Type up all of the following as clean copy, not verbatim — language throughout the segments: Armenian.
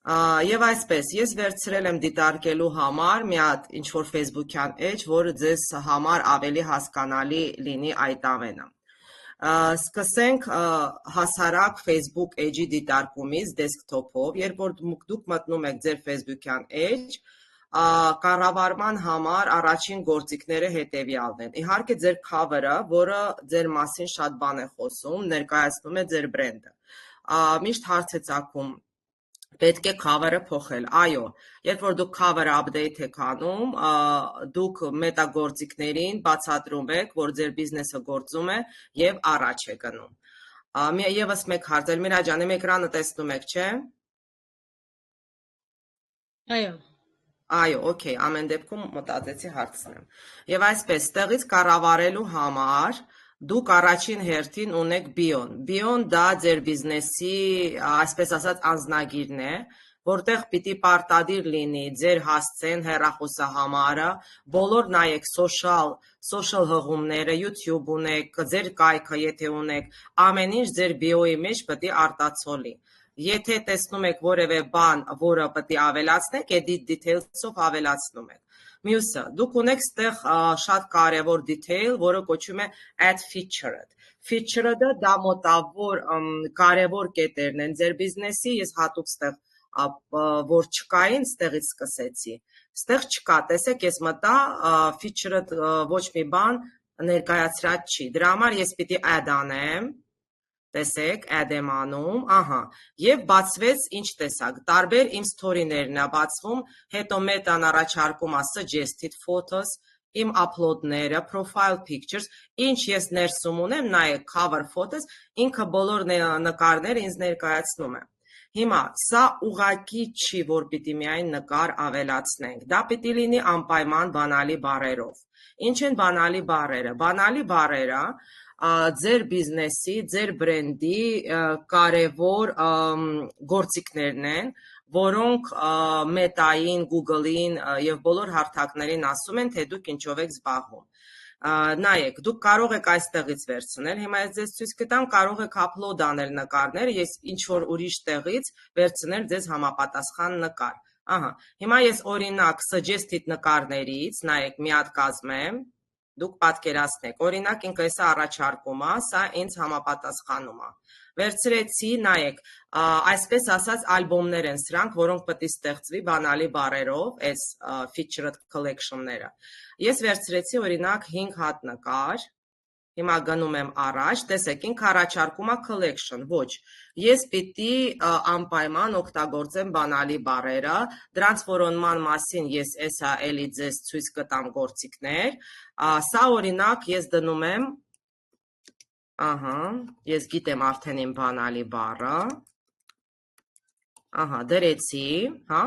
Եվ այսպես, ես վերցրել եմ դիտարկելու համար մի հատ ինչ-որ Facebook-յան էջ, որը ձեզ համար ավելի հասկանալի լինի այդ ամենը։ Սկսենք հասարակ Facebook էջի դիտարկումից դեսքթոփով, երբ որ դուք մտնում եք ձեր Facebook-յան էջ, կառավարման համար առաջին գործիքները հետևյալն են։ Իհարկե ձեր cover-ը, որը ձեր մասին շատ բան է խոսում, ներկայացնում է ձեր բրենդը։ Միշտ հարց է ծագում, պետք է cover-ը փոխել։ Այո, երբ որ դուք cover-ը update եք անում, դուք մետագործիքներին բացատրում եք, որ ձեր բիզնեսը գործում է եւ առաջ է գնում։ Եվս մեկ հարց, Էլմիրա ջան, իմ էկրանը տեսնում եք, չէ՞։ Այո, օքեյ, ամեն դեպքում մտածեցի հարցնեմ։ Եվ այսպես, ստեղից կառավարելու համար դուք առաջին հերթին ունեք բիոն։ Բիոն դա ձեր բիզնեսի, այսպես ասած, անձնագիրն է, որտեղ պիտի պարտադիր լինի ձեր հասցեն, հեռախոսահամարը, բոլոր նայեք social հղումները, YouTube ունեք, ձեր կայքը եթե ունեք, ամեն ինչ ձեր բիոյի մեջ պիտի արտացոլի։ Եթե տեսնում եք որևէ բան, որը պետք է ավելացնեք, edit details-ով ավելացնում եք։ Մյուսը, դուք ունեք ստեղ շատ կարևոր detail, որը կոչվում է add featured։ Featured-ը դա մոտավոր կարևոր կետերն են ձեր բիզնեսի, ես հատուկ ստեղ որ չկային, ստեղից սկսեցի։ Ստեղ չկա, տեսեք, ես մտա featured ոչ մի բան ներկայացրած չի։ Դրա համար ես պիտի add անեմ։ Տեսեք, add եմ անում, ահա, եւ բացվեց ինչ տեսակ, տարբեր իմ story-ներն է բացվում, հետո մետան առաջարկում է suggested photos, իմ upload-ները, profile pictures, ինչ ես ներսում ունեմ, նայեք cover photos, ինքը բոլոր նկարները ինձ ներկայացնում է։ Հիմա, սա ուղղակի չի, որ պիտի միայն նկար ավելացնենք, դա պիտի լինի անպայման բանալի բառերով։ Ինչ են բանալի բառերը։ Բանալի բառերը ձեր բիզնեսի, ձեր բրենդի կարևոր գործիքներն են, որոնք Meta-ին, Google-ին եւ բոլոր հարթակներին ասում են, թե դուք ինչով եք զբաղվում։ Նայեք, դուք կարող եք այստեղից վերցնել, հիմա ես ձեզ ցույց կտամ, կարող եք upload անել նկարներ, ես ինչ-որ ուրիշ տեղից վերցնել ձեզ համապատասխան նկար։ Ահա, հիմա ես օրինակ suggested նկարներից, նայեք, մի հատ կազմեմ, դուք պատկերացնեք, օրինակ ինքը սա առաջարկում է, սա ինձ համապատասխանում է։ Վերցրեցի, նայեք, այսպես ասած ալբոմներ են սրանք, որոնք պետք է ստեղծվի բանալի բառերով, այս featured collection-ները։ Ես վերցրեցի օրինակ 5 հատ նկար, հիմա գնում եմ առաջ, տեսեք, ինքը առաջարկում է collection, ոչ, ես պիտի անպայման օգտագործեմ բանալի բառերը, դրանց որոնման մասին ես էսա էլի ձեզ ցույց կտամ գործիքներ, սա օրինակ ես դնում եմ, ահա, ես գիտեմ արդեն իմ բանալի բառը, ահա, դրեցի, հա,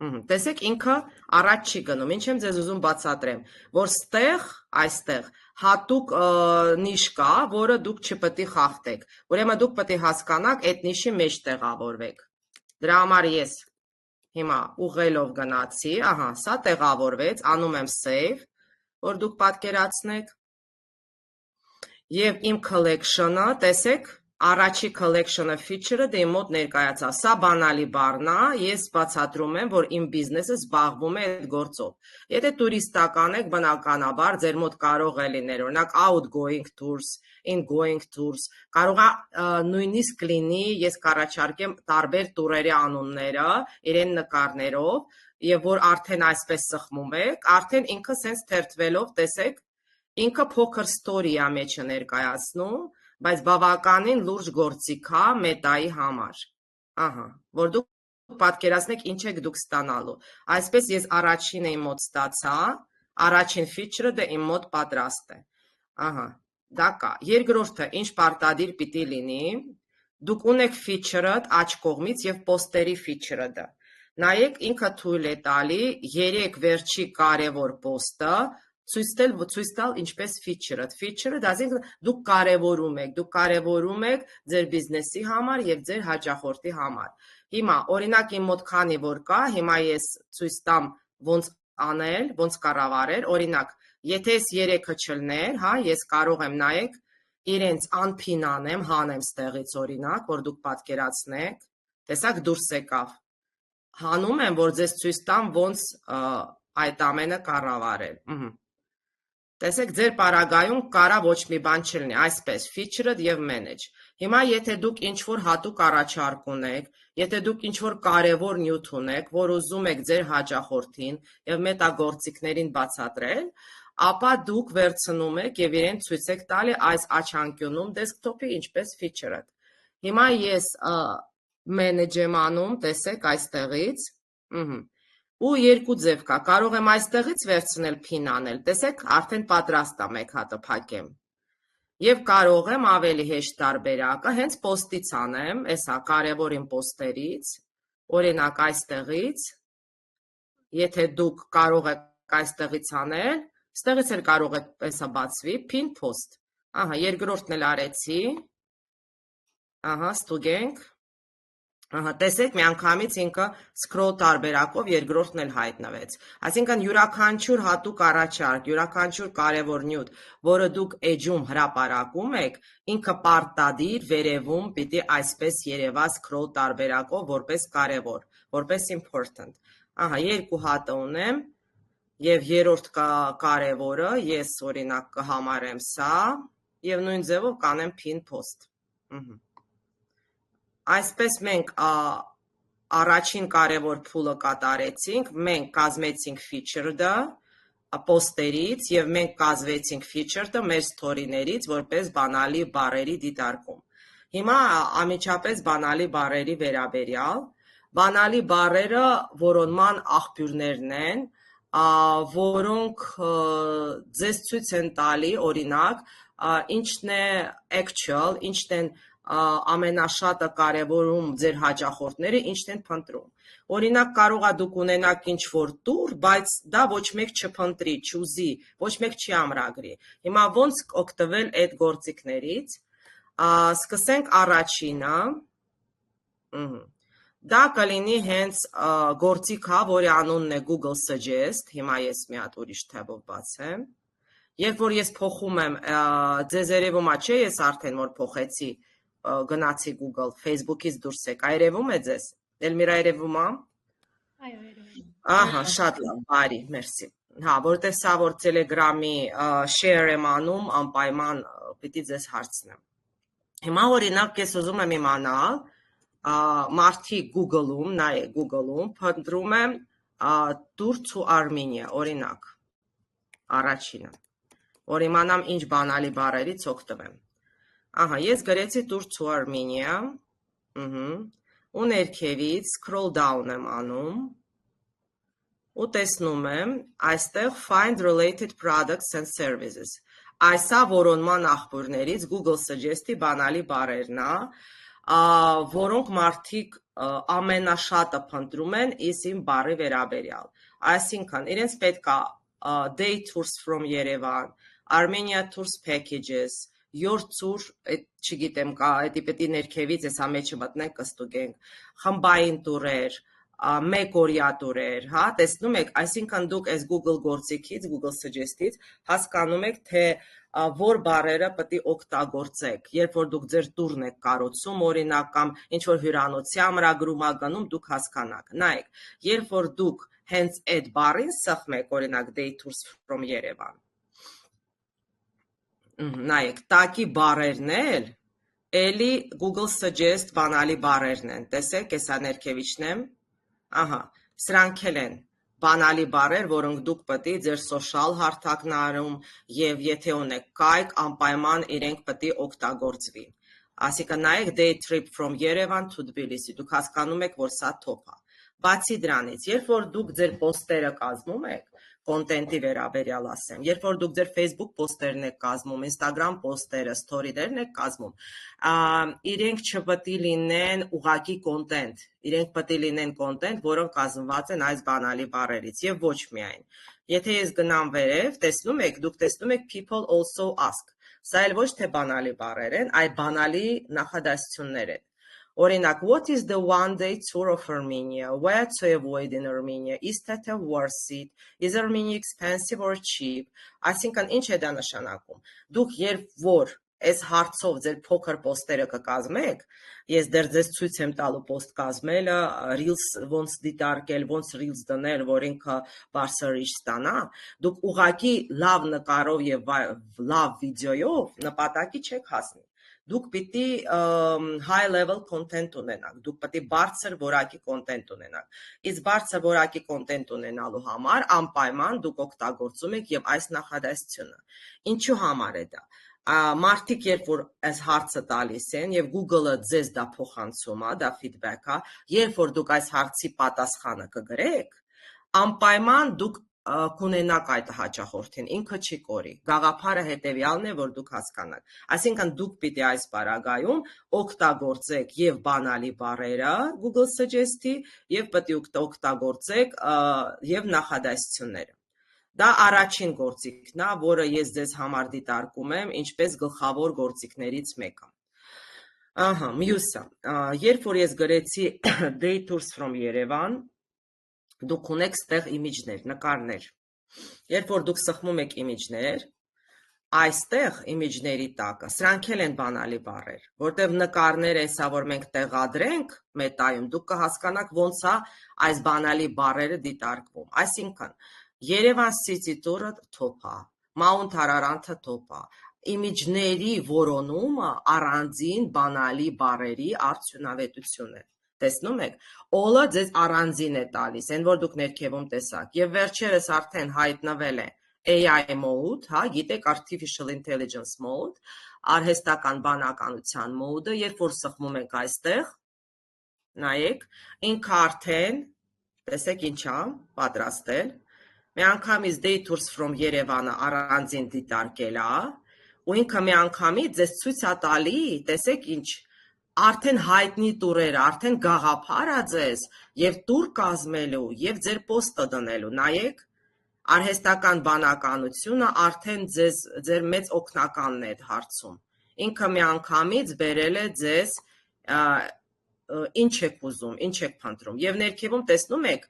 տեսեք, ինքը առաջ չի գնում, ինչ եմ ձեզ ուզում բացատրեմ, որ ստեղ, այստեղ, հատուկ նիշ կա, որը դուք չպետք է խախտեք, ուրեմն դուք պետք է հասկանաք այդ նիշի մեջ տեղավորվեք, դրա համար ես հիմա ուղղելով գնացի, ահա, սա տեղավորվեց, անում եմ save, որ դուք պատկերացնեք, և իմ collection-ը, տեսեք, առաջի collection-ը feature-ը դե իմ մոտ ներկայացա, սա բանալի բառն է, ես բացատրում եմ, որ իմ բիզնեսը զբաղվում է այդ գործով։ Եթե տուրիստական եք, բնականաբար, ձեր մոտ կարող է լինել, օրինակ outgoing tours, ingoing tours, կարող է նույնիսկ լինի, ես կառաջարկեմ տարբեր տուրերի անունները, իրեն նկարներով, եւ որ արդեն այսպես սխմում եք, արդեն ինքը սենց թերթվելով, տեսեք, ինքը փոքր story է մեջը ներկայացնում, բայց բավականին լուրջ գործիք է Meta-ի համար, ահա, որ դուք պատկերացնեք ինչ եք դուք ստանալու, այսպես ես առաջին իմ մոտ ստացա, առաջին feature-ը դե իմ մոտ պատրաստ է, ահա, դա կա, երկրորդը ինչ պարտադիր պիտի լինի, դուք ունեք feature-ը աջ կողմից եւ poster-ի feature-ը, նայեք ինքը թույլ է տալի 3 վերջի կարևոր post-ը, ցույց տալ ինչպես feature-ը, feature-ը դասինքն դուք կարևորում եք ձեր բիզնեսի համար եւ ձեր հաճախորդի համար։ Հիմա օրինակ իմ մոտ քանի որ կա, հիմա ես ցույց տամ ոնց անել, ոնց կառավարել, օրինակ, եթե ես 3-ը չլներ, հա, ես կարող եմ նայեք իրենց unpin անեմ, հանեմ ստեղից օրինակ, որ դուք պատկերացնեք, տեսակ դուրս եկավ։ Հանում եմ, որ ձեզ ցույց տամ ոնց այդ ամենը կառավարել։ Տեսեք, ձեր պարագայում կարա ոչ մի բան չլինի, այսպես, featured եւ manage։ Հիմա եթե դուք ինչ-որ հատուկ առաջարկ ունեք, եթե դուք ինչ-որ կարևոր նյութ ունեք, որ ուզում եք ձեր հաճախորդին եւ մետագործիքներին բացատրել, ապա դուք վերցնում եք եւ իրեն ցույց եք տալի այս աչանկյունում դեսքթոփի ինչպես featured։ Հիմա ես manage եմ անում, տեսեք այստեղից, ու երկու ձև կա, կարող եմ այստեղից վերցնել փին անել, տեսեք, արդեն պատրաստ է մեկ հատը փակեմ։ Եվ կարող եմ ավելի հեշտ տարբերակը հենց post-ից անեմ, էսա կարևոր իմ post-երից, օրինակ այստեղից, եթե դուք կարող եք այստեղից անել, ստեղից էլ կարող եք էսա բացվի, pin post։ Ահա, երկրորդն էլ արեցի, ահա, ստուգենք, ահա, տեսեք, միանգամից ինքը scroll տարբերակով երկրորդն էլ հայտնվեց։ Այսինքն յուրաքանչյուր հատուկ առաջարկ, յուրաքանչյուր կարևոր նյութ, որը դուք edge-ում հրապարակում եք, ինքը պարտադիր վերևում պիտի այսպես երևա scroll տարբերակով որպես կարևոր, որպես important։ Ահա, երկու հատը ունեմ, եւ երրորդ կարևորը ես օրինակ կհամարեմ սա, եւ նույն ձևով կանեմ pin post։ Այսպես մենք առաջին կարևոր փուլը կատարեցինք, մենք կազմեցինք featured-ը post-երից եւ մենք կազմեցինք featured-ը մեր story-ներից որպես բանալի բառերի դիտարկում։ Հիմա անմիջապես բանալի բառերի վերաբերյալ, բանալի բառերը որոնման աղբյուրներն են, որոնք ձեզ ցույց են տալի, օրինակ, ինչն է actual, ինչն են ամենաշատը կարևորում ձեր հաճախորդները, ինչն են փնտրում։ Օրինակ կարող է դուք ունենաք ինչ-որ տուր, բայց դա ոչ մեկ չփնտրի, չուզի, ոչ մեկ չի ամրագրի։ Հիմա ոնց օգտվել այդ գործիքներից, սկսենք առաջինը, դա կլինի հենց գործիք, որի անունն է Google Suggest, հիմա ես մի հատ ուրիշ tab-ով բացեմ, երբ որ ես փոխում եմ, ձեզ երևում է, չէ, ես արդեն որ փոխեցի, գնացի Google, Facebook-ից դուրս եկա, երևում է ձեզ, Էլմիրա երևում է? Այո, երևում է։ Ահա, շատ լավ, բարի, մերսի։ Հա, որտեղ սա որ Telegram-ի share եմ անում, անպայման պիտի ձեզ հարցնեմ։ Հիմա օրինակ ես ուզում եմ իմանալ, մարդիկ Google-ում, նայեք Google-ում, փնտրում եմ Tour to Armenia, օրինակ, առաջինը, որ իմանամ ինչ բանալի բառերից օգտվեմ։ Ահա, ես գրեցի Tour to Armenia, ու ներքևից scroll down եմ անում, ու տեսնում եմ, այստեղ find related products and services, այսա որոնման աղբյուրներից Google Suggest-ի բանալի բառերն է, որոնք մարդիկ ամենաշատը փնտրում են իմ բառի վերաբերյալ, այսինքն իրենց պետք է day tours from Yerevan, Armenia tours packages, Your tour, չգիտեմ, էդի պետի ներքևից ես ամեջը մտնենք կստուգենք, խմբային տուրեր, մեկ օրյա տուրեր, հա, տեսնում եք, այսինքն դուք այս Google գործիքից, Google Suggest-ից հասկանում եք, թե որ բառերը պետք է օգտագործեք, երբ որ դուք ձեր տուրն եք կառուցում, օրինակ կամ ինչ որ հյուրանոցի ամրագրում ա գնում, դուք հասկանաք։ Նայեք, երբ որ դուք հենց այդ բառին սխմեք, օրինակ Day Tours from Yerevan, նայեք, տակի բառերն էլ, էլի Google Suggest բանալի բառերն են, տեսեք, եսա ներքևիչն եմ, ահա, սրանք էլ են բանալի բառեր, որոնք դուք պետք է ձեր սոշիալ հարթակներում եւ եթե ունեք կայք, անպայման իրենք պետք է օգտագործվի։ Այսինքն նայեք Day Trip from Yerevan to Tbilisi, դուք հասկանում եք, որ սա top է։ Բացի դրանից, երբ որ դուք ձեր post-երը կազմում եք, կոնտենտի վերաբերյալ ասեմ, երբ որ դուք ձեր Facebook post-երն եք կազմում, Instagram post-երը, story-երն եք կազմում, իրենք չպետք է լինեն ուղղակի կոնտենտ, իրենք պետք է լինեն կոնտենտ, որոնք կազմված են այս բանալի բառերից եւ ոչ միայն։ Եթե ես գնամ վերև, տեսնում եք, դուք տեսնում եք people also ask, սա էլ ոչ թե բանալի բառեր են, այլ բանալի նախադասություններ են։ Օրինակ, what is the one-day tour of Armenia? Where to avoid in Armenia? Is that a worth it? Is Armenia expensive or cheap? Այսինքն, ինչ է դա նշանակում։ Դուք երբ որ այս հարցով ձեր փոքր post-երը կկազմեք, ես դեռ ձեզ ցույց եմ տալու post կազմելը, reels ոնց դիտարկել, ոնց reels դնել, որ ինքը բարձր reach ստանա, դուք ուղղակի լավ նկարով եւ լավ վիդեոյով նպատակի չեք հասնի։ Դուք պիտի high level content ունենաք, դուք պիտի բարձր որակի content ունենաք։ Իսկ բարձր որակի content ունենալու համար անպայման դուք օգտագործում եք եւ այս նախադասությունը։ Ինչու համար է դա։ Մարդիկ երբ որ այս հարցը տալիս են եւ Google-ը ձեզ դա փոխանցում է, դա feedback-ա, երբ որ դուք այս հարցի պատասխանը կգրեք, անպայման դուք կունենաք այդ հաճախորդին, ինքը չի կորի։ Գաղափարը հետեւյալն է, որ դուք հասկանաք։ Այսինքն դուք պիտի այս պարագայում օգտագործեք եւ բանալի բառերը Google Suggest-ի եւ պիտի օգտագործեք եւ նախադասությունները։ Դա առաջին գործիքն է, որը ես ձեզ համար դիտարկում եմ, ինչպես գլխավոր գործիքներից մեկը։ Ահա, մյուսը, երբ որ ես գրեցի Day Tours from Yerevan, դուք ունեք ստեղ իմիջներ, նկարներ։ Երբ որ դուք սխմում եք իմիջներ, այստեղ իմիջների տակը, սրանք էլ են բանալի բառեր, որտեղ նկարները էսա, որ մենք տեղադրենք մետայում, դուք կհասկանաք ոնց է այս բանալի բառերը դիտարկվում։ Այսինքն, Երևան City Tour-ը top է, Mount Ararat-ը top է, իմիջների որոնումը առանձին բանալի բառերի արդյունավետություն է։ Տեսնում եք, all-ը ձեզ առանձին է տալիս, այն որ դուք ներքևում տեսաք, եւ վերջերս արդեն հայտնվել է AI mode, հա, գիտեք artificial intelligence mode, արհեստական բանականության mode-ը, երբ որ սխմում եք այստեղ, նայեք, ինքը արդեն, տեսեք ինչ է պատրաստել, միանգամից Day Tours from Yerevan-ը առանձին դիտարկել է, ու ինքը միանգամից ձեզ ցույց է տալի, տեսեք ինչ, արդեն հայտնի տուրերը, արդեն գաղափար է ձեզ եւ տուր կազմելու եւ ձեր post-ը դնելու, նայեք, արհեստական բանականությունը արդեն ձեր մեծ օգնականն է այդ հարցում։ Ինքը միանգամից բերել է ձեզ ինչ եք ուզում, ինչ եք փնտրում։ Եվ ներքևում տեսնում եք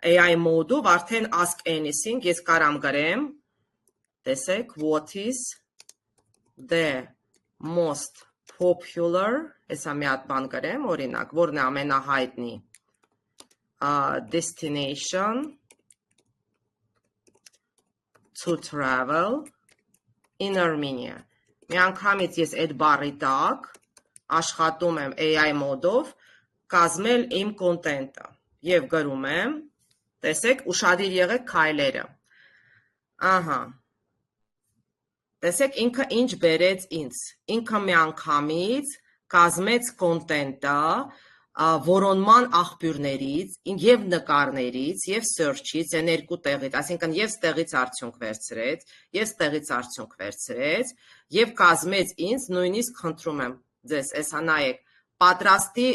AI mode-ով արդեն ask anything, ես կարամ գրեմ, տեսեք, what is the most popular, հեսա մի հատ բան գրեմ, օրինակ, որն է ամենահայտնի destination to travel in Armenia։ Միանգամից ես այդ բառի տակ աշխատում եմ AI մոդով կազմել իմ կոնտենտը եւ գրում եմ, տեսեք, ուշադիր եղեք քայլերը։ Ահա։ Տեսեք ինքը ինչ բերեց ինձ։ Ինքը միանգամից կազմեց կոնտենտը որոնման աղբյուրներից, եւ նկարներից, եւ search-ից, այն երկու տեղից, այսինքն եւ ստեղից արդյունք վերցրեց, եւ ստեղից արդյունք վերցրեց, եւ կազմեց ինձ, նույնիսկ խնդրում եմ ձեզ, էսա նայեք, պատրաստի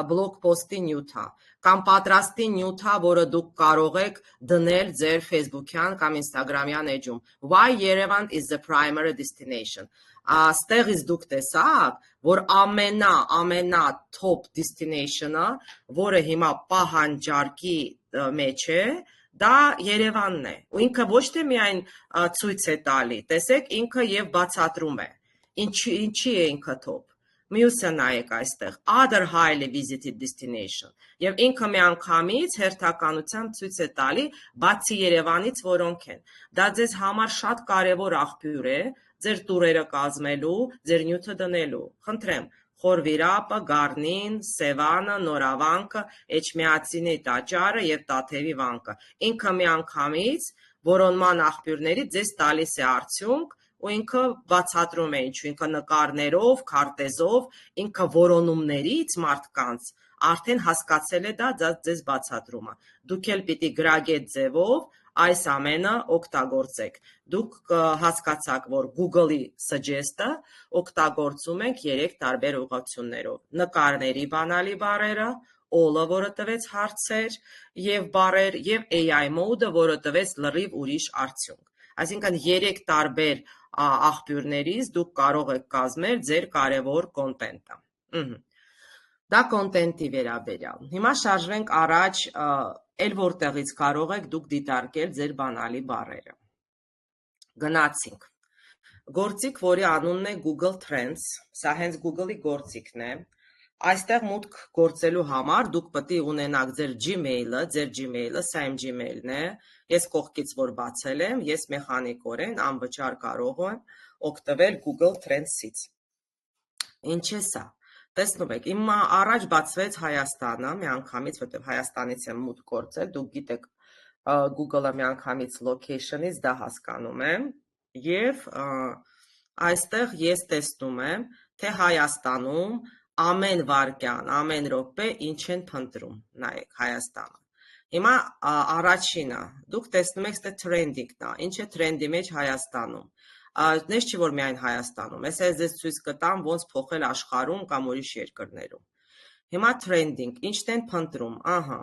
բլոգ post-ի նյութա, կամ պատրաստի նյութա, որը դուք կարող եք դնել ձեր Facebook-յան կամ Instagram-յան էջում։ Why Yerevan is the primary destination։ Ստեղից դուք տեսաք, որ ամենա top destination-ը, որը հիմա պահանջարկի մեջ է, դա Երևանն է։ Ու ինքը ոչ թե միայն ցույց է տալի, տեսեք, ինքը եւ բացատրում է։ Ինչի է ինքը top։ Մյուսը նայեք այստեղ, other highly visited destination, եւ ինքը միանգամից հերթականությամբ ցույց է տալի, բացի Երևանից որոնք են։ Դա ձեզ համար շատ կարևոր աղբյուր է, ձեր տուրերը կազմելու, ձեր նյութը դնելու։ Խնդրեմ, Խորվիրապը, Գառնին, Սևանը, Նորավանքը, Էջմիածինի տաճարը եւ Տաթևի վանքը։ Ինքը միանգամից որոնման աղբյուրների ձեզ տալիս է արդյունք, ու ինքը բացատրում է ինչու, ինքը նկարներով, քարտեզով, ինքը որոնումներից մարդկանց արդեն հասկացել է դա ձեզ բացատրում է։ Դուք էլ պիտի գրագետ ձևով այս ամենը օգտագործեք։ Դուք հասկացաք, որ Google-ի suggest-ը օգտագործում ենք 3 տարբեր ուղղություններով։ Նկարների բանալի բառերը, all-ը, որը տվեց հարցեր եւ բառեր, եւ AI mode-ը, որը տվեց լրիվ ուրիշ արդյունք։ Այսինքն 3 տարբեր աղբյուրներից դուք կարող եք կազմել ձեր կարևոր կոնտենտը։ Դա կոնտենտի վերաբերյալ։ Հիմա շարժվենք առաջ, էլ որտեղից կարող եք դուք դիտարկել ձեր բանալի բառերը։ Գնացինք։ Գործիք, որի անունն է Google Trends, սա հենց Google-ի գործիքն է։ Այստեղ մուտք գործելու համար դուք պետք է ունենաք ձեր Gmail-ը, սա իմ Gmail-ն է։ Ես կողքից որ բացել եմ, ես մեխանիկորեն անվճար կարող եմ օգտվել Google Trends-ից։ Ինչ է սա։ Տեսնում եք, իմ առաջ բացվեց Հայաստանը, միանգամից, որտեղ Հայաստանից եմ մուտք գործել, դուք գիտեք Google-ը միանգամից location-ից դա հասկանում եմ, եւ այստեղ ես տեսնում եմ, թե Հայաստանում ամեն վայրկյան, ամեն րոպե ինչ են փնտրում, նայեք Հայաստանը։ Հիմա առաջինը, դուք տեսնում եք, թե trending-ն է, ինչ է trend-ի մեջ Հայաստանում։ Նես չի որ միայն Հայաստանում, ես ձեզ ցույց կտամ ոնց փոխել աշխարհում կամ ուրիշ երկրներում։ Հիմա trending, ինչն են փնտրում, ահա։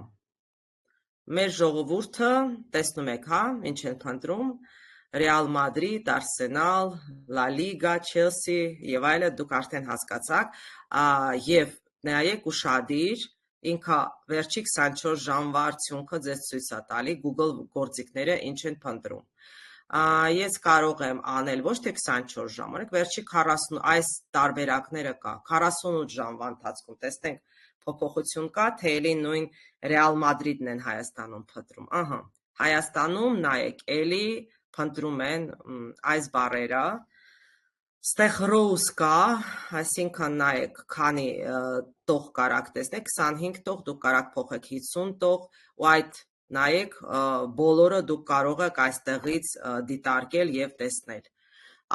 Մեր ժողովուրդը, տեսնում եք, հա, ինչ են փնտրում, Real Madrid, Arsenal, La Liga, Chelsea եւ այլը դուք արդեն հասկացաք, եւ նայեք ուշադիր, ինքը վերջի 24 ժամվա արդյունքը ձեզ ցույց է տալի Google գործիքները ինչ են փնտրում։ Ես կարող եմ անել ոչ թե 24 ժամ, վերջի 40 այս տարբերակները կա, 48 ժամվա ընթացքում, տեսնենք փոփոխություն կա, թե էլի նույն Real Madrid-ն են Հայաստանում փնտրում, ահա, Հայաստանում նայեք, էլի փնտրում են այս բառերը, ստեղ rows կա, այսինքն նայեք, քանի տող կարաք տեսնեք, 25 տող, դուք կարաք փոխեք 50 տող, ու այդ նայեք, բոլորը դուք կարող եք այստեղից դիտարկել եւ տեսնել։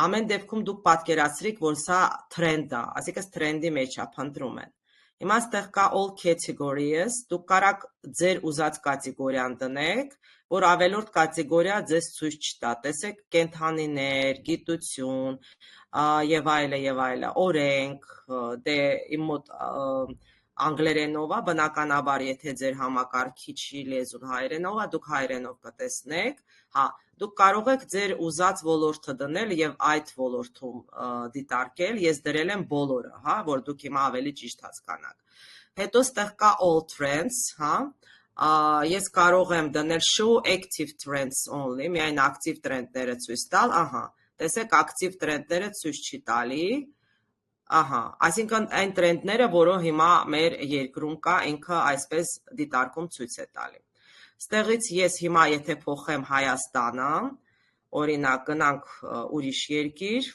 Ամեն դեպքում դուք պատկերացրիք, որ սա trend է, այսինքն trend-ի մեջ է փնտրում են։ Հիմա այստեղ կա all categories, դուք կարաք ձեր ուզած կատեգորիան դնեք, որ ավելորդ կատեգորիա ձեզ ցույց չտա։ Տեսեք կենդանիներ, գիտություն եւ այլը, օրենք, դե իմ մոտ անգլերենով է, բնականաբար, եթե ձեր համակարգիչի լեզուն հայերենով է, դուք հայերենով կտեսնեք, հա, դուք կարող եք ձեր ուզած ոլորտը դնել եւ այդ ոլորտում դիտարկել, ես դրել եմ բոլորը, հա, որ դուք հիմա ավելի ճիշտ հասկանաք։ Հետո ստեղ կա all trends, հա, ես կարող եմ դնել show active trends only, միայն active trend-ները ցույց տալ, ահա, տեսեք active trend-ները ցույց չի տալի, ահա, այսինքն այն տրենդները, որը հիմա մեր երկրում կա, ինքը այսպես դիտարկում ցույց է տալի։ Ստեղից ես հիմա եթե փոխեմ Հայաստանը, օրինակ գնանք ուրիշ երկիր,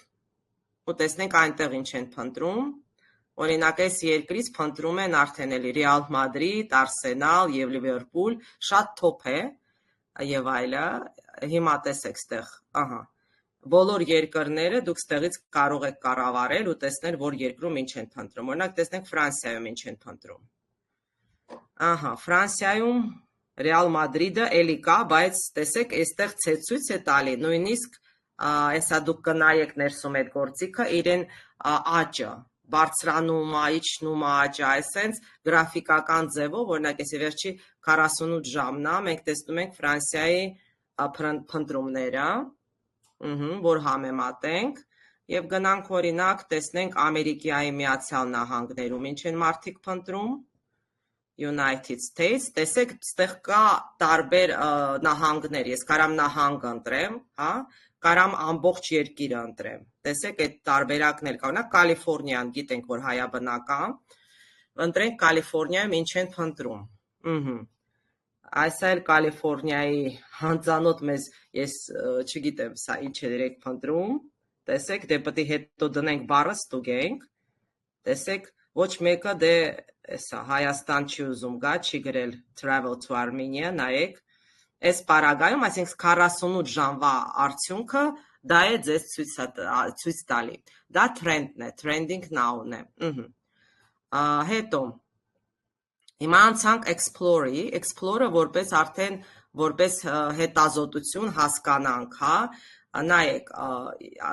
ու տեսնենք այնտեղ ինչ են փնտրում, օրինակ այս երկրից փնտրում են արդեն էլի Real Madrid, Arsenal եւ Liverpool, շատ top է եւ այլը, հիմա տեսեք ստեղ, ահա բոլոր երկրները դուք ստեղից կարող եք կառավարել ու տեսնել, որ երկրում ինչ են փնտրում։ Օրինակ, տեսնենք Ֆրանսիայում ինչ են փնտրում։ Ահա, Ֆրանսիայում Real Madrid-ը էլի կա, բայց տեսեք, այստեղ ցույց է տալի, նույնիսկ այսա դուք կնայեք ներսում այդ գործիքը, իրեն աճը, բարձրանում է, իջնում է աճը, այսենց գրաֆիկական ձևով, օրինակ, այսի վերջի 48 ժամն է, մենք տեսնում ենք Ֆրանսիայի փնտրումները, որ համեմատենք եւ գնանք օրինակ տեսնենք Ամերիկայի Միացյալ Նահանգներում ինչ են մարդիկ փնտրում United States, տեսեք ստեղ կա տարբեր նահանգներ, ես կարամ նահանգ ընտրեմ, հա, կարամ ամբողջ երկիրը ընտրեմ, տեսեք այդ տարբերակն էլ կա, օրինակ Կալիֆոռնիան, գիտենք որ հայաբնական, ընտրենք Կալիֆոռնիայում ինչ են փնտրում, Այս այլ Կալիֆոռնիայի հանձանոտ մեզ, ես չգիտեմ, սա ինչ է դրեք փնտրում, տեսեք, դե պետք է հետո դնենք բառը ստուգենք, տեսեք, ոչ մեկը դե էսա Հայաստան չի ուզում գա, չի գրել travel to Armenia, նայեք, այս պարագայում, այսինքն 48 ժամվա արդյունքը դա է ձեզ ցույց տալի, դա trend-ն է, trending now-ն է, հետո Հիմա անցանք Explore-ի, Explore-ը որպես արդեն որպես հետազոտություն հասկանանք, հա, նայեք,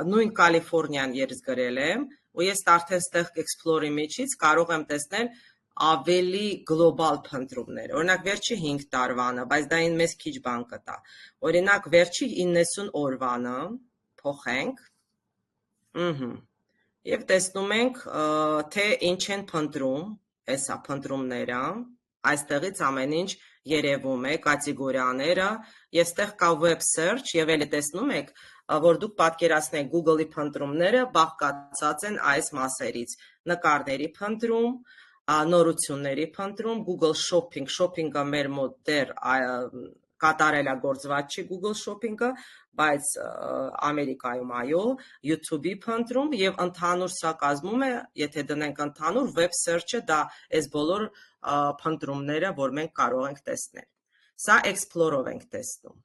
նույն Կալիֆոռնիան ես գրել եմ, ու ես արդեն ստեղ Explore-ի միջից կարող եմ տեսնել ավելի գլոբալ փնտրումներ, օրինակ վերջի 5 տարվանը, բայց դա մեզ քիչ բան կտա, օրինակ վերջի 90 օրվանը, փոխենք, եւ տեսնում ենք, թե ինչ են փնտրում, Էսա փնտրումները, այստեղից ամեն ինչ երևում է, կատեգորիաները, եւ ստեղ կա web search, եւ էլի տեսնում եք, որ դուք պատկերացնեք Google-ի փնտրումները բաղկացած են այս մասերից. նկարների փնտրում, նորությունների փնտրում, Google Shopping, shopping-ը մեր մոտ դեռ կատարելագործված չի Google Shopping-ը, բայց Ամերիկայում այո, YouTube-ի փնտրում եւ ընդհանուր սա կազմում է, եթե դնենք ընդհանուր web search-ը, դա այս բոլոր փնտրումները, որ մենք կարող ենք տեսնել։ Սա Explore-ով ենք տեսնում։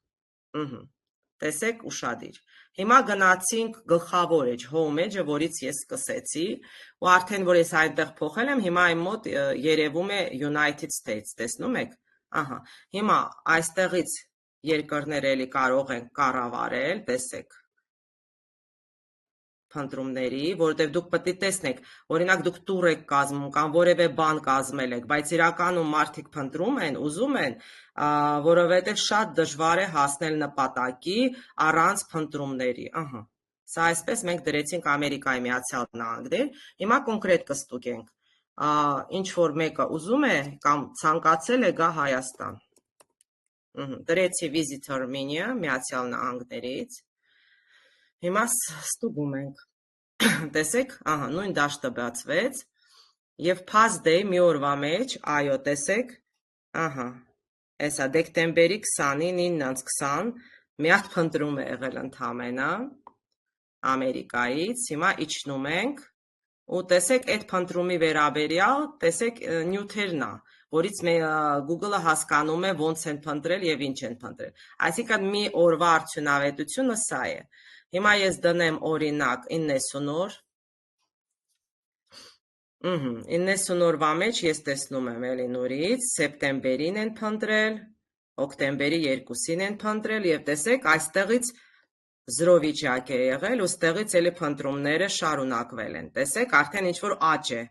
Տեսեք ուշադիր։ Հիմա գնացինք գլխավոր էջ, home edge-ը, որից ես սկսեցի, ու արդեն որ ես այնտեղ փոխել եմ, հիմա իմ մոտ երևում է United States, տեսնում եք։ Ահա, հիմա այստեղից երկրներ էլի կարող ենք կառավարել, տեսեք փնտրումների, որովհետև դուք պետք է տեսնեք, օրինակ դուք տուր եք կազմում կամ որևէ բան կազմել եք, բայց իրականում մարդիկ փնտրում են, ուզում են, որովհետև շատ դժվար է հասնել նպատակի առանց փնտրումների, ահա, սա այսպես մենք դրեցինք Ամերիկայի Միացյալ Նահանգներ, հիմա կոնկրետ կստուգենք, ինչ որ մեկը ուզում է կամ ցանկացել է գա Հայաստան, դրեցի Visitor Menu Միացյալ Նահանգներից, հիմա ստուգում ենք, տեսեք, ահա, նույն դաշտը բացվեց, և past day մի օրվա մեջ, այո, տեսեք, ահա, էսա դեկտեմբերի 29, 9-20, մի հատ փնտրում է եղել ընդամենը, Ամերիկայից, հիմա իջնում ենք, ու տեսեք այդ փնտրումի վերաբերյալ, տեսեք նյութերն է, որից Google-ը հասկանում է ոնց են փնտրել և ինչ են փնտրել, այսինքն մի օրվա արդյունավետությունը սա է, հիմա ես դնեմ օրինակ 90 օր, 90 օրվա մեջ ես տեսնում եմ էլի նորից, սեպտեմբերին են փնտրել, օկտեմբերի 2-ին են փնտրել և տեսեք այստեղից 0 վիճակ է եղել ու ստեղից էլի փնտրումները շարունակվել են, տեսեք արդեն ինչ-որ աճ է,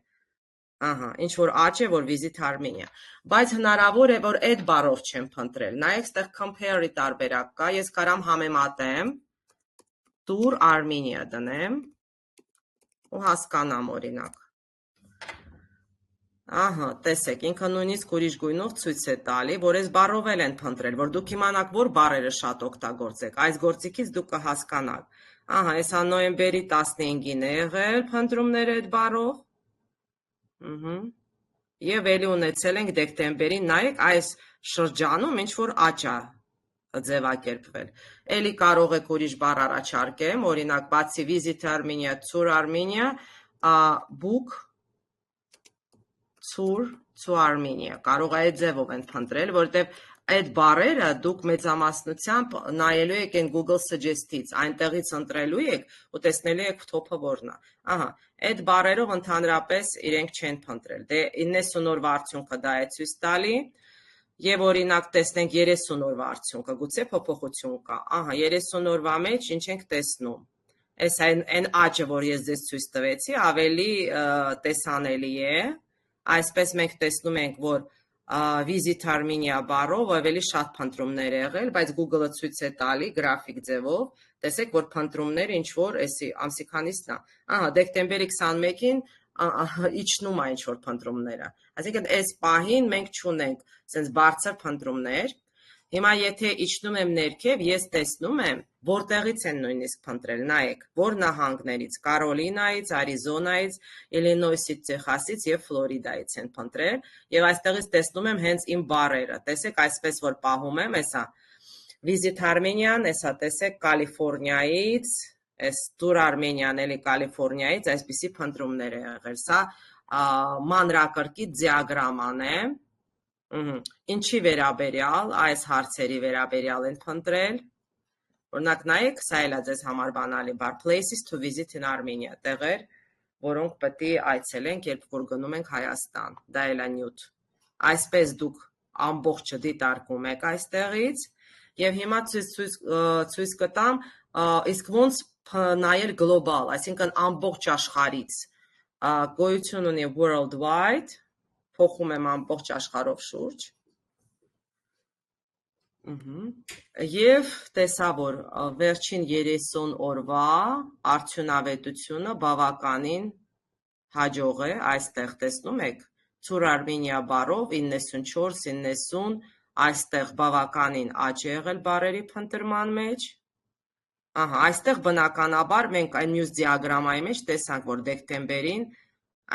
ահա, ինչ-որ աճ է, որ Visit Armenia, բայց հնարավոր է, որ այդ բառով չեմ փնտրել, նայեք ստեղ compare-ի տարբերակ կա, ես կարամ համեմատեմ, Tour Armenia դնեմ ու հասկանամ օրինակ, ահա, տեսեք, ինքը նույնիսկ ուրիշ գույնով ցույց է տալի, որ այս բառով էլ են փնտրել, որ դուք իմանաք, որ բառերը շատ օգտագործեք, այս գործիքից դուք կհասկանաք, ահա, հեսա նոյեմբերի 15-ին է եղել փնտրումները այդ բառով, և էլի ունեցել ենք դեկտեմբերին, նայեք այս շրջանում ինչ-որ աճ է ձևակերպվել, էլի կարող եք ուրիշ բառ առաջարկեմ, օրինակ բացի Visit Armenia, Tour Armenia, Book Tour to Armenia, կարող է այդ ձևով են փնտրել, որովհետև այդ բառերը դուք մեծամասնությամբ նայելու եք այն Google Suggest-ից, այնտեղից ընտրելու եք ու տեսնելու եք top-ը որն է, ահա, այդ բառերով ընդհանրապես իրենք չեն փնտրել, դե 90 օրվա արդյունքը դա է ցույց տալի, և օրինակ տեսնենք 30 օրվա արդյունքը, գուցե փոփոխություն կա, ահա 30 օրվա մեջ ինչ ենք տեսնում, այս այն աճը, որ ես ձեզ ցույց տվեցի, ավելի տեսանելի է, այսպես մենք տեսնում ենք, որ Visit Armenia բառով ավելի շատ փնտրումներ եղել, բայց Google-ը ցույց է տալի գրաֆիկ ձևով, տեսեք, որ փնտրումները ինչ-որ ամսի քանիսն է, ահա դեկտեմբերի 21-ին իջնում է ինչ-որ փնտրումները, այսինքն այս պահին մենք չունենք սենց բարձր փնտրումներ, հիմա եթե իջնում եմ ներքև, ես տեսնում եմ, որտեղից են նույնիսկ փնտրել, նայեք, որ նահանգներից, Կարոլինայից, Արիզոնայից, Իլինոյսից, Տեխասից և Ֆլորիդայից են փնտրել, և այստեղից տեսնում եմ հենց իմ բառերը, տեսեք այսպես, որ պահում եմ, էսա, Visit Armenian, էսա տեսեք Կալիֆորնիայից, այս Tour Armenian էլի Կալիֆորնիայից, այսպիսի փնտրումներ է եղել, սա մանրակրկիտ դիագրաման է, ինչի վերաբերյալ, այս հարցերի վերաբերյալ են փնտրել, օրինակ նայեք, սա էլ է ձեզ համար բանալի բառ, places to visit in Armenia, տեղեր, որոնք պետք է այցելենք, երբ որ գնում ենք Հայաստան, դա էլ է նյութ, այսպես դուք ամբողջը դիտարկում եք այստեղից, և հիմա ցույց կտամ, իսկ ոնց նայել գլոբալ, այսինքն ամբողջ աշխարհից, գոյություն ունի worldwide, փոխում եմ ամբողջ աշխարհով շուրջ, և տեսա, որ վերջին 30 օրվա արդյունավետությունը բավականին հաջող է, այստեղ տեսնում եք, Tour Armenia բառով 94-90, այստեղ բավականին աճ է եղել բառերի փնտրման մեջ, Ահա, այստեղ բնականաբար մենք այն մյուս դիագրամայի մեջ տեսանք, որ դեկտեմբերին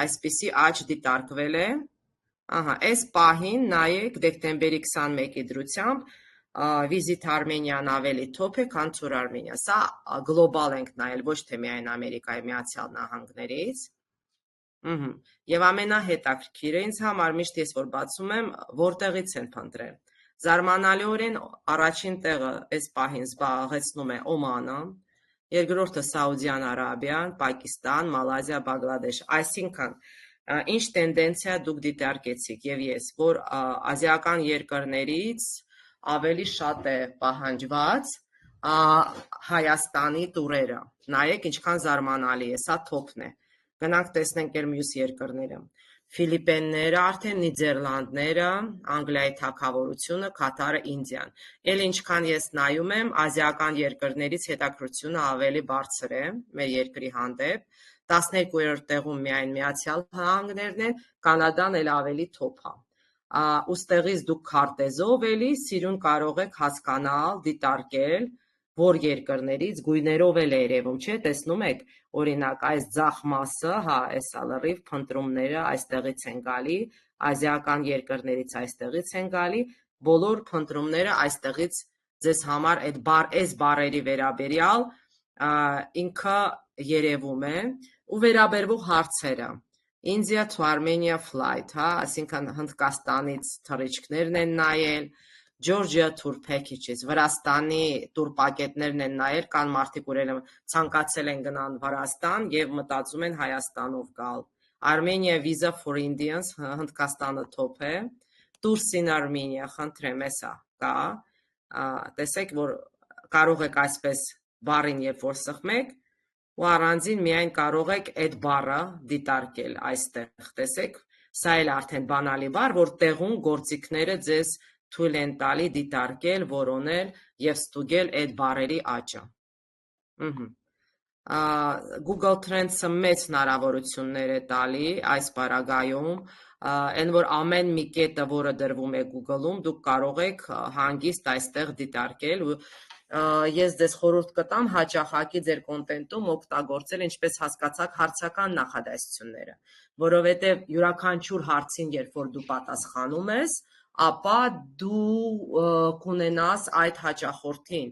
այսպիսի աճ դիտարկվել է։ Ահա, այս պահին նայեք դեկտեմբերի 21-ի դրությամբ Visit Armenian ավելի top է, քան Tour Armenia։ Սա գլոբալ ենք նայել, ոչ թե միայն Ամերիկայի Միացյալ Նահանգներից։ Եվ ամենահետաքրքիրը ինձ համար միշտ ես որ բացում եմ, որտեղից են փնտրել։ Զարմանալիորեն առաջին տեղը այս պահին զբաղեցնում է Օմանը, երկրորդը Սաուդյան Արաբիան, Պակիստան, Մալազիա, Բանգլադեշ։ Այսինքն, ինչ տենդենցիա դուք դիտարկեցիք եւ ես, որ ազիական երկրներից ավելի շատ է պահանջված Հայաստանի տուրերը։ Նայեք ինչքան զարմանալի է, սա թոփն է։ Գնանք տեսնենք էլ մյուս երկրները։ Ֆիլիպինները, արդեն Նիդերլանդները, Անգլիայի թագավորությունը, Կատարը, Ինդիան։ Էլ ինչքան ես նայում եմ, ազիական երկրներից հետաքրքրությունը ավելի բարձր է մեր երկրի հանդեպ։ 12-րդ տեղում միայն Միացյալ Նահանգներն են, Կանադան էլ ավելի թոփ է։ Ուստեղից դուք քարտեզով էլի սիրուն կարող եք հասկանալ, դիտարկել, որ երկրներից գույներով էլ է երևում, չէ՞, տեսնում եք, օրինակ այս ձախ մասը, հա, էսա լրիվ փնտրումները այստեղից են գալի, ազիական երկրներից այստեղից են գալի, բոլոր փնտրումները այստեղից ձեզ համար այս բառերի վերաբերյալ ինքը երևում է ու վերաբերվող հարցերը։ India to Armenia flight, հա, այսինքն Հնդկաստանից թռիչքներն են նայել, Georgia tour packages, Վրաստանի տուր պակետներն են նայել, կան մարդիկ ուրեմն ցանկացել են գնան Վրաստան եւ մտածում են Հայաստանով գալ։ Armenia visa for Indians, Հնդկաստանը top է։ Tours in Armenia, խնդրեմ, էսա կա։ Տեսեք, որ կարող եք այսպես բառին երբ որ սխմեք, ու առանձին միայն կարող եք այդ բառը դիտարկել այստեղ։ Տեսեք, սա էլ արդեն բանալի բառ, որ տեղում գործիքները ձեզ թույլ են տալի դիտարկել, որոնել եւ ստուգել այդ բառերի աճը։ Google Trends-ը մեծ հնարավորություններ է տալի այս պարագայում, այն որ ամեն մի կետը, որը դրվում է Google-ում, դուք կարող եք հանգիստ այստեղ դիտարկել ու ես ձեզ խորհուրդ կտամ հաճախակի ձեր կոնտենտում օգտագործել, ինչպես հասկացաք, հարցական նախադասությունները, որովհետև յուրաքանչյուր հարցին, երբ որ դու պատասխանում ես, ապա դու կունենաս այդ հաճախորդին,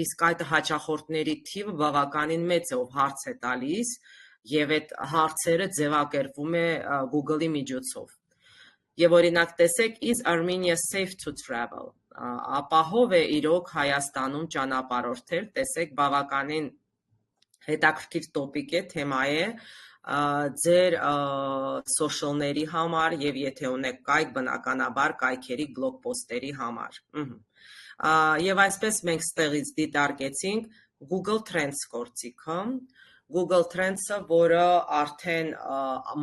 իսկ այդ հաճախորդների թիվը բավականին մեծ է, ով հարց է տալիս, եւ այդ հարցերը ձևակերպվում է Google-ի միջոցով։ Եվ օրինակ տեսեք, is Armenia safe to travel, ապահով է իրոք Հայաստանում ճանապարհորդել, տեսեք, բավականին հետաքրքիր տոպիկ է, թեմա է ձեր սոշիալների համար եւ եթե ունեք կայք, բնականաբար կայքերի բլոգ պոստերի համար։ Եվ այսպես մենք ստեղից դիտարկեցինք Google Trends գործիքը, Google Trends-ը, որը արդեն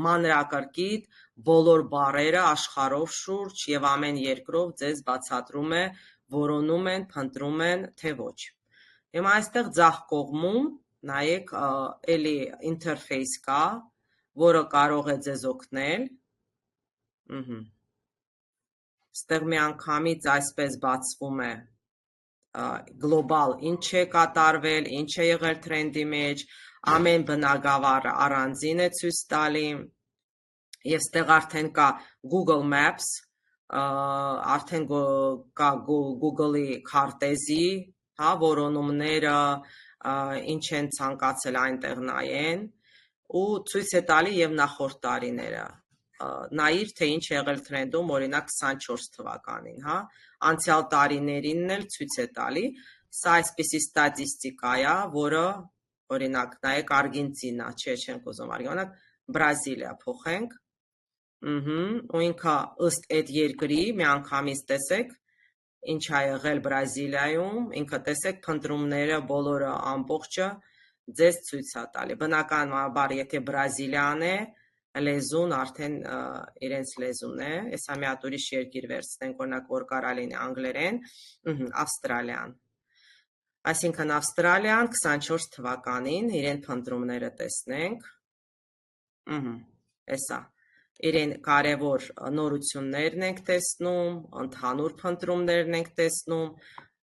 մանրակրկիտ բոլոր բառերը աշխարհով շուրջ եւ ամեն երկրով ձեզ բացատրում է, որոնում են, փնտրում են, թե ոչ։ Հիմա այստեղ ձախ կողմում նայեք, էլի ինտերֆեյս կա, որը կարող է ձեզ օգնել։ Ստեղ մի անգամից այսպես բացվում է գլոբալ ինչ է կատարվել, ինչ է եղել թրենդի մեջ, ամեն բնագավառը առանձին է ցույց տալի, եւ ստեղ արդեն կա Google Maps, արդեն կա Google-ի քարտեզի, հա, որոնումները, ինչ են ցանկացել այնտեղ նայեն, ու ցույց է տալի եւ նախորդ տարիները։ Նայիր, թե ինչ եղել թրենդում, օրինակ 24 թվականին, հա, անցյալ տարիներին էլ ցույց է տալի։ Սա այսպիսի ստատիստիկա է, որը օրինակ նայեք Արգենտինա, չենք ուզում Արգենտինա, Բրազիլիա փոխենք։ Ու ինքը ըստ այդ երկրի մի անգամից տեսեք ինչ ա եղել Բրազիլիայում, ինքը տեսեք փնտրումները բոլորը ամբողջը ձեզ ցույց է տալի։ Բնականաբար, եթե Բրազիլիան է, լեզուն արդեն իրենց լեզուն է, հեսա մի հատ ուրիշ երկիր վերցնենք, օրինակ որ կարա լինի անգլերեն, Ավստրալիան։ Այսինքն Ավստրալիան 24 թվականին իրեն փնտրումները տեսնենք։ Էսա իրեն կարևոր նորություններն ենք տեսնում, ընդհանուր փնտրումներն ենք տեսնում,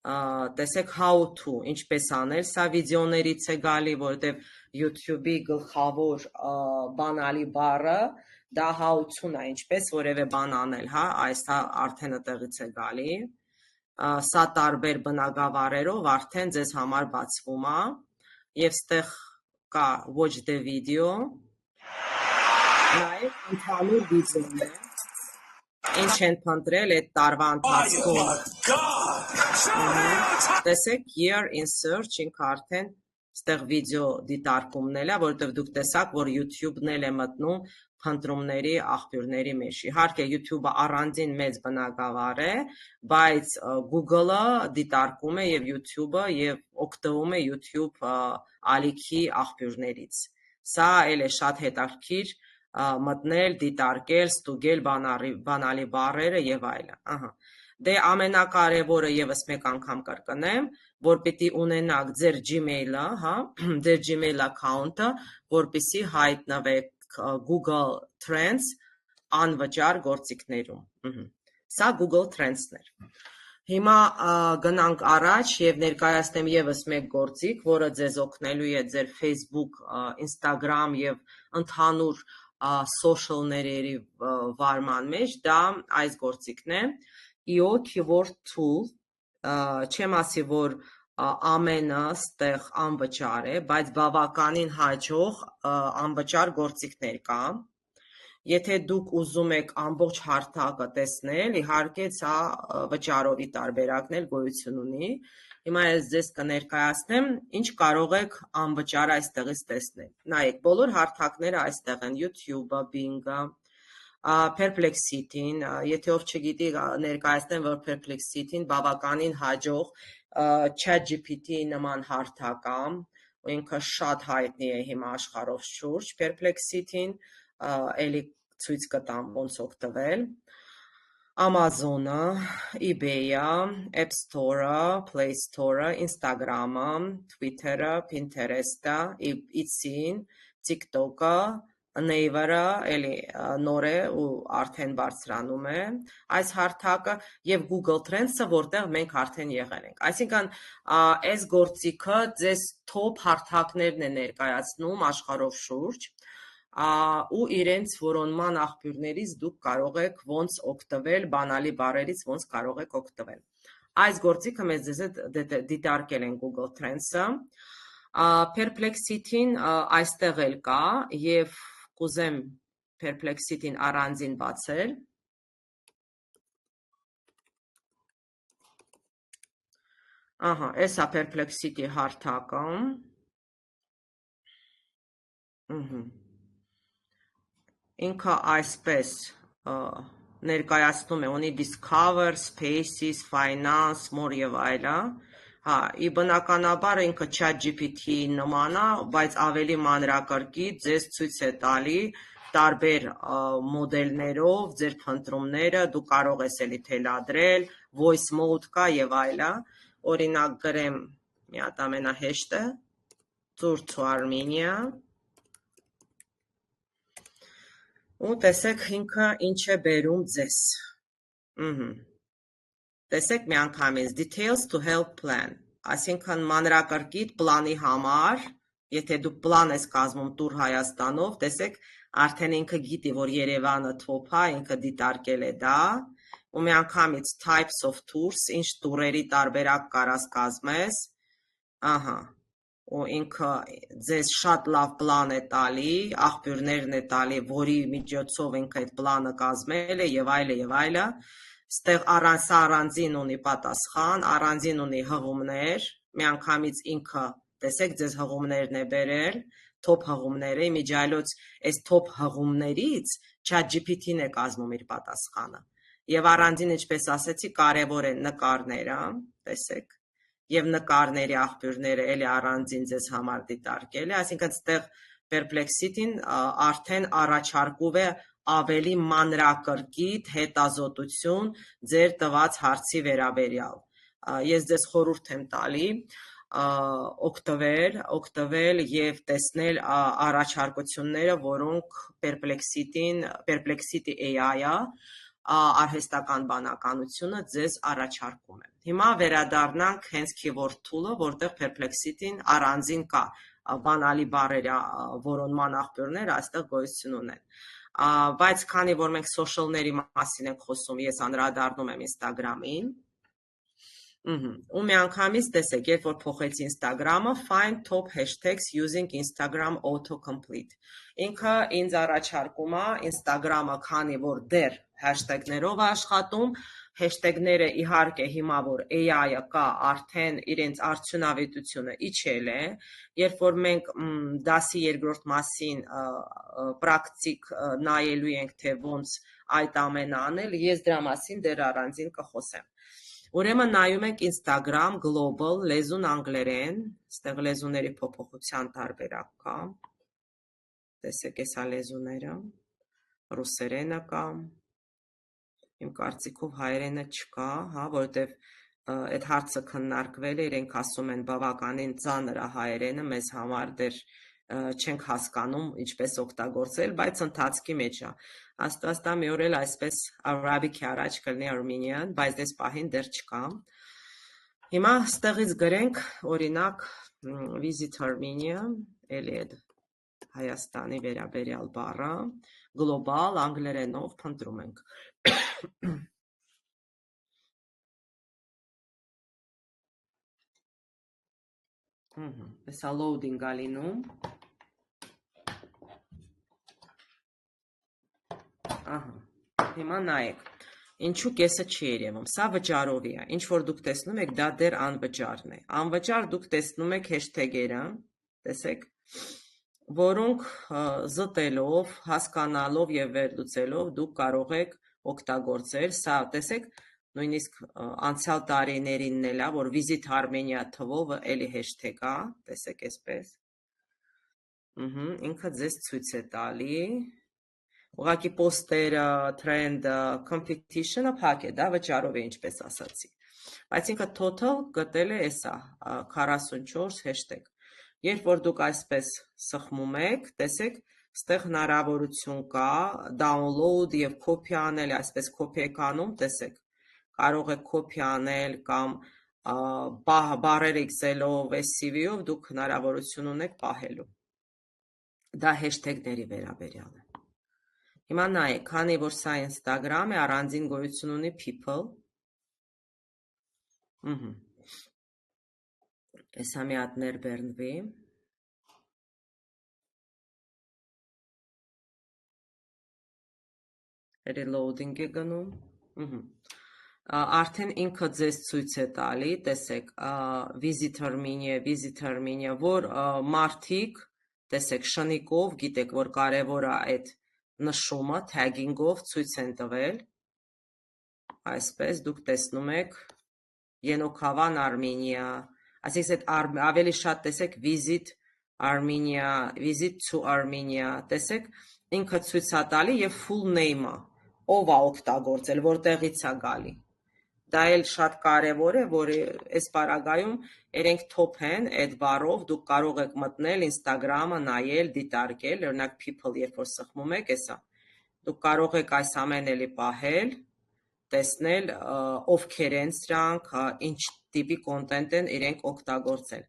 տեսեք how to, ինչպես անել, սա վիդեոներից է գալի, որտեվ YouTube-ի գլխավոր բանալի բառը դա how to-ն է, ինչպես որևէ բան անել, հա, այս արդեն այդտեղից է գալի, սա տարբեր բնագավառերով արդեն ձեզ համար բացվում է, եւ ստեղ կա watch the video, նաեւ ընդհանուր վիդեոն է, ինչ են փնտրել այդ տարվա ընթացքում։ Տեսեք, year in search, ինքը արդեն ստեղ վիդեո դիտարկումն է, որովհետև դուք տեսաք, որ YouTube-ն էլ է մտնում փնտրումների աղբյուրների մեջ։ Իհարկե YouTube-ը առանձին մեծ բնագավառ է, բայց Google-ը դիտարկում է եւ YouTube-ը եւ օգտվում է YouTube ալիքի աղբյուրներից։ Սա էլ է շատ հետաքրքիր մտնել, դիտարկել, ստուգել բանալի բառերը եւ այլն։ Ահա։ Դե ամենակարևորը եւս մեկ անգամ կրկնեմ, որ պիտի ունենաք ձեր Gmail-ը, հա, ձեր Gmail account-ը, որպեսզի հայտնվեք Google Trends անվճար գործիքներում։ Սա Google Trends-ն էր։ Հիմա գնանք առաջ եւ ներկայացնեմ եւս մեկ գործիք, որը ձեզ օգնելու է ձեր Facebook, Instagram եւ ընդհանուր social-ների վարման մեջ, դա այս գործիքն է, EO Keyword Tool, չեմ ասի, որ ամենը ստեղ անվճար է, բայց բավականին հաջող անվճար գործիքներ կա, եթե դուք ուզում եք ամբողջ հարթակը տեսնել, իհարկե սա վճարովի տարբերակն էլ գոյություն ունի, հիմա ես ձեզ կներկայացնեմ, ինչ կարող եք անվճար այստեղից տեսնել, նայեք, բոլոր հարթակները այստեղ են, YouTube-ը, Bing-ը, Perplexity-ն, եթե ով չգիտի ներկայացնեմ, որ Perplexity-ն բավականին հաջող ChatGPT նման հարթակ է, ինքը շատ հայտնի է հիմա աշխարհով շուրջ, Perplexity-ն, էլի ցույց կտամ ոնց օգտվել, Amazon-ը, eBay-ը, App Store-ը, Play Store-ը, Instagram-ը, Twitter-ը, Pinterest-ը, Etsy-ն, TikTok-ը, Naver-ը, էլի նոր է ու արդեն բարձրանում է այս հարթակը եւ Google Trends-ը, որտեղ մենք արդեն եղել ենք։ Այսինքն, այս գործիքը ձեզ top հարթակներն է ներկայացնում աշխարհով շուրջ, ու իրենց որոնման աղբյուրներից դուք կարող եք ոնց օգտվել, բանալի բառերից ոնց կարող եք օգտվել։ Այս գործիքը մեզ ձեզ դիտարկել են Google Trends-ը, Perplexity-ն այստեղ էլ կա եւ կուզեմ Perplexity-ն առանձին բացել։ Ահա, էսա Perplexity հարթակը։ Ինքը այսպես ներկայացնում է, ունի Discover, Spaces, Finance, More եւ այլն, հա, ի բնականաբար ինքը ChatGPT նման է, բայց ավելի մանրակրկիտ ձեզ ցույց է տալի տարբեր մոդելներով ձեր փնտրումները, դու կարող ես էլի թելադրել, voice mode կա եւ այլն, օրինակ գրեմ մի հատ ամենահեշտը, Tour to Armenia, ու տեսեք ինքը ինչ է բերում ձեզ, տեսեք մի անգամից, details to help plan, այսինքն մանրակրկիտ պլանի համար, եթե դուք պլան ես կազմում տուր Հայաստանով, տեսեք, արդեն ինքը գիտի, որ Երևանը top է, ինքը դիտարկել է դա, ու մի անգամից types of tours, ինչ տուրերի տարբերակ կարաս կազմես, ահա, ու ինքը ձեզ շատ լավ պլան է տալի, աղբյուրներն է տալի, որի միջոցով ինքը այդ պլանը կազմել է եւ այլն, ստեղ սա առանձին ունի պատասխան, առանձին ունի հղումներ, մի անգամից ինքը, տեսեք, ձեզ հղումներն է բերել, top հղումները, իմիջիայլոց այս top հղումներից ChatGPT-ն է կազմում իր պատասխանը, եւ առանձին, ինչպես ասեցի, կարեւոր է նկարները, տեսեք, եւ նկարների աղբյուրները էլի առանձին ձեզ համար դիտարկել է, այսինքն ստեղ Perplexity-ն արդեն առաջարկում է ավելի մանրակրկիտ հետազոտություն ձեր տված հարցի վերաբերյալ։ Ես ձեզ խորհուրդ եմ տալի օգտվել եւ տեսնել առաջարկությունները, որոնք Perplexity AI-ը արհեստական բանականությունը ձեզ առաջարկում է։ Հիմա վերադառնանք հենց keyword tool-ը, որտեղ Perplexity-ն առանձին կա բանալի բառերի որոնման աղբյուրներ այստեղ գոյություն ունեն։ Բայց քանի որ մենք social-ների մասին ենք խոսում, ես անդրադառնում եմ Instagram-ին։ Ու միանգամից տեսեք, երբ որ փոխեցի Instagram-ը, find top hashtags using Instagram autocomplete։ Ինքը ինձ առաջարկում է Instagram-ը, քանի որ դեռ hashtag-ներով է աշխատում, hashtag-ները իհարկե հիմա որ AI-ը կա, արդեն իրենց արդյունավետությունը իջել է, երբ որ մենք դասի երկրորդ մասին պրակտիկ նայելու ենք, թե ոնց այդ ամենը անել, ես դրա մասին դեռ առանձին կխոսեմ։ Ուրեմն նայում ենք Instagram Global, լեզուն անգլերեն, ստեղ լեզուների փոփոխության տարբերակ կա, տեսեք էսա լեզուները, ռուսերենը կա, իմ կարծիքով հայերենը չկա, որովհետև այդ հարցը քննարկվել է, իրենք ասում են բավականին ծանր է հայերենը, մեզ համար դեռ չենք հասկանում ինչպես օգտագործել, բայց ընթացքի մեջ է։ Աստվածտա մի օր էլ այսպես Arabic-ի առաջ կլինի Armenian, բայց դες պահին դեռ չկա։ Հիմա ստեղից գրենք, օրինակ, Visit Armenia, էլի այդ Հայաստանի վերաբերյալ բառը, Global անգլերենով փնտրում ենք։ Հեսա loading ա լինում։ Հիմա նայեք, ինչու կեսը չի երևում, սա վճարովի է, ինչ որ դուք տեսնում եք, դա դեռ անվճարն է, անվճար դուք տեսնում եք հեշթեգերը, տեսեք, որոնք զտելով, հասկանալով և վերլուծելով դուք կարող եք օգտագործել, սա տեսեք, նույնիսկ անցյալ տարիներինն էլ է, որ Visit Armenia թվովը էլի հեշթեգ է, տեսեք այսպես, ինքը ձեզ ցույց է տալի, ուղղակի պոստերը, թրենդը, competition-ը փակ է, դա վճարով է, ինչպես ասացի, բայց ինքը total գտել է էսա, 44 հեշթեգ, երբ որ դուք այսպես սխմում եք, տեսեք, ստեղ հնարավորություն կա, download և copy անել, այսպես copy եք անում, տեսեք, կարող եք copy անել կամ բառեր Excel-ով, SCV-ով դուք հնարավորություն ունեք պահելու։ Դա հեշթեգների վերաբերյալ է։ Հիմա նայեք, քանի որ սա Instagram է, առանձին գոյություն ունի people։ Էսա մի հատ ներբեռնվի։ Reloading է գնում։ Արդեն ինքը ձեզ ցույց է տալի, տեսեք, Visit Armenia, որ մարդիկ, տեսեք, շնիկով, գիտեք, որ կարևոր է այդ նշումը, թագինգով ցույց են տվել, այսպես դուք տեսնում եք, Ենոքավան Armenia, այսինքն ավելի շատ տեսեք Visit Armenia, Visit to Armenia, տեսեք, ինքը ցույց է տալի և full name-ը, ով է օգտագործել, որտեղից է գալի։ Դա էլ շատ կարևոր է, որ այս պարագայում երենք top են այդ բառով, դուք կարող եք մտնել Instagram-ը, նայել, դիտարկել, օրինակ people, երբ որ սխմում եք, էսա, դուք կարող եք այս ամեն էլի պահել, տեսնել, ովքեր են սրանք, ինչ տիպի կոնտենտ են իրենք օգտագործել։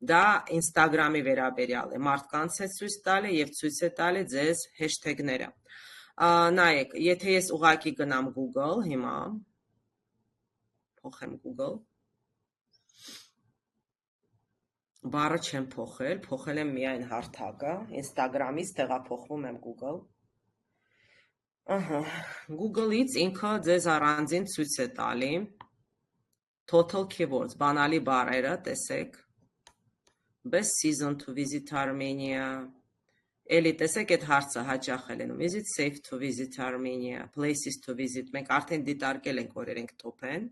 Դա Instagram-ի վերաբերյալ է, մարդկանց է ցույց տալի և ցույց է տալի ձեզ հեշթեգները։ Նայեք, եթե ես ուղղակի գնամ Google, հիմա, փոխեմ Google, բառը չեմ փոխել, փոխել եմ միայն հարթակը, Instagram-ից տեղափոխվում եմ Google, Google-ից ինքը ձեզ առանձին ցույց է տալի, total keywords, բանալի բառերը, տեսեք, best season to visit Armenia, էլի տեսեք այդ հարցը հաճախել են, is it safe to visit Armenia, places to visit, մենք արդեն դիտարկել ենք, որ երենք top են,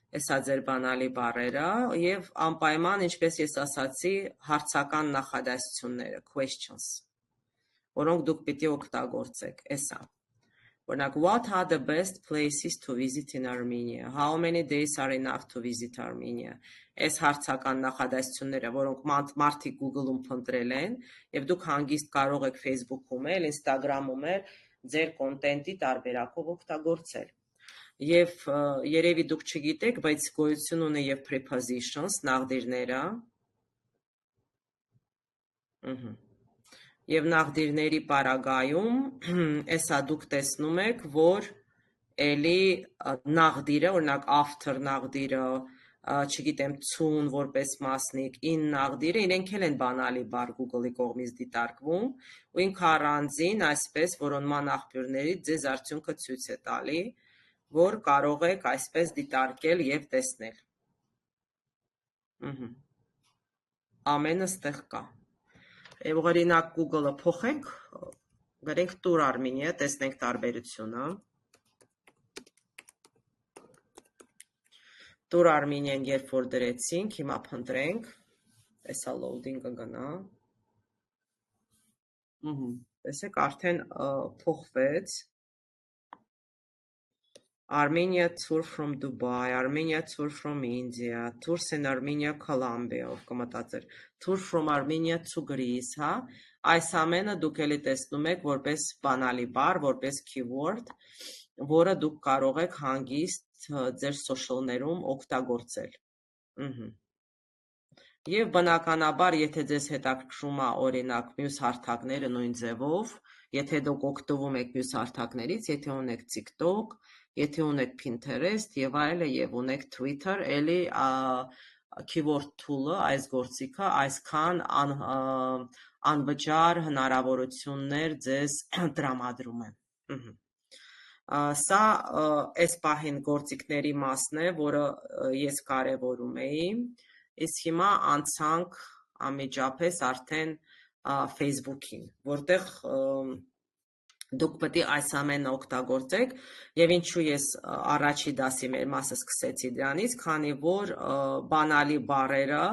Էսա ձեր բանալի բառերը և անպայման, ինչպես ես ասացի, հարցական նախադասությունները, questions, որոնք դուք պիտի օգտագործեք, էսա, օրինակ, what are the best places to visit in Armenia, how many days are enough to visit Armenia, այս հարցական նախադասությունները, որոնք մարդիկ Google-ում փնտրել են, և դուք հանգիստ կարող եք Facebook-ում էլ, Instagram-ում էլ, ձեր կոնտենտի տարբերակով օգտագործել։ Եվ երևի դուք չգիտեք, բայց գոյություն ունի եւ prepositions, նաղդիրները։ Եվ նաղդիրների պարագայում, էսա դուք տեսնում եք, որ էլի նաղդիրը, օրինակ after նաղդիրը, չգիտեմ, ցուն որպես մասնիկ, in նաղդիրը, իրենք էլ են բանալի բառ Google-ի կողմից դիտարկվում, ու ինքը առանձին, այսպես որոնման աղբյուրներից ձեզ արդյունքը ցույց է տալի, որ կարող եք այսպես դիտարկել եւ տեսնել։ Ամենը ստեղ կա։ Եվ օրինակ Google-ը փոխենք, գրենք Tour Armenia, տեսնենք տարբերությունը։ Tour Armenia-ն երբ որ դրեցինք, հիմա փնտրենք, տեսա loading-ը գնա։ Տեսեք, արդեն փոխվեց։ Armenia Tour from Dubai, Armenia Tour from India, Tours in Armenia, Colombia, ով կմտածեր, Tour from Armenia to Greece, հա, այս ամենը դուք էլի տեսնում եք որպես բանալի բառ, որպես keyword, որը դուք կարող եք հանգիստ ձեր social-ներում օգտագործել։ Եվ բնականաբար, եթե ձեզ հետաքրքրում է օրինակ մյուս հարթակները նույն ձևով, եթե դուք օգտվում եք մյուս հարթակներից, եթե ունեք TikTok, եթե ունեք Pinterest եւ այլը եւ ունեք Twitter, էլի keyword tool-ը, այս գործիքը այսքան անվճար հնարավորություններ ձեզ տրամադրում է։ Սա այս պահին գործիքների մասն է, որը ես կարևորում էի, իսկ հիմա անցանք անմիջապես արդեն Facebook-ին, որտեղ դուք պետք է այս ամենը օգտագործեք, եւ ինչու ես առաջի դասի մեր մասը սկսեցի դրանից, քանի որ բանալի բառերը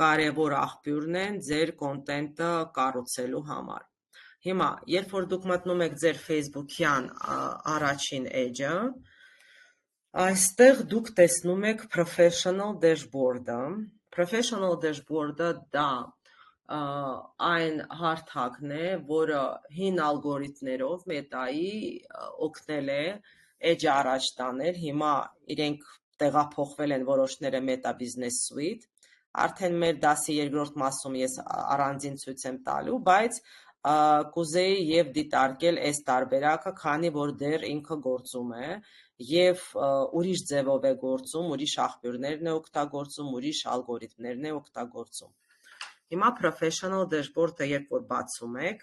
կարևոր աղբյուրն են ձեր կոնտենտը կառուցելու համար։ Հիմա, երբ որ դուք մտնում եք ձեր Facebook-յան առաջին էջը, այստեղ դուք տեսնում եք Professional Dashboard-ը։ Professional Dashboard-ը դա այն հարթակն է, որը հին ալգորիթմներով Meta-ի օգնել է էջը առաջ տանել, հիմա իրենք տեղափոխվել են որոշները Meta Business Suite, արդեն մեր դասի երկրորդ մասում ես առանձին ցույց եմ տալու, բայց կուզեի եւ դիտարկել այս տարբերակը, քանի որ դեռ ինքը գործում է եւ ուրիշ ձևով է գործում, ուրիշ աղբյուրներն է օգտագործում, ուրիշ ալգորիթմներն է օգտագործում։ Հիմա Professional Dashboard-ը երբ որ բացում եք,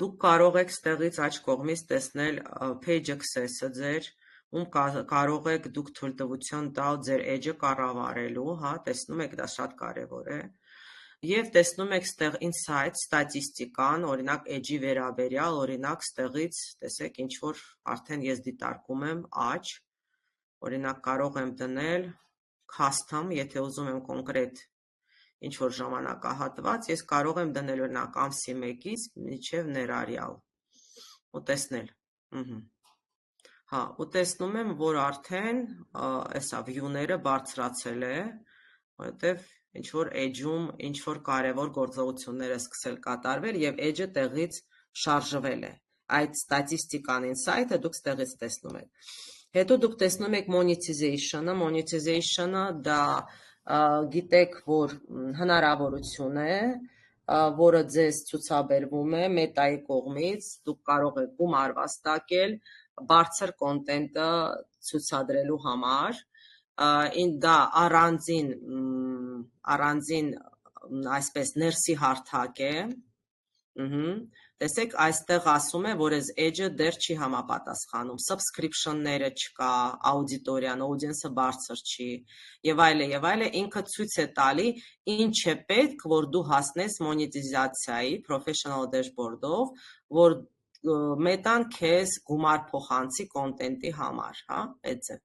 դուք կարող եք ստեղից աջ կողմից տեսնել Page Access-ը ձեր, ում կարող եք դուք թույլտվություն տալ ձեր էջը կառավարելու, հա, տեսնում եք, դա շատ կարևոր է։ Եվ տեսնում եք ստեղ Insight, ստատիստիկան, օրինակ էջի վերաբերյալ, օրինակ ստեղից, տեսեք, ինչ որ արդեն ես դիտարկում եմ աջ, օրինակ կարող եմ դնել custom, եթե ուզում եմ կոնկրետ ինչ որ ժամանակահատված, ես կարող եմ դնել օրինակ ամսի 1-ից մինչև ներառյալ ու տեսնել։ Հա, ու տեսնում եմ, որ արդեն էսա view-ները բարձրացել է, որովհետև ինչ որ էջում ինչ որ կարևոր գործողություններ է սկսել կատարվել եւ էջը տեղից շարժվել է։ Այդ ստատիստիկան insight-ը դուք ստեղից տեսնում եք։ Հետո դուք տեսնում եք monetization-ը, monetization-ը դա գիտեք, որ հնարավորություն է, որը ձեզ ցուցաբերվում է Meta-ի կողմից, դուք կարող եք գումար վաստակել բարձր կոնտենտը ցուցադրելու համար, դա առանձին այսպես ներսի հարթակ է, տեսեք, այստեղ ասում է, որ այս էջը դեռ չի համապատասխանում, subscription-ները չկա, աուդիտորիան, audience-ը բարձր չի, եւ այլը, ինքը ցույց է տալի ինչ է պետք, որ դու հասնես մոնետիզացիայի Professional Dashboard-ով, որ Meta-ն քեզ գումար փոխանցի կոնտենտի համար, հա, այդ է։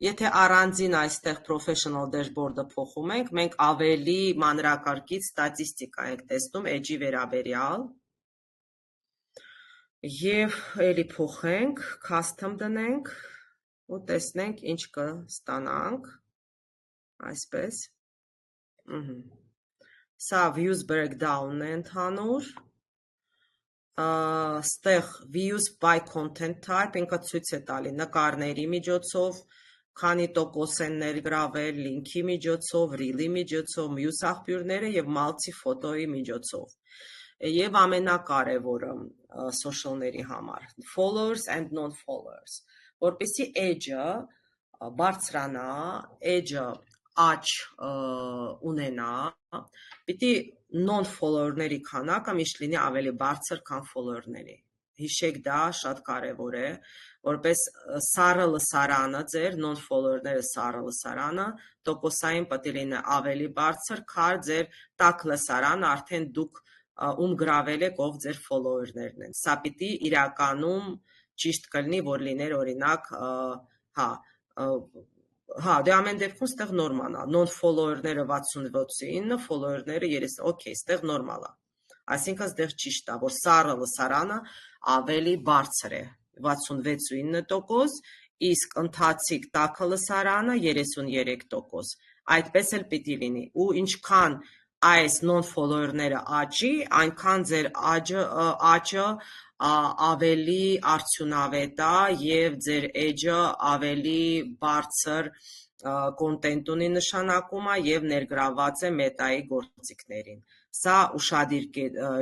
Եթե առանձին այստեղ Professional Dashboard-ը փոխում ենք, մենք ավելի մանրակարգից ստատիստիկա ենք տեսնում էջի վերաբերյալ, եւ էլի փոխենք, custom դնենք ու տեսնենք ինչ կստանանք, այսպես, Սա views breakdown-ն է ընդհանուր, Ստեղ views by content type ինքը ցույց է տալի նկարների միջոցով, քանի տոկոս են ներգրավել, լինքի միջոցով, ռիլի միջոցով, մյուս աղբյուրները եւ multi ֆոտոյի միջոցով։ Եվ ամենակարևորը social-ների համար, followers and non-followers, որպեսզի edge-ը բարձրանա, edge-ը աճ ունենա, պիտի non-follower-ների քանակը միշտ լինի ավելի բարձր, քան follower-ների։ Հիշեք դա շատ կարևոր է, որպես սառը լսարանը ձեր non-follower-ները սառը լսարանը տոկոսային պետք է լինի ավելի բարձր, քան ձեր տաք լսարանը արդեն դուք ում գրավել եք, ով ձեր follower-ներն են։ Սա պիտի իրականում ճիշտ կլինի, որ լիներ օրինակ, դե ամեն դեպքում ստեղ նորմալ է, non-follower-ները 67-9, follower-ները 30, օքեյ, ստեղ նորմալ է։ Այսինքն ստեղ ճիշտ է, որ սառը լսարանը ավելի բարձր է, 66.9%, իսկ ընթացիկ տաքը լսարանը 33%։ Այդպես էլ պիտի լինի։ Ու ինչքան այս non-follower-ները աճի, այնքան ձեր աճը ավելի արդյունավետ է եւ ձեր edge-ը ավելի բարձր կոնտենտ ունի նշանակում է եւ ներգրաված է մետայի գործիքներին։ Սա ուշադիր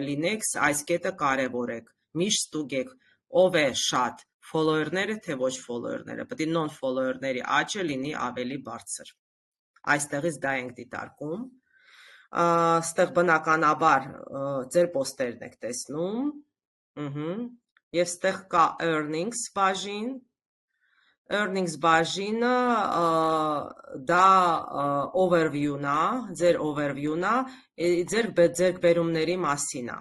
լինեք, այս կետը կարևորեք։ Միշտ ստուգեք, ով է շատ, follower-ները թե ոչ follower-ները, պետք է non-follower-ների աճը լինի ավելի բարձր։ Այստեղից դա ենք դիտարկում։ Ստեղ բնականաբար ձեր պոստերն եք տեսնում, եւ ստեղ կա earnings բաժին, earnings բաժինը դա overview-ն է, ձեր overview-ն է, ձեր ձեռքբերումների մասին է։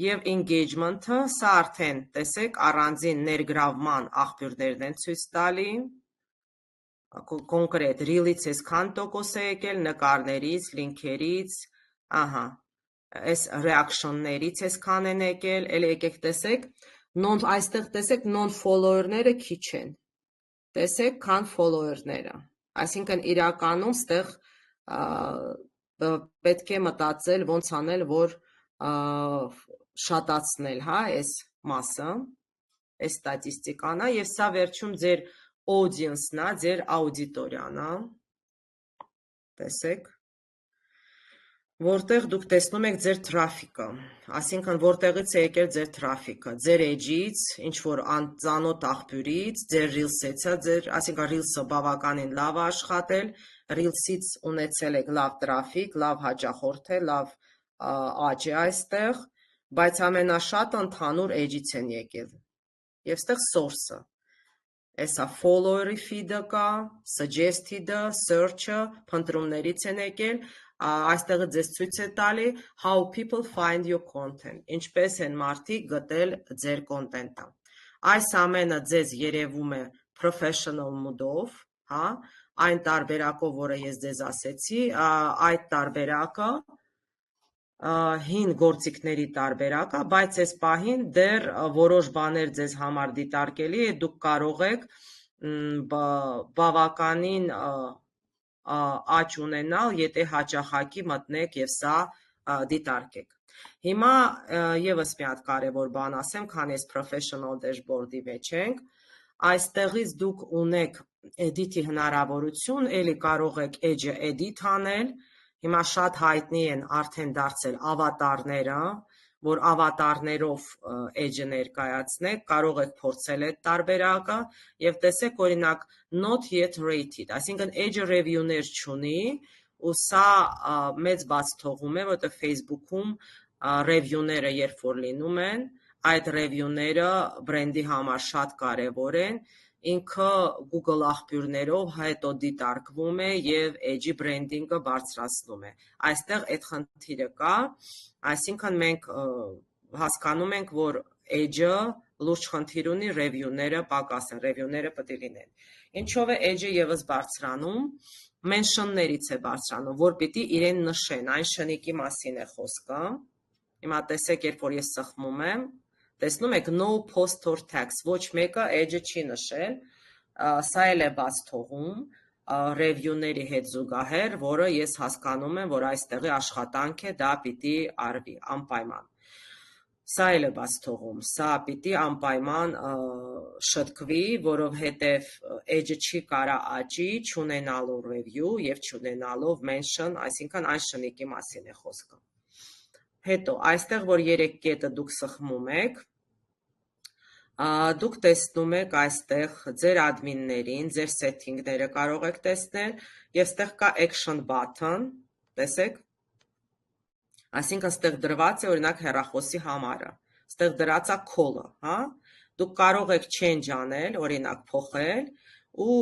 Եվ engagement-ը, սա արդեն տեսեք առանձին ներգրավման աղբյուրներն են ցույց տալի, կոնկրետ reel-ից այսքան տոկոս է եկել, նկարներից, լինքերից, այս reaction-ներից այսքան են եկել, էլ եկեք տեսեք, այստեղ տեսեք non-follower-ները քիչ են, տեսեք, քան follower-ները, այսինքն իրականում ստեղ պետք է մտածել ոնց անել, որ շատացնել, այս մասը, այս ստատիստիկան է, եւ սա վերջում ձեր audience-ն է, ձեր աուդիտորիան է, տեսեք, որտեղ դուք տեսնում եք ձեր թրաֆիկը, այսինքն որտեղից է եկել ձեր թրաֆիկը, ձեր edge-ից, ինչ-որ անծանոթ աղբյուրից, ձեր reels-ից, այսինքն reels-ը բավականին լավ է աշխատել, reels-ից ունեցել եք լավ թրաֆիկ, լավ հաճախորդ է, լավ աճ է այստեղ, բայց ամենաշատը ընդհանուր edge-ից են եկել, եւ ստեղ source-ը, այսա follower-ի feed-ը կա, suggested-ը, search-ը, փնտրումներից են եկել, այստեղը ձեզ ցույց է տալի how people find your content, ինչպես են մարդիկ գտել ձեր կոնտենտը։ Այս ամենը ձեզ երևում է professional mood-ով, այն տարբերակով, որը ես ձեզ ասեցի, այդ տարբերակը հին գործիքների տարբերակը, բայց այս պահին դեռ որոշ բաներ ձեզ համար դիտարկելի է, դուք կարող եք բավականին աճ ունենալ, եթե հաճախակի մտնեք եւ սա դիտարկեք։ Հիմա եւս մի հատ կարեւոր բան ասեմ, քանի ես professional dashboard-ի մեջ ենք, այստեղից դուք ունեք edit-ի հնարավորություն, ելի կարող եք edge-ը edit անել, հիմա շատ հայտնի են արդեն դարձել ավատարները, որ ավատարներով edge-ը ներկայացնեք, կարող եք փորձել այդ տարբերակը եւ տեսեք օրինակ not yet rated, այսինքն edge-ը review-ներ չունի, ու սա մեծ բաց թողում է, որտեղ Facebook-ում review-ները երբ որ լինում են, այդ review-ները բրենդի համար շատ կարևոր են, ինքը Google աղբյուրներով հետո դիտարկվում է եւ edge-ի branding-ը բարձրացնում է։ Այստեղ այդ խնդիրը կա, այսինքն մենք հասկանում ենք, որ edge-ը լուրջ խնդիր ունի, review-ները պակաս են, review-ները պետք է լինեն։ Ինչով է edge-ը եւս բարձրանում, mention-ներից է բարձրանում, որ պիտի իրեն նշեն, այն շնիկի մասին է խոսքը։ Հիմա տեսեք, երբ որ ես սխմում եմ, տեսնում եք no post or tags, ոչ մեկը edge-ը չի նշել, սա էլ է բաց թողում review-ների հետ զուգահեռ, որը ես հասկանում եմ, որ այստեղի աշխատանք է, դա պիտի արվի անպայման։ Սա էլ է բաց թողում, սա պիտի անպայման շտկվի, որովհետև edge-ը չի կարա աճի, չունենալով review եւ չունենալով mention, այսինքն այն շնիկի մասին է խոսքը։ Հետո, այստեղ, որ 3 կետը դուք սխմում եք, դուք տեսնում եք այստեղ ձեր admin-ներին, ձեր setting-ները կարող եք տեսնել եւ ստեղ կա action button, տեսեք։ Այսինքն ստեղ դրված է օրինակ հեռախոսի համարը, ստեղ դրած է call-ը, հա։ Դուք կարող եք change անել, օրինակ փոխել ու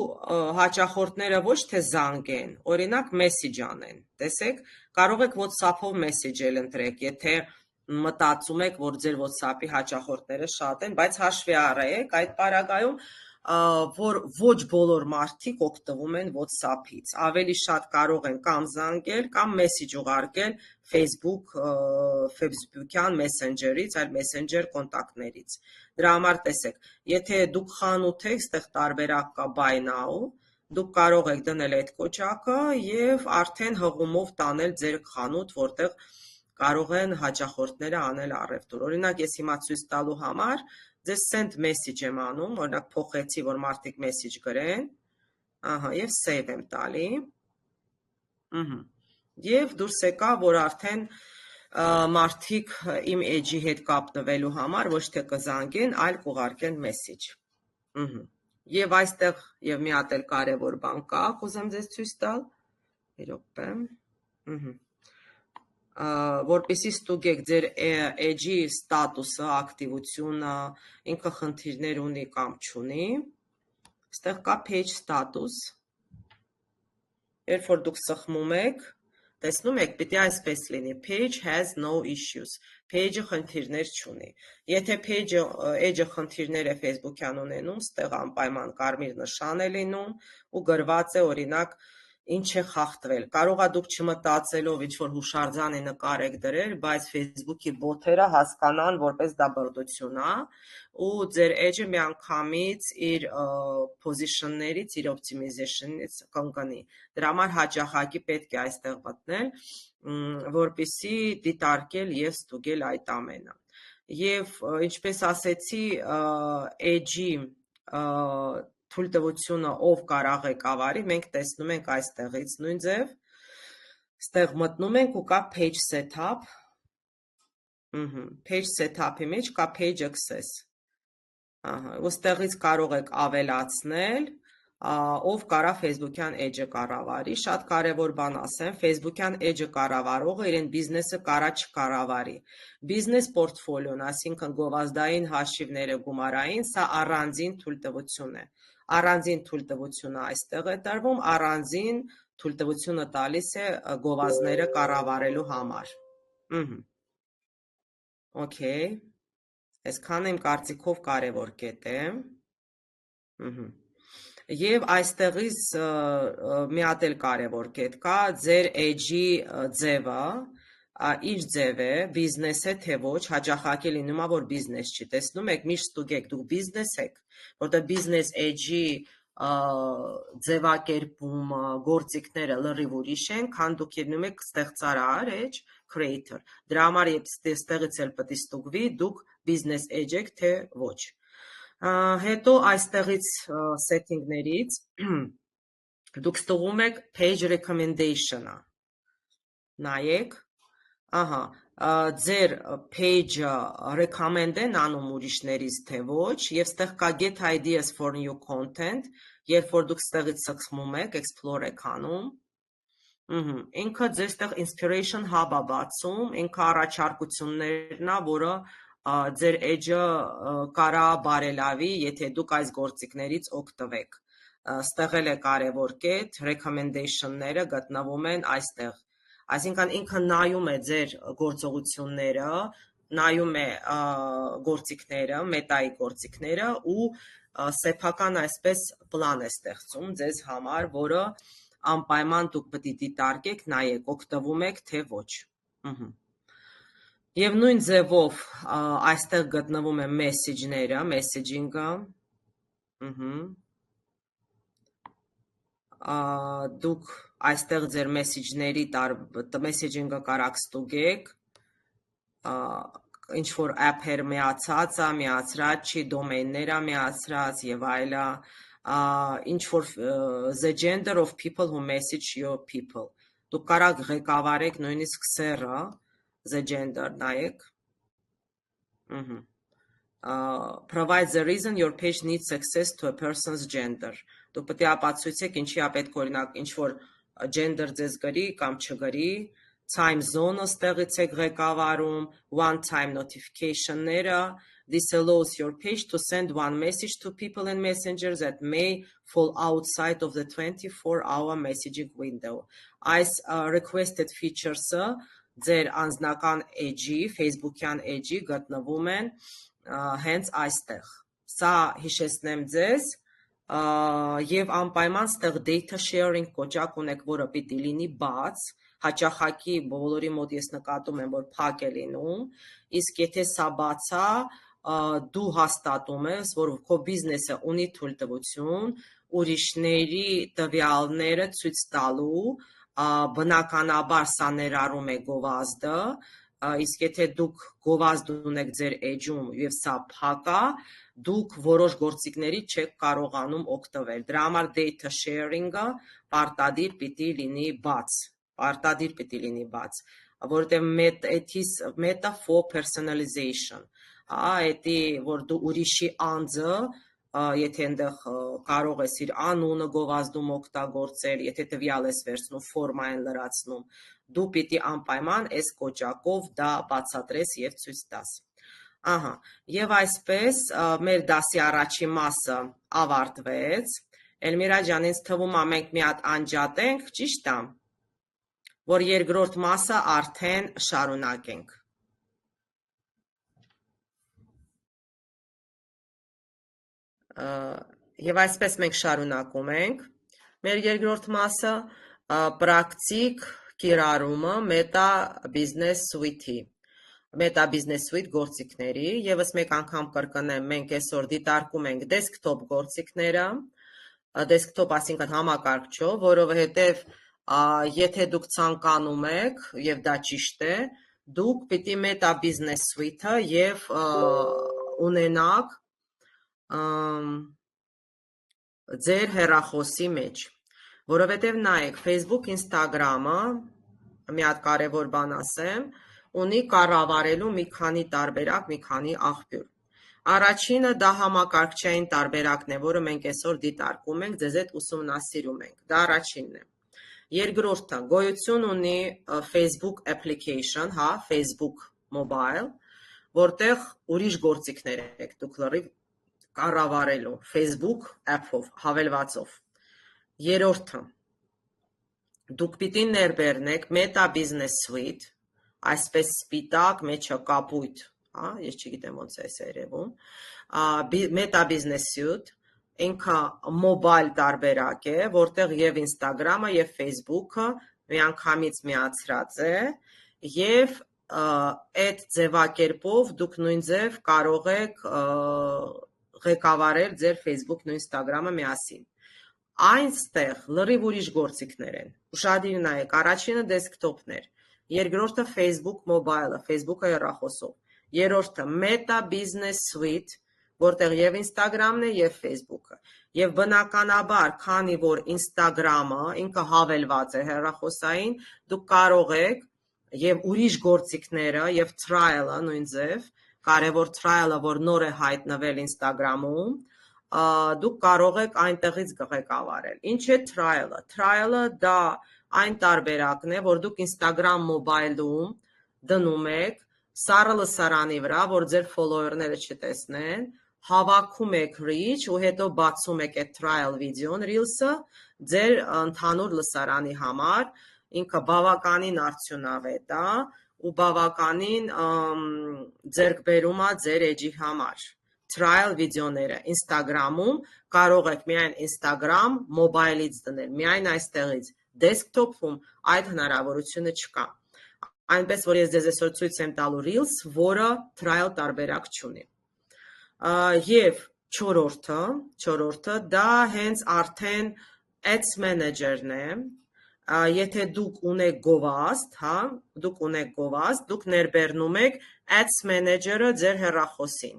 հաճախորդները ոչ թե զանգեն, օրինակ message անեն, տեսեք, կարող եք WhatsApp-ով message-ել ընտրեք, եթե մտածում եք, որ ձեր WhatsApp-ի հաճախորդները շատ են, բայց հաշվի առեք այդ պարագայում, որ ոչ բոլոր մարդիկ օգտվում են WhatsApp-ից, ավելի շատ կարող են կամ զանգել, կամ message ուղարկել Facebook-յան Messenger-ից, այլ Messenger կոնտակտներից։ Դրա համար տեսեք, եթե դուք խանութ եք, ստեղ տարբերակ կա buy now, դուք կարող եք դնել այդ կոճակը եւ արդեն հղումով տանել ձեր խանութ, որտեղ կարող են հաճախորդները անել առևտուր։ Օրինակ, ես հիմա ցույց տալու համար ձեզ send message եմ անում, օրինակ փոխեցի, որ մարդիկ message գրեն, ահա, եւ save եմ տալի։ Եվ դուրս եկա, որ արդեն մարդիկ իմ edge-ի հետ կապնվելու համար ոչ թե կզանգեն, այլ կուղարկեն message։ Եվ այստեղ եւ մի հատ էլ կարեւոր բան կա, կուզեմ ձեզ ցույց տալ։ Մի րոպե։ Որպեսզի ստուգեք ձեր edge-ի ստատուսը, ակտիվությունը, ինքը խնդիրներ ունի կամ չունի։ Այստեղ կա page status։ Երբ որ դուք սխմում եք, տեսնում եք, պիտի այսպես լինի, page has no issues, page-ը խնդիրներ չունի։ Եթե edge-ը խնդիրներ է Facebook-յան ունենում, ստեղ անպայման կարմիր նշան է լինում ու գրված է օրինակ ինչ է խախտվել։ Կարողա դուք չմտածելով ինչ-որ հուշարձանի նկար եք դրել, բայց Facebook-ի բոթերը հասկանան, որպես դա բրդություն է, ու ձեր edge-ը միանգամից իր position-ներից, իր optimization-ից կընկնի։ Դրա համար հաճախակի պետք է այստեղ մտնել, որպեսզի դիտարկել եւ ստուգել այդ ամենը։ Եվ ինչպես ասեցի, edge-ի թույլտվությունը ով կարող է կավարի, մենք տեսնում ենք այստեղից նույն ձև, ստեղ մտնում ենք ու կա page setup, page setup-ի մեջ կա page access, ու ստեղից կարող եք ավելացնել, ով կարա Facebook-յան edge-ը կառավարի, շատ կարևոր բան ասեմ, Facebook-յան edge-ը կառավարողը իրեն բիզնեսը կարա չկառավարի, բիզնես պորտֆոլիոն, այսինքն գովազդային հաշիվները գումարային, սա առանձին թույլտվություն է, առանձին թույլտվությունը այստեղ է տրվում, առանձին թույլտվությունը տալիս է գովազդները կառավարելու համար։ Okay, այսքանը իմ կարծիքով կարևոր կետ է։ Եվ այստեղից մի հատ էլ կարևոր կետ կա, ձեր edge-ի ձևը, իր ձև է, բիզնես է, թե ոչ, հաճախակի լինում է, որ բիզնես չի, տեսնում եք, միշտ ստուգեք, դուք բիզնես եք, որտեղ բիզնես edge-ի ձևակերպումը, գործիքները լրիվ ուրիշ են, քան դուք ելնում եք ստեղծարար edge, creator, դրա համար այստեղից էլ պետք է ստուգվի, դուք բիզնես edge եք, թե ոչ։ Հետո այստեղից setting-ներից դուք ստուգում եք page recommendation-ը, նայեք, ահա, ձեր page-ը recommend են անում ուրիշներից թե ոչ, եւ ստեղ կա get ideas for new content, երբ որ դուք ստեղից սխմում եք, explore եք անում, ինքը ձեր ստեղ inspiration hub-ը բացում, ինքը առաջարկություններն է, որը ձեր edge-ը կարա բարելավի, եթե դուք այս գործիքներից օգտվեք։ Ստեղ էլ է կարևոր կետ, recommendation-ները գտնվում են այստեղ։ Այսինքն ինքը նայում է ձեր գործողությունները, նայում է գործիքները, մետայի գործիքները ու սեփական այսպես պլան է ստեղծում ձեզ համար, որը անպայման դուք պետք է դիտարկեք, նայեք, օգտվում եք թե ոչ։ Եվ նույն ձևով այստեղ գտնվում են message-ները, messaging-ը, դուք այստեղ ձեր message-ների messaging-ը կարաք ստուգեք, ինչ որ app-եր միացած է, միացրած չի, դոմեյններ է միացրած եւ այլը, ինչ որ the gender of people who message your people. Դուք կարող ղեկավարեք նույնիսկ սերը, the gender նայեք. Provide the reason your page needs access to a person's gender. Դուք պետք է ապացույցեք ինչի է պետք օրինակ ինչ որ gender ձեզ գրի կամ չգրի, time zone-ը ստեղից եք ղեկավարում, one time notification-ները. This allows your page to send one message to people in Messenger that may fall outside of the 24-hour messaging window. Այս requested features-ը ձեր անձնական edge-ի, Facebook-յան edge-ի գտնվում են հենց այստեղ։ Սա հիշեցնեմ ձեզ, եւ անպայման ստեղ data sharing կոճակ ունեք, որը պիտի լինի բաց, հաճախակի բոլորի մոտ ես նկատում եմ, որ փակ է լինում, իսկ եթե սա բաց է, դու հաստատում ես, որ քո բիզնեսը ունի թույլտվություն ուրիշների տվյալները ցույց տալու, բնականաբար սա ներառում է գովազդը, իսկ եթե դուք գովազդ ունեք ձեր edge-ում եւ սա փակ է, դուք որոշ գործիքների չեք կարողանում օգտվել։ Դրա համար data sharing-ը պարտադիր պիտի լինի բաց, որովհետեւ meta for personalization, էդի որ դու ուրիշի անձը, եթե այնտեղ կարող ես իր անունը գովազդում օգտագործել, եթե տվյալ ես վերցնում, ֆորմա են լրացնում, դու պիտի անպայման այս կոճակով դա բացատրես եւ ցույց տաս։ Ահա, եւ այսպես մեր դասի առաջին մասը ավարտվեց։ Էլմիրա ջան, ինձ թվում է մենք մի հատ անջատենք, ճիշտ է, որ երկրորդ մասը արդեն շարունակենք։ Եվ այսպես մենք շարունակում ենք մեր երկրորդ մասը պրակտիկ կիրառումը Meta Business Suite-ի, Meta Business Suite գործիքների, եւս մեկ անգամ կրկնեմ, մենք այսօր դիտարկում ենք desktop գործիքները, desktop այսինքն համակարգչով, որովհետեւ եթե դուք ցանկանում եք եւ դա ճիշտ է, դուք պիտի Meta Business Suite-ը եւ ունենաք ձեր հեռախոսի մեջ, որովհետև նայեք, Facebook, Instagram-ը, մի հատ կարևոր բան ասեմ, ունի կառավարելու մի քանի տարբերակ, մի քանի աղբյուր։ Առաջինը դա համակարգչային տարբերակն է, որը մենք այսօր դիտարկում ենք, ձեզ հետ ուսումնասիրում ենք, դա առաջինն է։ Երկրորդը գոյություն ունի Facebook application, Facebook mobile, որտեղ ուրիշ գործիքներ եք դուք լրիվ կառավարելու Facebook app-ով, հավելվածով։ Երրորդը, դուք պիտի ներբեռնեք Meta Business Suite, այսպես սպիտակ, մեջը կապույտ, ես չգիտեմ ոնց է երևում, Meta Business Suite, ինքը mobile տարբերակ է, որտեղ եւ Instagram-ը եւ Facebook-ը միանգամից միացրած է, եւ այդ ձևակերպով դուք նույն ձև կարող եք ղեկավարել ձեր Facebook-ն ու Instagram-ը միասին։ Այնտեղ լրիվ ուրիշ գործիքներ են։ Ուշադիր նայեք, առաջինը դեսքթոփներ, երկրորդը Facebook mobile-ը, Facebook-ը հեռախոսով, երրորդը Meta Business Suite, որտեղ եւ Instagram-ն է եւ Facebook-ը։ Եվ բնականաբար, քանի որ Instagram-ը ինքը հավելված է հեռախոսային, դուք կարող եք եւ ուրիշ գործիքները եւ trial-ը նույն ձև, կարևոր trial-ը, որ նոր է հայտնվել Instagram-ում, դուք կարող եք այնտեղից ղեկավարել։ Ինչ է trial-ը։ Trial-ը դա այն տարբերակն է, որ դուք Instagram mobile-ում դնում եք սառը լսարանի վրա, որ ձեր follower-ները չտեսնեն, հավաքում եք reach ու հետո բացում եք այդ trial video-ն, reels-ը ձեր ընդհանուր լսարանի համար, ինքը բավականին արդյունավետ է ու բավականին ձեռքբերում է ձեր edge-ի համար։ Trial վիդեոները Instagram-ում կարող եք միայն Instagram mobile-ից դնել, միայն այստեղից, desktop-ում այդ հնարավորությունը չկա։ Այնպես որ ես ձեզ այսօր ցույց եմ տալու reels, որը trial տարբերակ չունի։ Եվ չորրորդը դա հենց արդեն Ads Manager-ն է, Եթե դուք ունեք գովազդ, հա, դուք ներբեռնում եք Ads Manager-ը ձեր հեռախոսին,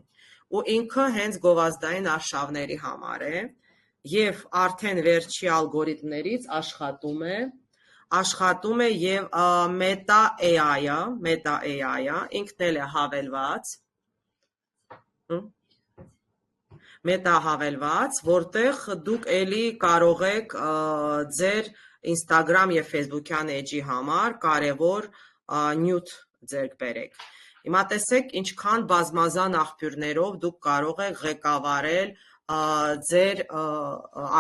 ու ինքը հենց գովազդային արշավների համար է, եւ արդեն վերջի ալգորիթմներից աշխատում է եւ Meta AI-ը, ինքն էլ է հավելված, որտեղ դուք էլի կարող եք ձեր Instagram եւ Facebook-յան էջի համար կարևոր նյութ ձեռք բերեք։ Հիմա տեսեք ինչքան բազմազան աղբյուրներով դուք կարող եք ղեկավարել ձեր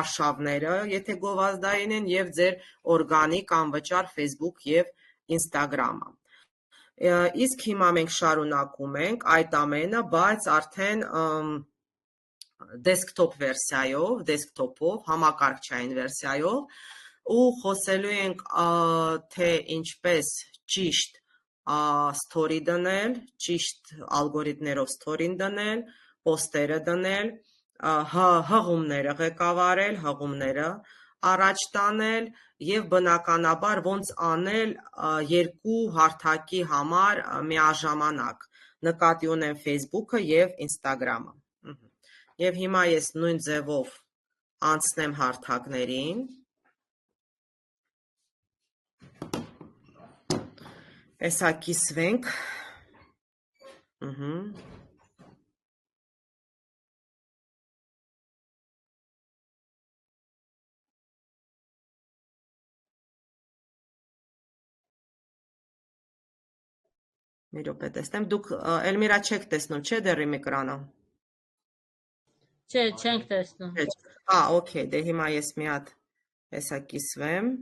արշավները, եթե գովազդային են, եւ ձեր օրգանիկ անվճար Facebook եւ Instagram-ը։ Իսկ հիմա մենք շարունակում ենք այդ ամենը, բայց արդեն դեսքթոփ վերսիայով, համակարգչային վերսիայով, ու խոսելու ենք թե ինչպես ճիշտ story դնել, ճիշտ ալգորիթմներով story-ն դնել, պոստերը դնել, հղումները ղեկավարել, հղումները առաջ տանել եւ բնականաբար ոնց անել երկու հարթակի համար միաժամանակ, նկատի ունեմ Facebook-ը եւ Instagram-ը։ Եվ հիմա ես նույն ձևով անցնեմ հարթակներին, հեսա կիսվենք, մի րոպե տեսնեմ, դուք Էլմիրա չեք տեսնում, չէ՞ դեռ իմ էկրանը։ Չէ, չենք տեսնում։ Okay, դե հիմա ես մի հատ հեսա կիսվեմ։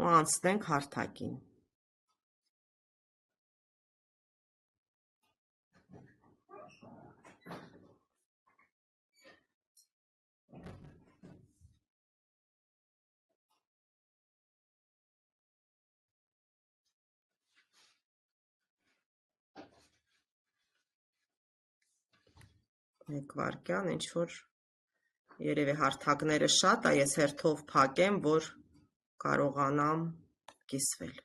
Ու անցնենք հարթակին։ Մեկ վարկյան, ինչ-որ երևի հարթակները շատ է, ես հերթով փակեմ, որ կարողանամ կիսվել։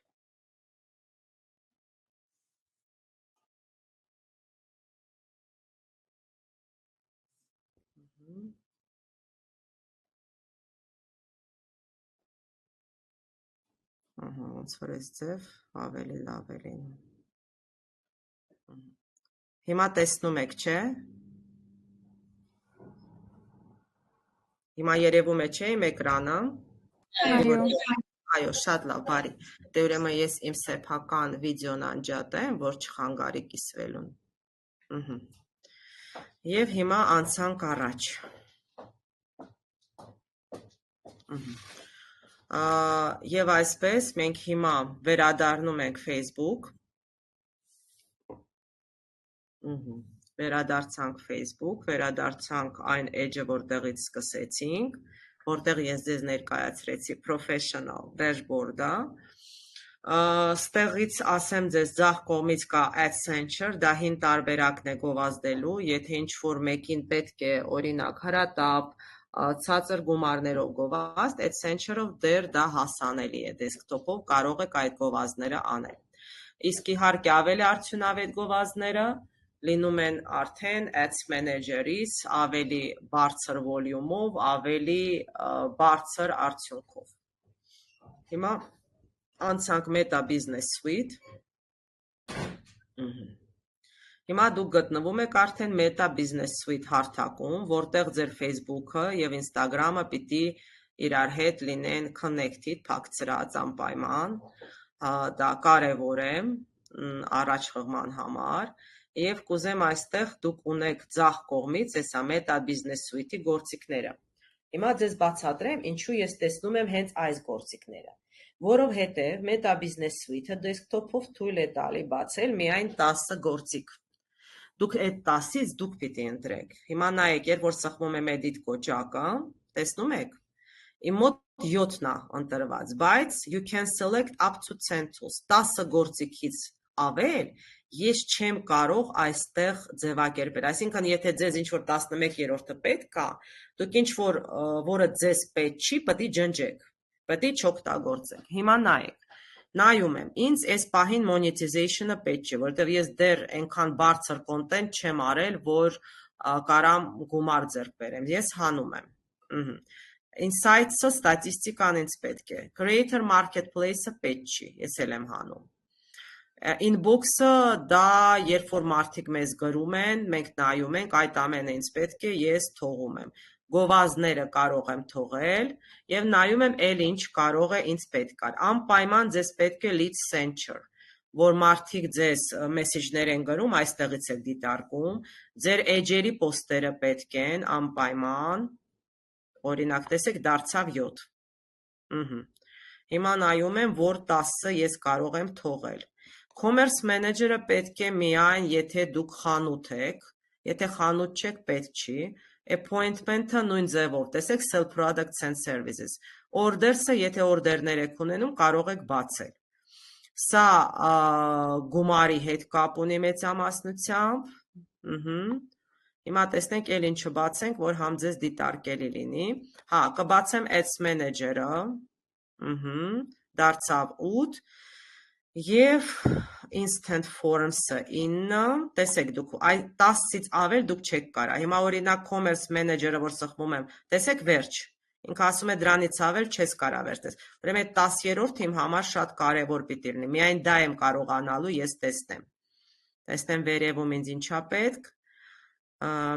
Ոնց որ այս ձև ավելի լավ է լինում։ Հիմա տեսնում եք, չէ՞։ Հիմա երևում է, չէ՞, իմ էկրանը։ Այո, շատ լավ, բարի։ Դե ուրեմն ես իմ սեփական վիդեոն անջատեմ, որ չխանգարի կիսվելուն։ Եվ հիմա անցանք առաջ։ Եվ այսպես մենք հիմա վերադառնում ենք Facebook։ Վերադարձանք Facebook, վերադարձանք այն էջը, որտեղից սկսեցինք, որտեղ ես ձեզ ներկայացրեցի professional dashboard-ը։ Ստեղից ասեմ ձեզ ձախ կողմից կա AdSense, դա հին տարբերակն է գովազդելու, եթե ինչ-որ մեկին պետք է օրինակ հրատապ, ցածր գումարներով գովազդ, AdSense-ով դեռ դա հասանելի է դեսքթոփով, կարող եք այդ գովազդները անել։ Իսկ իհարկե ավելի արդյունավետ գովազդները լինում են արդեն Ads Manager-ից ավելի բարձր վոլյումով, ավելի բարձր արդյունքով։ Հիմա անցանք Meta Business Suite։ Հիմա դուք գտնվում եք արդեն Meta Business Suite հարթակում, որտեղ ձեր Facebook-ը եւ Instagram-ը պիտի իրար հետ լինեն connected, փակցրած անպայման, դա կարևոր է առաջ խղման համար, եւ կուզեմ այստեղ դուք ունեք ձախ կողմից հեսա Meta Business Suite-ի գործիքները։ Հիմա ձեզ բացատրեմ, ինչու ես տեսնում եմ հենց այս գործիքները, որովհետեւ Meta Business Suite-ը դեսքթոփով թույլ է տալի բացել միայն 10 գործիք։ Դուք այդ 10-ից դուք պիտի ընտրեք։ Հիմա նայեք, երբ որ սխվում եմ edit կոճակը, տեսնում եք, իմ մոտ 7-ն է ընտրված, բայց you can select up to 10 tools, 10 գործիքից ավել, ես չեմ կարող այստեղ ձևակերպել։ Այսինքն, եթե ձեզ ինչ-որ 11-րդը պետք է, դուք ինչ-որ, որը ձեզ պետք չի, պետք է ջնջեք, պետք է չօգտագործեք։ Հիմա նայում եմ, ինձ այս պահին monetization-ը պետք չի, որովհետև ես դեռ այնքան բարձր content չեմ արել, որ կարամ գումար ձեռք բերեմ։ Ես հանում եմ։ Insights-ը ստատիստիկան ինձ պետք է։ Creator Marketplace-ը պետք չի, ես էլ եմ հանում։ Inbox-ը դա երբ որ մարդիկ մեզ գրում են, մենք նայում ենք, այդ ամենը ինձ պետք է, ես թողում եմ։ Գովազդները կարող եմ թողել եւ նայում եմ էլ ինչ կարող է ինձ պետք է։ Անպայման ձեզ պետք է lead center, որ մարդիկ ձեզ մեսեջներ են գրում, այստեղից եք դիտարկում, ձեր էջերի պոստերը պետք են անպայման, օրինակ տեսեք դարձավ 7։ Հիմա նայում եմ, որ 10-ը ես կարող եմ թողել։ Commerce Manager-ը պետք է միայն, եթե դուք խանութ եք, եթե խանութ չեք, պետք չի։ Appointment-ը նույն ձևով, տեսեք Sell Products and Services։ Orders-ը, եթե օրդերներ եք ունենում, կարող եք բացել։ Սա գումարի հետ կապ ունի մեծամասնությամբ։ Հիմա տեսնենք էլ ինչը բացենք, որ համ ձեզ դիտարկելի լինի։ Հա, կբացեմ Ads Manager-ը։ Դարձավ 8 եւ Instant Forms-ը 9, տեսեք դուք, այ 10-ից ավել դուք չեք կարա։ Հիմա օրինակ Commerce Manager-ը, որ սխմում եմ, տեսեք վերջ։ Ինքը ասում է դրանից ավել չես կարա վերցնել։ Ուրեմն այդ 10-րդ իմ համար շատ կարևոր պիտի լինի։ Միայն դա եմ կարողանալու ես տեսնեմ։ Տեսնեմ վերևում ինձ ինչա պետք։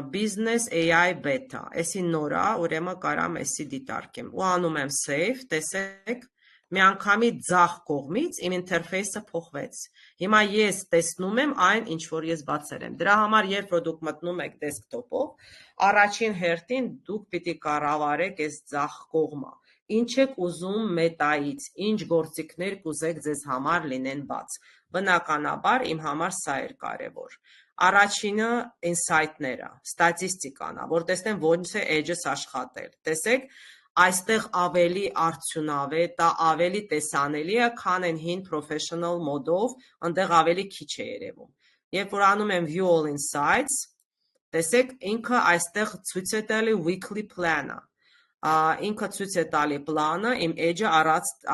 Business AI Beta, էսի նոր է, ուրեմն կարամ էսի դիտարկեմ։ Ու անում եմ save, տեսեք, միանգամից ձախ կողմից իմ ինտերֆեյսը փոխվեց։ Հիմա ես տեսնում եմ այն, ինչ որ ես բացել եմ։ Դրա համար, երբ որ դուք մտնում եք դեսկտոպով, առաջին հերթին դուք պիտի կառավարեք այս ձախ կողմը։ Ինչ եք ուզում մետայից, ինչ գործիքներ կուզեք ձեզ համար լինեն բաց։ Բնականաբար իմ համար սա էր կարևոր։ Առաջինը insight-ները, ստատիստիկան է, որ տեսնեմ ոնց է edge-ս աշխատել։ Տեսեք, այստեղ ավելի արդյունավետ է, ավելի տեսանելի է, քան այն հին professional մոդով, այնտեղ ավելի քիչ է երևում։ Երբ որ անում եմ view all insights, տեսեք, ինքը այստեղ ցույց է տալի weekly plan-ը։ Ինքը ցույց է տալի պլանը իմ edge-ը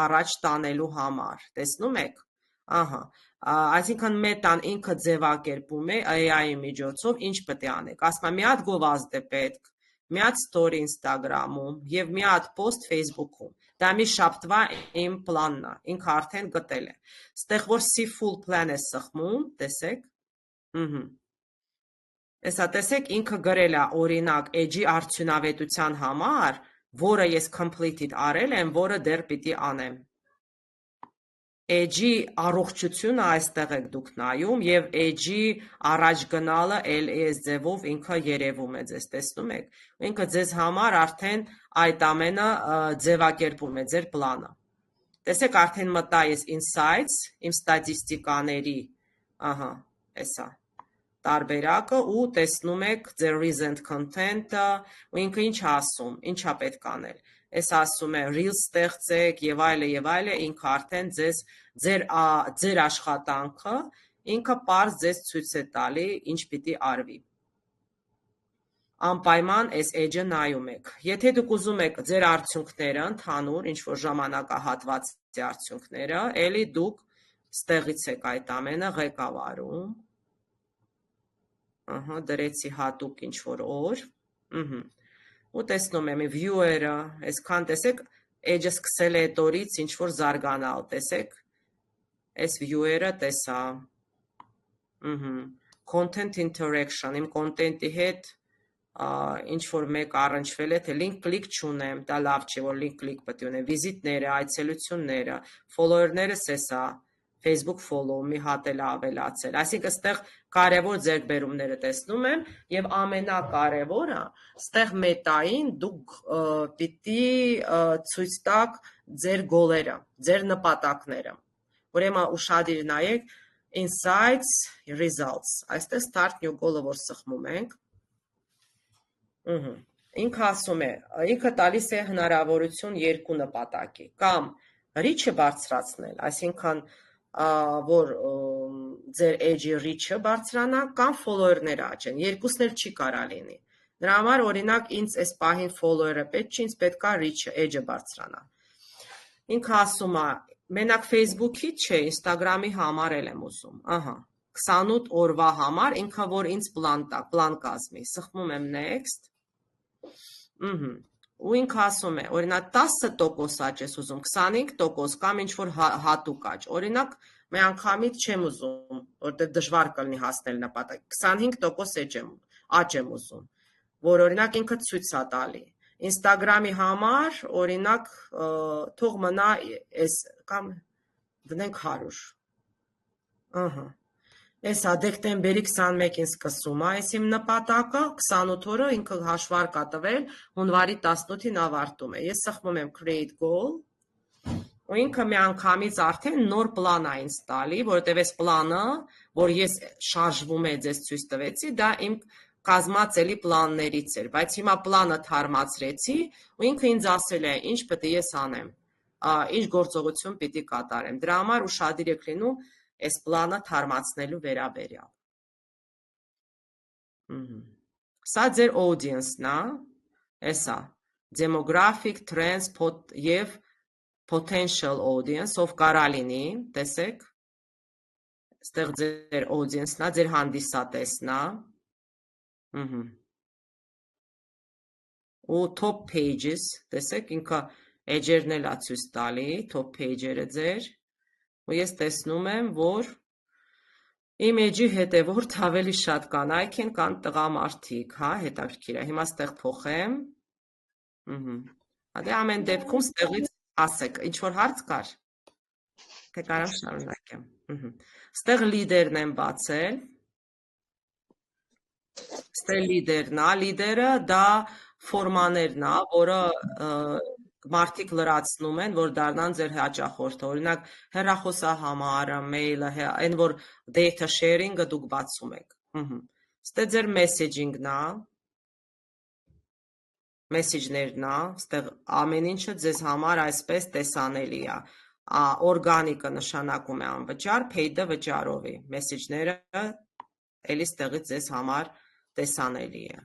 առաջ տանելու համար։ Տեսնում եք։ Ահա, այսինքն մետան ինքը ձևակերպում է AI-ի միջոցով ինչ պետք է անեք։ Ասում եմ, մի հատ գովազդ է պետք, մի հատ story Instagram-ում եւ մի հատ post Facebook-ում։ Դա մի շաբթվա իմ պլանն է, ինքը արդեն գտել է։ Ստեղ որ see full plan է սխմում, տեսեք։ Էսա տեսեք, ինքը գրել է օրինակ edge-ի արդյունավետության համար, որը ես completed արել եմ, որը դեռ պիտի անեմ։ Edge-ի առողջությունը այստեղ եք դուք նայում եւ edge-ի առաջ գնալը LS ձևով ինքը երևում է, ձեզ տեսնում եք։ Ինքը ձեզ համար արդեն այդ ամենը ձևակերպում է ձեր պլանը։ Տեսեք, արդեն մտա ես insights, իմ ստատիստիկաների, ահա, էսա տարբերակը ու տեսնում եք ձեր recent content-ը, ու ինքը ինչ ասում, ինչա պետք անել։ Ես ասում եմ reels ստեղծեք եւ այլը, ինքը արդեն ձեր աշխատանքը, ինքը պարզ ձեզ ցույց է տալի, ինչ պիտի արվի։ Անպայման այս edge-ը նայում եք։ Եթե դուք ուզում եք ձեր արդյունքները ընդհանուր, ինչ որ ժամանակահատվածի արդյունքները, ելի դուք ստեղից եք այդ ամենը ղեկավարում։ Ահա, դրեցի հատուկ ինչ որ օր, ու տեսնում եմ viewer-ը, այսքան տեսեք, edge-ը սկսել է այդ օրից ինչ որ զարգանալ, տեսեք, այս viewer-ը տեսա, content interaction, իմ content-ի հետ ինչ որ մեկ առնչվել է, թե link click չունեմ, դա լավ չի, որ link click պետք է ունեմ, վիզիտները, այցելությունները, follower-ներս էսա, Facebook follow մի հատ էլ ավելացել, այսինքն ստեղ կարևոր ձեռքբերումները տեսնում եմ եւ ամենակարևորը ստեղ մետային դուք պիտի ցույց տաք ձեր գոլերը, ձեր նպատակները։ Ուրեմն ուշադիր նայեք insights, results, այստեղ start new goal-ը որ սխմում ենք։ Ինքը ասում է, ինքը տալիս է հնարավորություն երկու նպատակի, կամ reach-ը բարձրացնել, այսինքն որ ձեր edge-ի reach-ը բարձրանա կամ follower-ները աճեն, երկուսն էլ չի կարա լինի։ Դրա համար օրինակ ինձ այս պահին follower-ը պետք չի, ինձ պետքա reach-ը, edge-ը բարձրանա։ Ինքը ասում է, մենակ Facebook-ի չէ, Instagram-ի համար էլ եմ ուզում, ահա, 28 օրվա համար, ինքը որ ինձ պլան կազմի, սխմում եմ next, ու ինքը ասում է, օրինակ 10% աճ ես ուզում, 25% կամ ինչ-որ հատուկ աճ, օրինակ մի անգամից չեմ ուզում, որտեղ դժվար կլինի հասնել նպատակ, 25% աճ եմ ուզում, որ օրինակ ինքը ցույց է տալի, Instagram-ի համար, օրինակ, թող մնա այս, կամ դնենք 100, ահա, Էսա դեկտեմբերի 21-ին սկսում է, այս իմ նպատակը, 28 օրը ինքը հաշվարկ է տվել, հունվարի 18-ին ավարտում է, ես սխմում եմ create goal, ու ինքը մի անգամից արդեն նոր պլան է ինձ տալի, որովհետև այս պլանը, որ ես շարժվում է ձեզ ցույց տվեցի, դա իմ կազմածելի պլաններից էր, բայց հիմա պլանը թարմացրեցի, ու ինքը ինձ ասել է, ինչ պետք է ես անեմ, ինչ գործողություն պիտի կատարեմ, դրա համար ուշադիր եք լինում այս պլանը թարմացնելու վերաբերյալ։ Սա ձեր audience-ն է, էսա, demographic, trends և potential audience, ով կարա լինի, տեսեք, ստեղ ձեր audience-ն է, ձեր հանդիսատեսն է, ու top pages, տեսեք, ինքը edge-երն էլ է ցույց տալի, top page-երը ձեր, ու ես տեսնում եմ, որ իմ edge-ի հետևորդ ավելի շատ կանայք են, կան տղամարդիկ, հա, հետաքրքիր է, հիմա ստեղ փոխեմ, դե ամեն դեպքում ստեղից ասեք, ինչ-որ հարց կար, թե կարամ շարունակեմ, ստեղ լիդերն եմ բացել, ստեղ լիդերն է, լիդերը դա ֆորմաներն է, որը մարդիկ լրացնում են, որ դառնան ձեր հաճախորդը, օրինակ հեռախոսահամարը, մեյլը, այն որ data sharing-ը դուք բացում եք, ստեղ ձեր messaging-ն է, մեսիջներն է, ստեղ ամեն ինչը ձեզ համար այսպես տեսանելի է, օրգանիկը նշանակում է անվճար, paid-ը վճարովի, մեսիջները էլի ստեղից ձեզ համար տեսանելի է։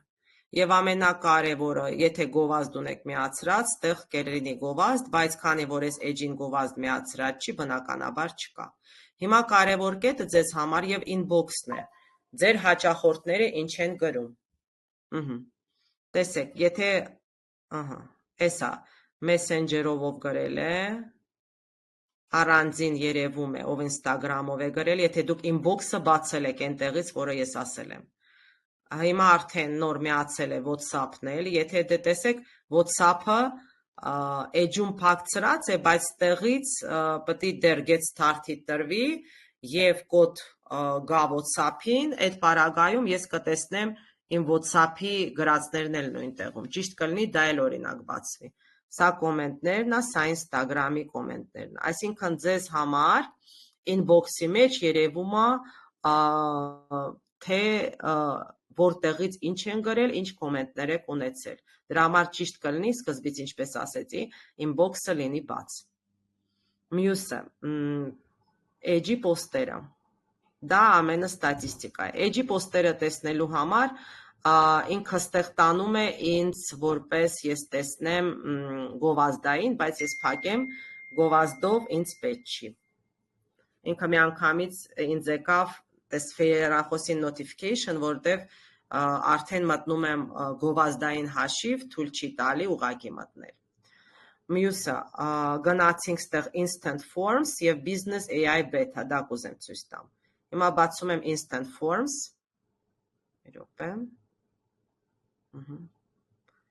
Եվ ամենակարևորը, եթե գովազդ ունեք միացրած, ստեղ կլինի գովազդ, բայց քանի որ այս edge-ին գովազդ միացրած չի, բնականաբար չկա։ Հիմա կարևոր կետը ձեզ համար եւ inbox-ն է։ Ձեր հաճախորդները ինչ են գրում։ Տեսեք, եթե էսա Messenger-ով ով գրել է, առանձին երևում է, ով Instagram-ով է գրել, եթե դուք inbox-ը բացել եք այնտեղից, որը ես ասել եմ։ Հիմա արդեն նոր միացել է WhatsApp-ն էլ, եթե դե տեսեք WhatsApp-ը edge-ում փակցրած է, բայց տեղից պետք է դեռ get started տրվի եւ կոդ գա WhatsApp-ին, այդ պարագայում ես կտեսնեմ իմ WhatsApp-ի գրածներն էլ նույն տեղում, ճիշտ կլինի դա էլ օրինակ բացվի։ Սա կոմենտներն է, սա Instagram-ի կոմենտներն է, այսինքն ձեզ համար inbox-ի մեջ երևում է, թե որտեղից ինչ են գրել, ինչ կոմենտներ եք ունեցել։ Դրա համար ճիշտ կլինի, սկզբից ինչպես ասեցի, inbox-ը լինի բաց։ Մյուսը, edge-ի պոստերը։ Դա ամենը ստատիստիկա է։ Edge-ի պոստերը տեսնելու համար ինքը ստեղ տանում է ինձ որպես ես տեսնեմ գովազդային, բայց ես փակեմ գովազդով ինձ պետք չի։ Ինքը մի անգամից ինձ եկավ հեռախոսի notification, որտեղ արդեն մտնում եմ գովազդային հաշիվ, թույլ չի տալի ուղղակի մտնել։ Մյուսը, գնացինք ստեղ instant forms եւ business AI beta, դա կուզեմ ցույց տամ։ Հիմա բացում եմ instant forms,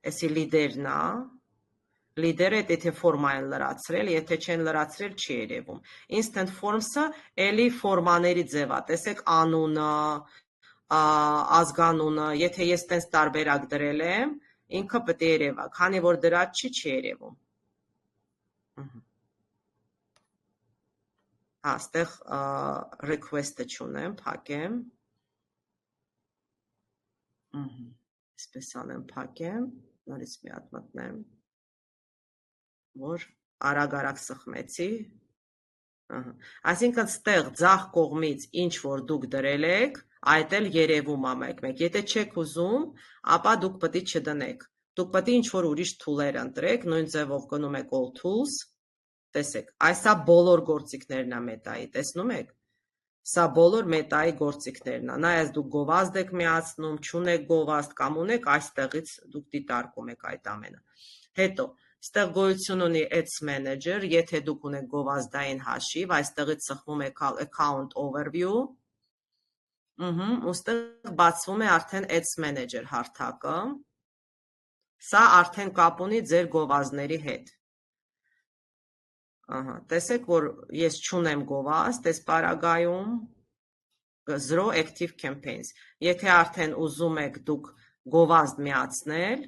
Էսի լիդերն է, լիդերը եթե ֆորմա են լրացրել, եթե չեն լրացրել չի երևում։ Instant forms-ը էլի ֆորմաների ձև է, տեսեք անունը, ազգանունը, եթե ես տենց տարբերակ դրել եմ, ինքը պետք է երևա, քանի որ դրած չի երևում։ Այստեղ request-ը չունեմ, փակեմ։ Այսպես անեմ, փակեմ, նորից մի հատ մտնեմ, որ արագ-արագ սխմեցի, Այսինքն ստեղ ձախ կողմից ինչ որ դուք դրել եք, այդ էլ երևում է մեկ-մեկ։ Եթե չեք ուզում, ապա դուք պետք է չդնեք։ Դուք պետք է ինչ որ ուրիշ թուլեր ընտրեք, նույն ձևով գնում եք all tools, տեսեք, այսա բոլոր գործիքներն է մետայի, տեսնում եք։ Սա բոլոր մետայի գործիքներն է։ Նայած դուք գովազդ եք միացնում, չունեք գովազդ կամ ունեք, այստեղից դուք դիտարկում եք այդ ամենը։ Հետո Ստեղ գոյություն ունի Ads Manager, եթե դուք ունեք գովազդային հաշիվ, այստեղից սխվում է Account Overview, ու ստեղ բացվում է արդեն Ads Manager հարթակը, սա արդեն կապ ունի ձեր գովազդների հետ։ Տեսեք, որ ես չունեմ գովազդ, այս պարագայում 0 Active Campaigns, եթե արդեն ուզում եք դուք գովազդ միացնել,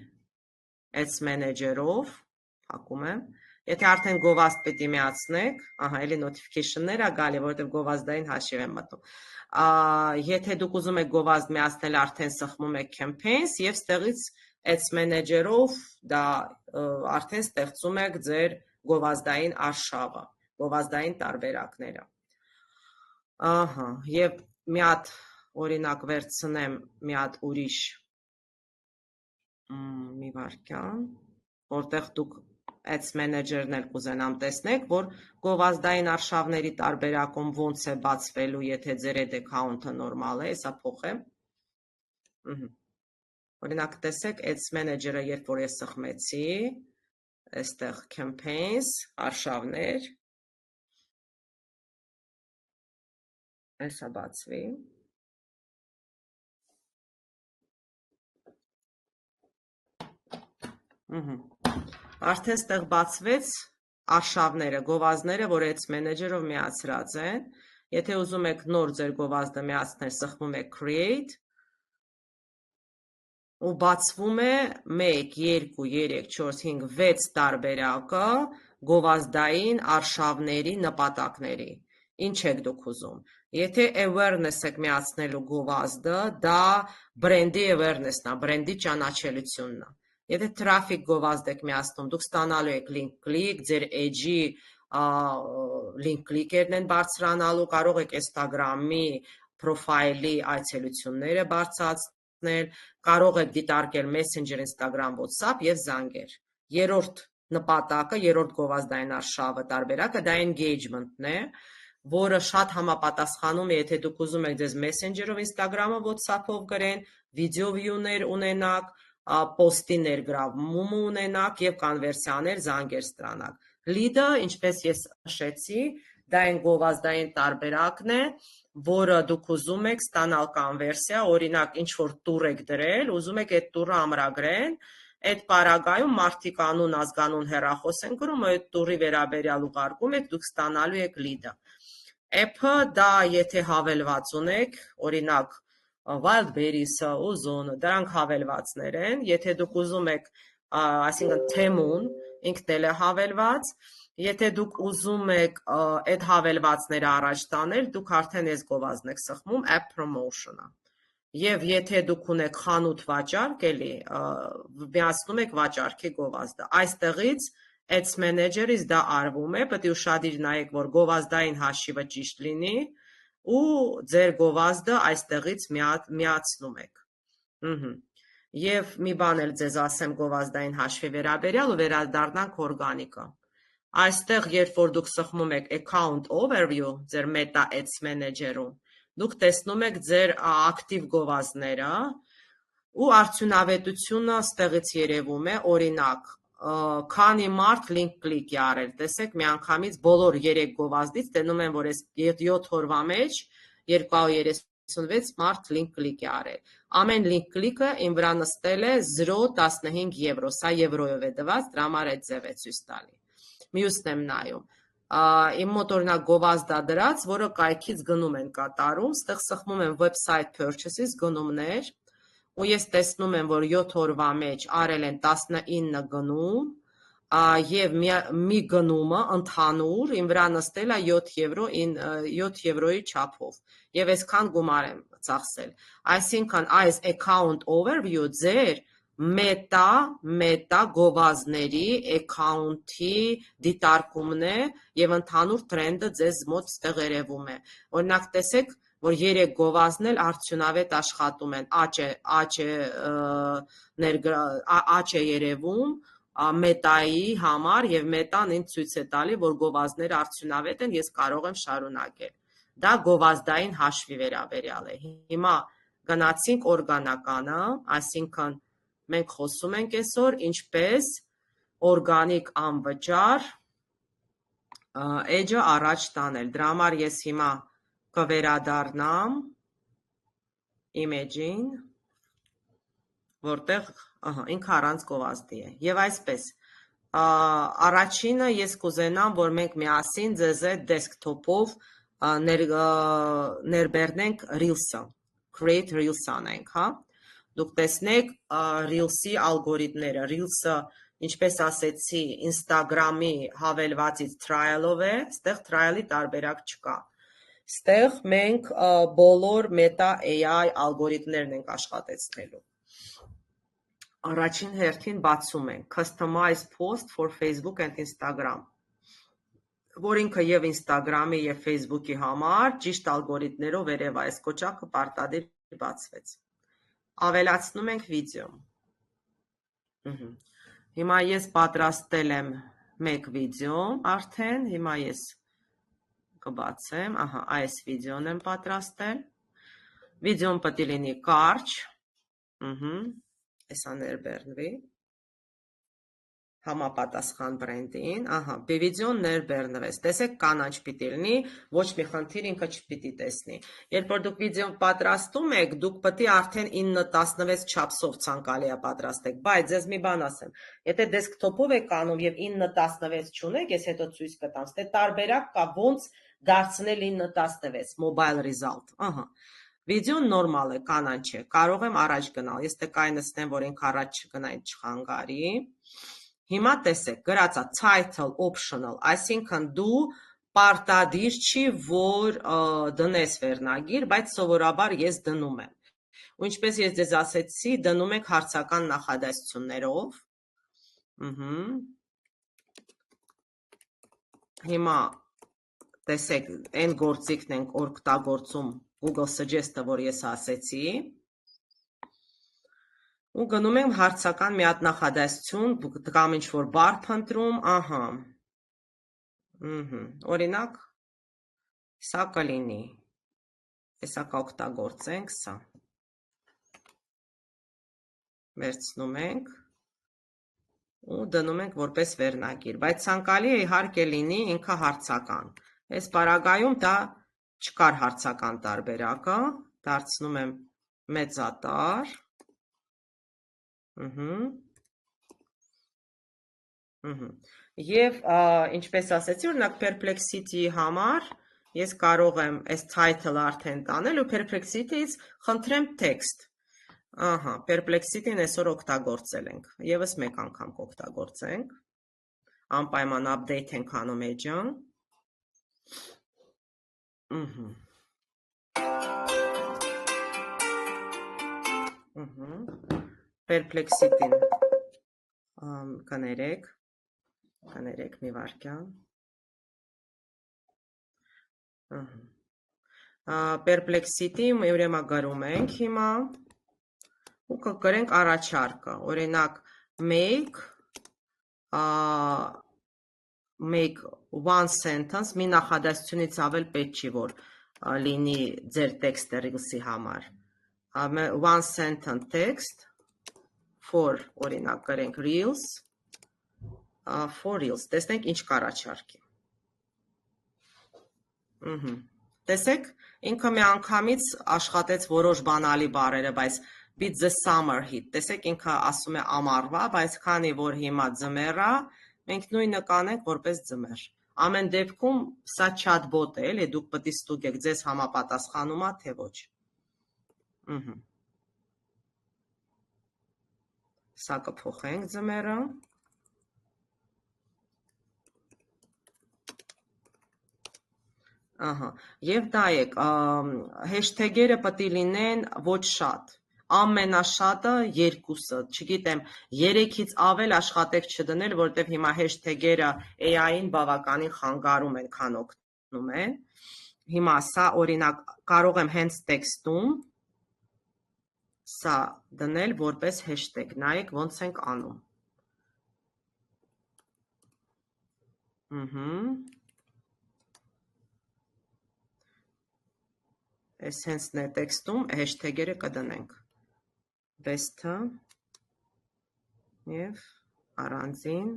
Ads Manager-ով, հակում եմ, եթե արդեն գովազդ պետք է միացնեք, էլի notification-ներ է գալի, որովհետև գովազդային հաշիվ եմ մտնում, եթե դուք ուզում եք գովազդ միացնել, արդեն սխմում եք campaigns և ստեղից Ads Manager-ով դա արդեն ստեղծում եք ձեր գովազդային արշավը, գովազդային տարբերակները։ Եվ մի հատ օրինակ վերցնեմ մի հատ ուրիշ մի վարքյան, որտեղ դուք Ads Manager-ն էլ կուզենամ տեսնեք, որ գովազդային արշավների տարբերակում ոնց է բացվելու, եթե ձեր այդ account-ը նորմալ է, սա փոխեմ։ Օրինակ տեսեք, Ads Manager-ը երբ որ ես սխմեցի, այստեղ campaigns, արշավներ, այսա բացվի։ Արդեն ստեղ բացվեց արշավները, գովազդները, որ Ads Manager-ով միացրած են, եթե ուզում եք նոր ձեր գովազդը միացնել, սխմում եք Create, ու բացվում է 1, 2, 3, 4, 5, 6 տարբերակը գովազդային արշավների նպատակների, ինչ եք դուք ուզում, եթե awareness եք միացնելու գովազդը, դա brand-ի awareness-ն է, brand-ի ճանաչելությունն է, եթե traffic գովազդ եք միացնում, դուք ստանալու եք link click, ձեր edge-ի link click-երն են բարձրանալու, կարող եք Instagram-ի պրոֆայլի այցելությունները բարձրացնել, կարող եք դիտարկել Messenger, Instagram, WhatsApp և զանգեր։ Երրորդ նպատակը, երրորդ գովազդային արշավը տարբերակը դա engagement-ն է, որը շատ համապատասխանում է, եթե դուք ուզում եք ձեզ Messenger-ով, Instagram-ով, WhatsApp-ով գրեն, video view-ներ ունենաք, post-ի ներգրավում ունենաք և կոնվերսիաներ, զանգեր ստանաք։ Lead-ը, ինչպես ես նշեցի, դա այն գովազդային տարբերակն է, որը դուք ուզում եք ստանալ կոնվերսիա, օրինակ ինչ-որ տուր եք դրել, ուզում եք այդ տուրը ամրագրեն, այդ պարագայում մարդիկ անուն, ազգանուն, հեռախոս են գրում, այդ տուրի վերաբերյալ ուղարկում եք, դուք ստանալու եք lead-ը։ App-ը դա եթե հավելված ունեք, օրինակ Wildberries-ը, Ozone-ը, դրանք հավելվածներ են, եթե դուք ուզում եք, այսինքն թեմուն, ինքն էլ է հավելված, եթե դուք ուզում եք այդ հավելվածները առաջ տանել, դուք արդեն այս գովազդն եք սխմում App Promotion-ը։ Եվ եթե դուք ունեք խանութ վաճառք, էլի միացնում եք վաճառքի գովազդը։ Այստեղից Ads Manager-ից դա արվում է, պետք է ուշադիր նայեք, որ գովազդային հաշիվը ճիշտ լինի, ու ձեր գովազդը այստեղից միացնում եք։ Եվ մի բան էլ ձեզ ասեմ գովազդային հաշվի վերաբերյալ ու վերադառնանք օրգանիկը։ Այստեղ, երբ որ դուք սխմում եք Account Overview, ձեր Meta Ads Manager-ում, դուք տեսնում եք ձեր ակտիվ գովազդները, ու արդյունավետությունը ստեղից երևում է, օրինակ, քանի մարդ link click է արել, տեսեք միանգամից բոլոր 3 գովազդից տենում են, որ այս 7 օրվա մեջ 236 մարդ link click է արել։ Ամեն link click-ը իմ վրա նստել է 0.15 եվրո, սա եվրոյով է դված, դրա համար այդ ձև է ցույց տալի։ Մյուսն եմ նայում։ Իմ մոտ օրինակ գովազդ է դրած, որը կայքից գնում են կատարում, ստեղ սխմում եմ website purchases գնումներ, ու ես տեսնում եմ, որ 7 օրվա մեջ արել են 19 գնում, և մի գնումը ընդհանուր իմ վրա նստել է 7 եվրոյի չափով, և այսքան գումար եմ ծախսել։ Այսինքն այս account overview ձեր մետա գովազների account-ի դիտարկումն է եւ ընդհանուր տրենդը ձեզ մոտ ստեղ երևում է։ Օրինակ տեսեք, որ 3 գովազդն էլ արդյունավետ աշխատում են, աճ է երևում մետայի համար եւ մետան ինձ ցույց է տալի, որ գովազդները արդյունավետ են, ես կարող եմ շարունակել։ Դա գովազդային հաշվի վերաբերյալ է։ Հիմա գնացինք օրգանականը, այսինքն մենք խոսում ենք այսօր ինչպես օրգանիկ անվճար edge-ը առաջ տանել։ Դրա համար ես հիմա կվերադառնամ image-ին, որտեղ ինքը առանց գովազդի է։ Եվ այսպես, առաջինը ես կուզենամ, որ մենք միասին ձեզ այդ դեսքթոփով ներբեռնենք Reels-ը, create Reels անենք, հա։ Դուք տեսնեք Reels-ի ալգորիթմները, Reels-ը, ինչպես ասեցի, Instagram-ի հավելվածից trial-ով է, ստեղ trial-ի տարբերակ չկա։ Ստեղ մենք բոլոր Meta AI ալգորիթմներն ենք աշխատեցնելու։ Առաջին հերթին բացում ենք Customize Post for Facebook and Instagram, որ ինքը եւ Instagram-ի եւ Facebook-ի համար ճիշտ ալգորիթմներով երևա, այս կոճակը պարտադիր բացվեց։ Ավելացնում ենք վիդեո։ Հիմա ես պատրաստել եմ մեկ վիդեո արդեն, հիմա ես կբացեմ, այս վիդեոն եմ պատրաստել։ Վիդեոն պետք է լինի կարճ, Էսա ներբեռնվի, համապատասխան բրենդին, վիդեոն ներբեռնվեց, տեսեք կանաչ պիտի լինի, ոչ մի խնդիր ինքը չպիտի տեսնի։ Երբ որ դուք վիդեոն պատրաստում եք, դուք պետք է արդեն 9:16 չափսով ցանկալի է պատրաստեք, բայց ձեզ մի բան ասեմ, եթե դեսքթոփով եք անում եւ 9:16 չունեք, ես հետո ցույց կտամ, ստե տարբերակ կա ոնց դարձնել 9:16 mobile result, Վիդեոն նորմալ է, կանաչ է, կարող եմ առաջ գնալ, ես տկայնացնեմ, որ ինք առաջ չգնա, չխանգարի։ Հիմա տեսեք, գրածա title optional, այսինքն դու պարտադիր չի, որ դնես վերնագիր, բայց սովորաբար ես դնում եմ։ Ու ինչպես ես ձեզ ասեցի, դնում եք հարցական նախադասություններով։ Հիմա տեսեք, այն գործիքն ենք օգտագործում Google Suggest-ը, որ ես ասեցի, ու գնում եմ հարցական մի հատ նախադասություն, կամ ինչ-որ բառ փնտրում, օրինակ, սա կլինի, հեսա կօգտագործենք, սա, վերցնում ենք, ու դնում ենք որպես վերնագիր, բայց ցանկալի է իհարկե լինի ինքը հարցական, այս պարագայում դա չկար հարցական տարբերակը, դարձնում եմ մեծատար, Եվ ինչպես ասեցի, օրինակ Perplexity-ի համար ես կարող եմ այս title-ը արդեն տանել ու Perplexity-ից խնդրեմ text, Perplexity-ն այսօր օգտագործել ենք, եւս մեկ անգամ կօգտագործենք, անպայման update ենք անում edge-ը, Perplexity-ն կներեք մի վարքյան, Perplexity-ի ուրեմն գրում ենք հիմա ու կգրենք առաջարկը, օրինակ make one sentence, մի նախադասությունից ավել պետք չի, որ լինի ձեր տեքստը Reels-ի համար, one sentence text for, օրինակ գրենք Reels, for Reels, տեսնենք ինչ կառաջարկի։ Տեսեք, ինքը մի անգամից աշխատեց որոշ բանալի բառերը, բայց beat the summer heat, տեսեք ինքը ասում է ամառվա, բայց քանի որ հիմա ձմեռ է, մենք նույնը կանենք որպես ձմեռ։ Ամեն դեպքում սա chatbot է, էլի դուք պետք է ստուգեք, ձեզ համապատասխանում է, թե ոչ։ Սա կփոխենք ձմեռը։ Եվ նայեք, հեշթեգերը պետք է լինեն ոչ շատ, ամենաշատը 2-ը, չգիտեմ, 3-ից ավել աշխատեք չդնել, որտեվ հիմա հեշթեգերը AI-ին բավականին խանգարում են, քան օգնում են։ Հիմա սա օրինակ կարող եմ հենց տեքստում սա դնել որպես հեշտեգ, նայեք ոնց ենք անում։ Այս հենցն է տեքստում հեշթեգերը կդնենք։ Best-ը և առանձին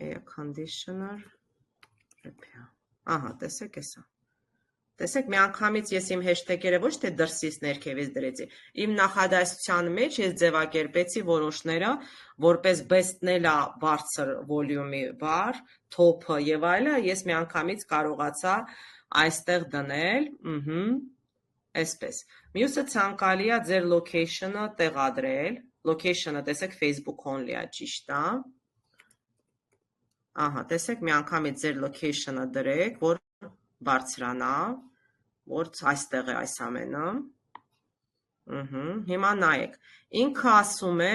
air conditioner repair։ Ահա, տեսեք էսա։ Տեսեք, միանգամից ես իմ հեշտեգերը ոչ թե դրսից ներքևից դրեցի, իմ նախադասության մեջ ես ձևակերպեցի որոշները, որպես best-ն էլ է բարձր վոլյումի բառ, top-ը եւ այլը, ես միանգամից կարողացա այստեղ դնել, այսպես։ Մյուսը ցանկալի է ձեր location-ը տեղադրել, location-ը տեսեք Facebook only է, ճիշտ է։ Ահա, տեսեք, միանգամից ձեր location-ը դրեք, որ բարձրանա, որ այստեղ է այս ամենը։ Հիմա նայեք, ինքը ասում է,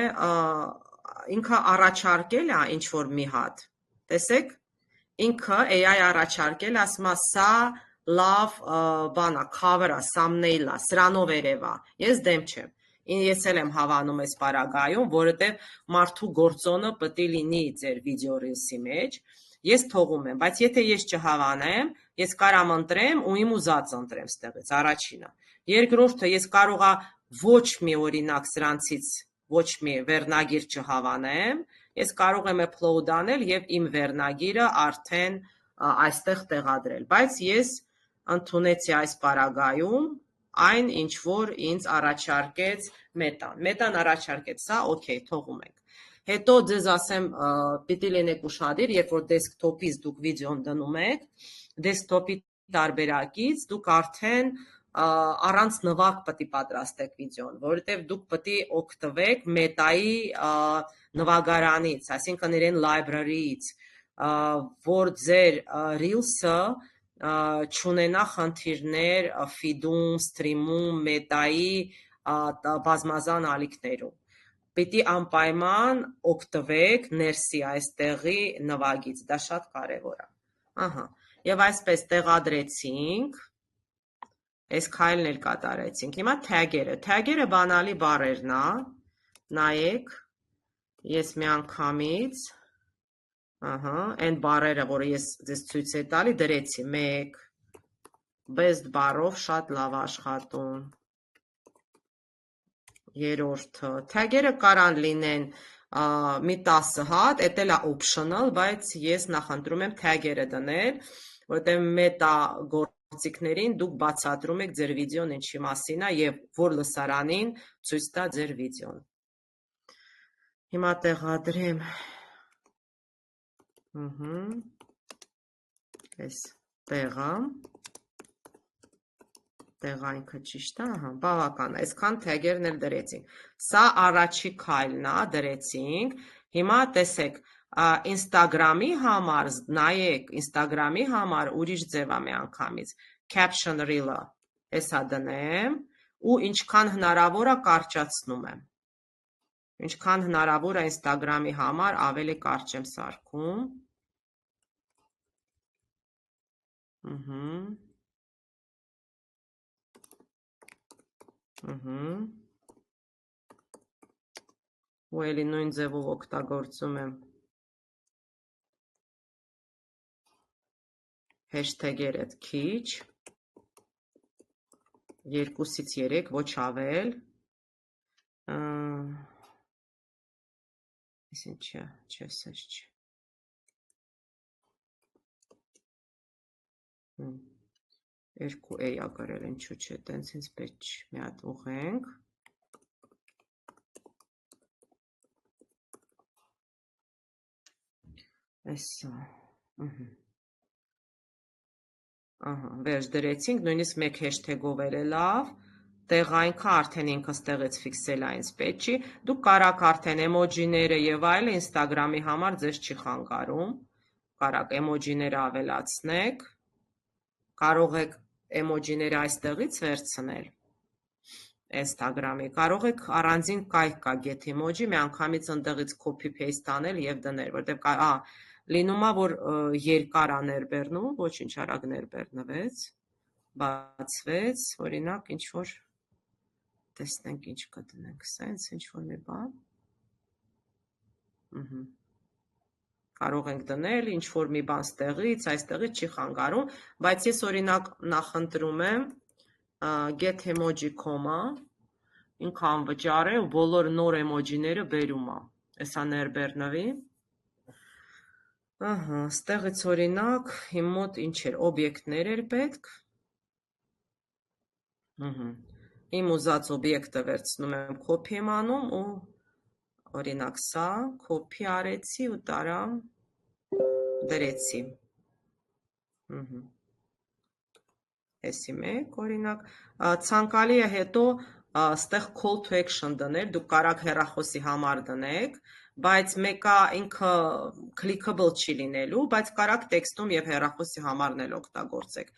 ինքը առաջարկել է ինչ-որ մի հատ, տեսեք, ինքը AI առաջարկել, ասում է, սա լավ բանա, cover-ա, thumbnail-ա, սրանով երևա, ես դեմ չեմ, ես էլ եմ հավանում այս պարագայում, որովհետև մարդու գործոնը պետք է լինի ձեր վիդեո ռիլսի մեջ, ես թողում եմ, բայց եթե ես չհավանեմ, ես կարամ ընտրեմ ու իմ ուզած ընտրեմ ստեղից, առաջինը։ Երկրորդը, ես կարողա ոչ մի օրինակ սրանցից ոչ մի վերնագիր չհավանեմ, ես կարող եմ upload անել եւ իմ վերնագիրը արդեն այստեղ տեղադրել, բայց ես ընդունեցի այս պարագայում այն, ինչ որ ինձ առաջարկեց Մետան։ Մետան առաջարկեց սա, օքեյ, թողում ենք։ Հետո ձեզ ասեմ, պիտի լինեք ուշադիր, երբ որ դեսքթոփից դուք վիդեոն դնում եք, դեսքթոփի տարբերակից դուք արդեն առանց նվագ պետք է պատրաստեք վիդեոն, որովհետև դուք պետք է օգտվեք Մետայի նվագարանից, այսինքն իրեն library-ից, որ ձեր Reels-ը չունենա խնդիրներ feed-ում, stream-ում, Մետայի բազմազան ալիքներում։ Պիտի անպայման օգտվեք ներսի այստեղի նվագից, դա շատ կարևոր է։ Ահա, եւ այսպես տեղադրեցինք, այս քայլն էլ կատարեցինք։ Հիմա թագերը բանալի բառերն է, նայեք, ես միանգամից, այն բառերը, որը ես ձեզ ցույց եմ տալի, դրեցի 1, best բառով շատ լավ աշխատում։ Երրորդը, թագերը կարան լինեն մի 10 հատ, էդ էլ է optional, բայց ես նախընտրում եմ թագերը դնել, որտեղ մետա գործիքներին դուք բացատրում եք ձեր վիդեոն ինչի մասին է եւ որ լսարանին ցույց տա ձեր վիդեոն։ Հիմա տեղադրեմ այս տեղը ինքը ճիշտ է, բավական, այսքան թեգերն էլ դրեցինք։ Սա առաջի քայլն է, դրեցինք։ Հիմա տեսեք, Instagram-ի համար, նայեք, Instagram-ի համար ուրիշ ձև է միանգամից։ Caption Reel-ը, էսա դնեմ ու ինչքան հնարավոր է կարճացնում եմ։ Ինչքան հնարավոր է Instagram-ի համար ավելի կարճ եմ սարքում։ Ու էլի նույն ձևով օգտագործում եմ հեշթեգերը քիչ, 2-ից 3, ոչ ավել, այս ինչա, չես ես չի, 2A ա գրել, ինչու չէ, տենց ինձ պետք չի, մի հատ ուղենք, այսա, վերջ դրեցինք, նույնիսկ մեկ հեշթեգով էլ է լավ, տեղայինքը արդեն ինքը ստեղից ֆիքսել է ինձ պետք չի, դուք կարաք արդեն էմոջիները եւ այլը Instagram-ի համար ձեզ չի խանգարում, կարաք էմոջիները ավելացնեք, կարող եք էմոջիները այստեղից վերցնել, Instagram-ի, կարող եք առանձին կայք կա get emoji, մի անգամից ընդեղից copy paste անել եւ դնել, որտեւ լինում է որ երկար է ներբեռնում, ոչինչ արագ ներբեռնվեց, բացվեց, օրինակ ինչ որ տեսնենք ինչ կդնենք, sense ինչ որ մի բան։ Կարող ենք դնել ինչ որ մի բան ստեղից, այստեղից չի խանգարում, բայց ես օրինակ նախընտրում եմ get emoji comma, ինքը անվճար է ու բոլոր նոր էմոջիները բերում է։ Էսա ներբեռնվի։ Ստեղից օրինակ իմ մոտ ինչ էր, օբյեկտներ էր պետք։ Իմ ուզած օբյեկտը վերցնում եմ, copy եմ անում ու օրինակ սա, copy արեցի ու տարա դրեցի։ Էսի մեկ, օրինակ, ցանկալի է հետո ստեղ call to action դնել, դուք կարաք հեռախոսի համար դնեք, բայց մեկը ինքը clickable չի լինելու, բայց կարաք տեքստում եւ հեռախոսի համարն էլ օգտագործեք։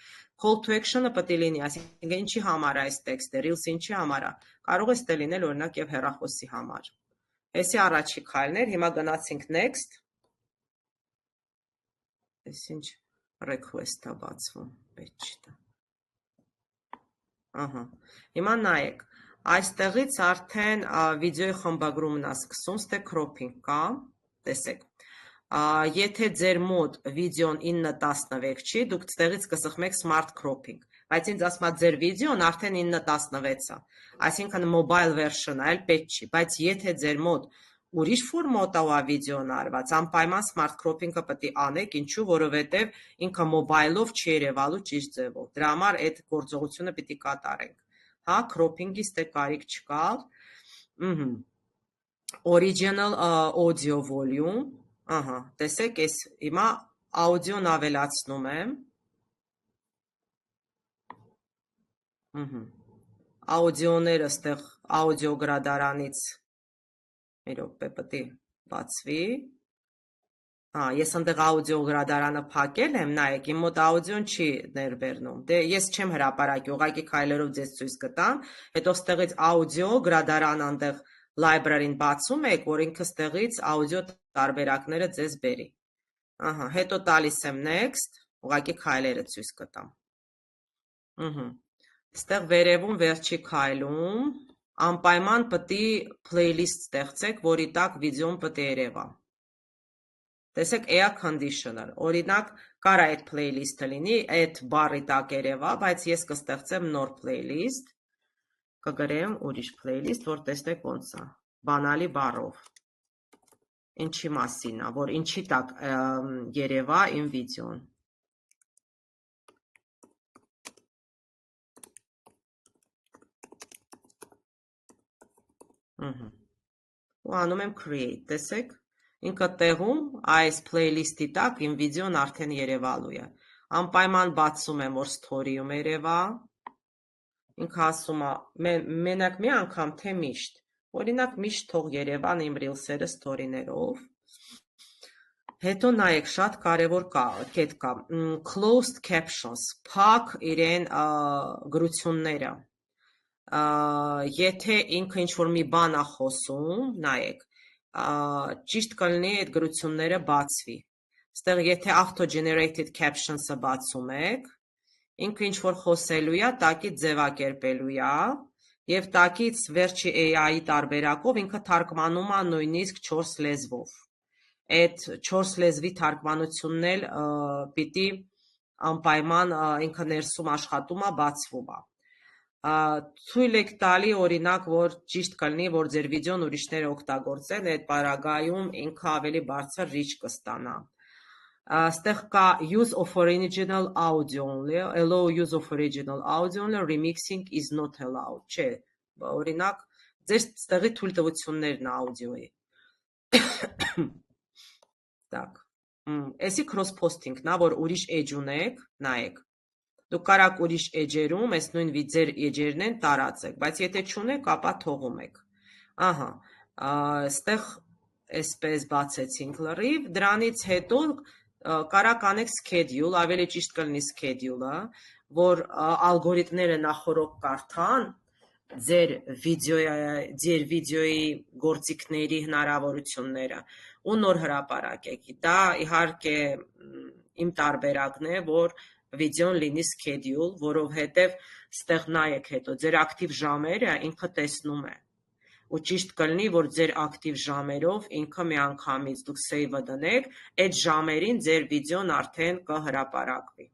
Call to action-ը պետք է լինի, այսինքն ինչի համար է այս տեքստը, Reels ինչի համար է, կարող է ստե լինել օրինակ եւ հեռախոսի համար։ Էսի առաջի քայլներ, հիմա գնացինք next։ Էս ինչ request-ա բացվում, պետք չտա։ Հիմա նայեք, այստեղից արդեն վիդեոյի խմբագրումն է սկսում, ստե cropping կա, տեսեք։ Եթե ձեր մոտ վիդեոն 9:16 չի, դուք ստեղից կսխմեք smart cropping, բայց ինձ ասում է ձեր վիդեոն արդեն 9:16 է, այսինքն mobile version-ը էլ պետք չի, բայց եթե ձեր մոտ ուրիշ ֆորմատով է վիդեոն արված, անպայման smart cropping-ը պետք է անեք, ինչու, որովհետև ինքը mobile-ով չի երևալու ճիշտ ձևով։ Դրա համար այդ գործողությունը պիտի կատարենք։ Հա, cropping-ի ստե կարիք չկա։ Original audio volume, տեսեք, ես հիմա աուդիոն ավելացնում եմ։ Աուդիոները ստեղ աուդիո գրադարանից մի րոպե պետք է բացվի։ Ես ընդեղ աուդիո գրադարանը փակել եմ, նայեք, իմ մոտ աուդիոն չի ներբեռնում։ Դե ես չեմ հրապարակի, ուղղակի քայլերով ձեզ ցույց կտամ, հետո ստեղից աուդիո գրադարանը ընդեղ library-ին բացում եք, որ ինքը ստեղից աուդիո տարբերակները ձեզ բերի։ Հետո տալիս եմ next, ուղղակի քայլերը ցույց կտամ։ Ստեղ վերևում վերջի քայլում անպայման պետք է playlist ստեղծեք, որի տակ վիդեոն պետք է երևա։ Տեսեք, air conditioner, օրինակ, կարա այդ playlist-ը լինի, այդ բառի տակ երևա, բայց ես կստեղծեմ նոր playlist, կգրեմ ուրիշ playlist, որ տեսնեք ոնց է, բանալի բառով։ Ինչի մասին է, որ ինչի տակ երևա իմ վիդեոն։ Ու անում եմ create, տեսեք, ինքը տեղում այս playlist-ի տակ իմ վիդեոն արդեն երևալու է։ Անպայման բացում եմ, որ story-ում երևա, ինքը ասում է, մենակ մի անգամ, թե միշտ, օրինակ միշտ թող երևան իմ Reels-երը story-ներով։ Հետո նայեք, շատ կարևոր կետ կա, closed captions, փակ իրեն գրությունները։ Եթե ինքը ինչ-որ մի բան է խոսում, նայեք, ճիշտ կլինի այդ գրությունները բացվի։ Ստեղ եթե auto-generated captions-ը բացում եք, ինքը ինչ-որ խոսելու է, տակից ձևակերպելու է, և տակից վերջի AI-ի տարբերակով ինքը թարգմանում է նույնիսկ 4 լեզվով։ Այդ 4 լեզվի թարգմանությունն էլ պիտի անպայման ինքը ներսում աշխատում է, բացվում է։ Թույլ եք տալի օրինակ, որ ճիշտ կլինի, որ ձեր վիդեոն ուրիշները օգտագործեն, այդ պարագայում ինքը ավելի բարձր reach կստանա։ Ստեղ կա use of original audio only, allow use of original audio only, remixing is not allowed, չէ, օրինակ, ձեր ստեղի թույլտվություններն աուդիոյի։ Так, էսի cross-posting-ն է, որ ուրիշ էջ ունեք, նայեք, դուք կարաք ուրիշ էջերում, այս նույն ձեր էջերն են տարածեք, բայց եթե չունեք, ապա թողում եք։ Ստեղ այսպես բացեցինք լրիվ, դրանից հետո կարաք անեք schedule, ավելի ճիշտ կլինի schedule-ը, որ ալգորիթմները նախորոք կարդան, ձեր վիդեոյի գործիքների հնարավորությունները ու նոր հրապարակեք։ Դա իհարկե իմ տարբերակն է, որ վիդեոն լինի schedule, որովհետև ստեղ նայեք հետո ձեր ակտիվ ժամերը ինքը տեսնում է։ Ու ճիշտ կլինի, որ ձեր ակտիվ ժամերով ինքը միանգամից դուք save-ը դնեք, այդ ժամերին ձեր վիդեոն արդեն կհրապարակվի։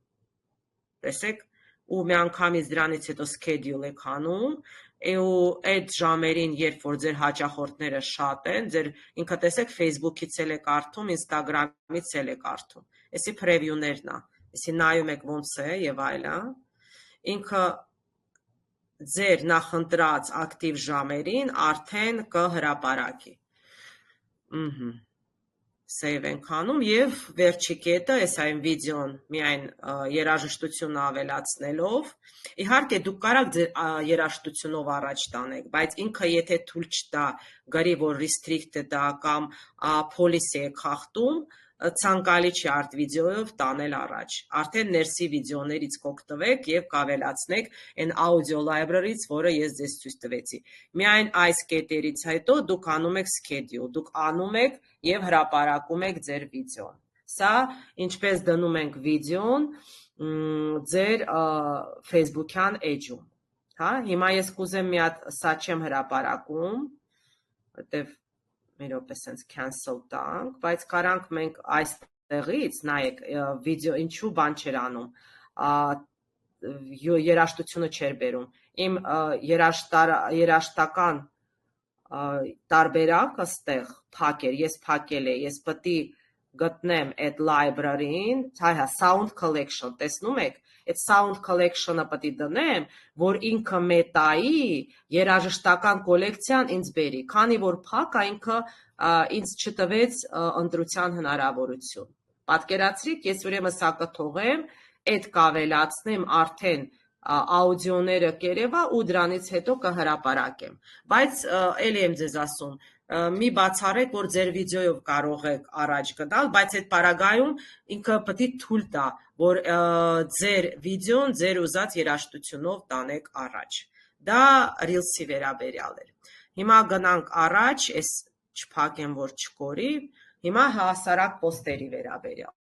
Տեսեք, ու միանգամից դրանից հետո schedule եք անում, ու այդ ժամերին, երբ որ ձեր հաճախորդները շատ են, ինքը տեսեք Facebook-ից էլ է կարդում, Instagram-ից էլ է կարդում։ Էսի preview-ներն է, էսի նայում եք ոնց է եւ այլն, ինքը ձեր նախընտրած ակտիվ ժամերին արդեն կհրապարակի։ Save ենք անում եւ վերջի կետը, այս այն վիդեոն միայն երաժշտությունը ավելացնելով, իհարկե դուք կարաք ձեր երաժշտությունով առաջ տանեք, բայց ինքը եթե թույլ չտա, գրի որ restricted է կամ policy է խախտում, ցանկալի չի արտ վիդեոյով տանել առաջ։ Արդեն ներսի վիդեոներից կօգտվեք եւ կավելացնեք այն audio library-ից, որը ես ձեզ ցույց տվեցի։ Միայն այս կետերից հետո դուք անում եք schedule, դուք անում եք եւ հրապարակում եք ձեր վիդեոն։ Սա ինչպես դնում ենք վիդեոն ձեր Facebook-յան էջում, հա։ Հիմա ես կուզեմ մի հատ սա չեմ հրապարակում, որտեվ մի րոպե sense cancel տանք, բայց կարանք մենք այստեղից նայեք վիդեո ինչու բան չէր անում, երաժշտությունը չէր բերում։ Իմ երաժշտական տարբերակը ստեղ փակ էր, ես փակել եմ, ես պետք է գտնեմ այդ library-ին, հայ sound collection, տեսնում եք, այդ sound collection-ը պետք է դնեմ, որ ինքը մետայի երաժշտական կոլեկցիան ինձ բերի, քանի որ փակ է ինքը ինձ չտվեց ընտրության հնարավորություն։ Պատկերացրիք, ես ուրեմն սա կթողեմ, այդ կավելացնեմ արդեն աուդիոները կերևա ու դրանից հետո կհրապարակեմ։ Բայց էլի եմ ձեզ ասում, մի բացառեք, որ ձեր վիդեոյով կարող եք առաջ գնալ, բայց այդ պարագայում ինքը պետք է թույլ տա, որ ձեր վիդեոն ձեր ուզած երաժշտությունով տանեք առաջ։ Դա Reels-ի վերաբերյալ էր։ Հիմա գնանք առաջ, այս չփակեմ, որ չկորի, հիմա հասարակ պոստերի վերաբերյալ։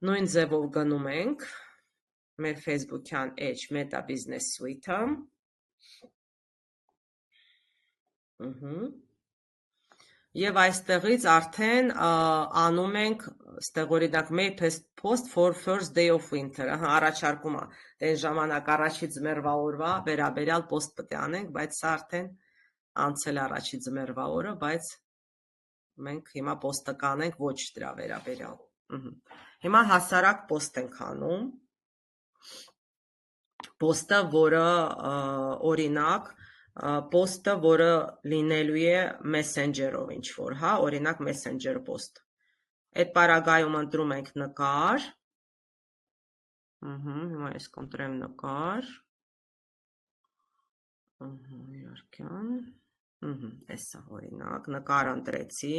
Նույն ձևով գնում ենք մեր Facebook-յան էջ Meta Business Suite-ը։ Եվ այստեղից արդեն անում ենք, ստեղ օրինակ make post for first day of winter, առաջարկում է, այն ժամանակ առաջի ձմեռվա օրվա վերաբերյալ post պետք է անենք, բայց սա արդեն անցել առաջի ձմեռվա օրը, բայց մենք հիմա post-ը կանենք ոչ դրա վերաբերյալ։ Հիմա հասարակ post ենք անում, post-ը, որը օրինակ post-ը, որը լինելու է Messenger-ով ինչ-որ, հա, օրինակ Messenger post։ Այդ պարագայում ընտրում ենք նկար։ Հիմա ես կընտրեմ նկար։ Իհարկյան։ Էսա օրինակ, նկար ընտրեցի։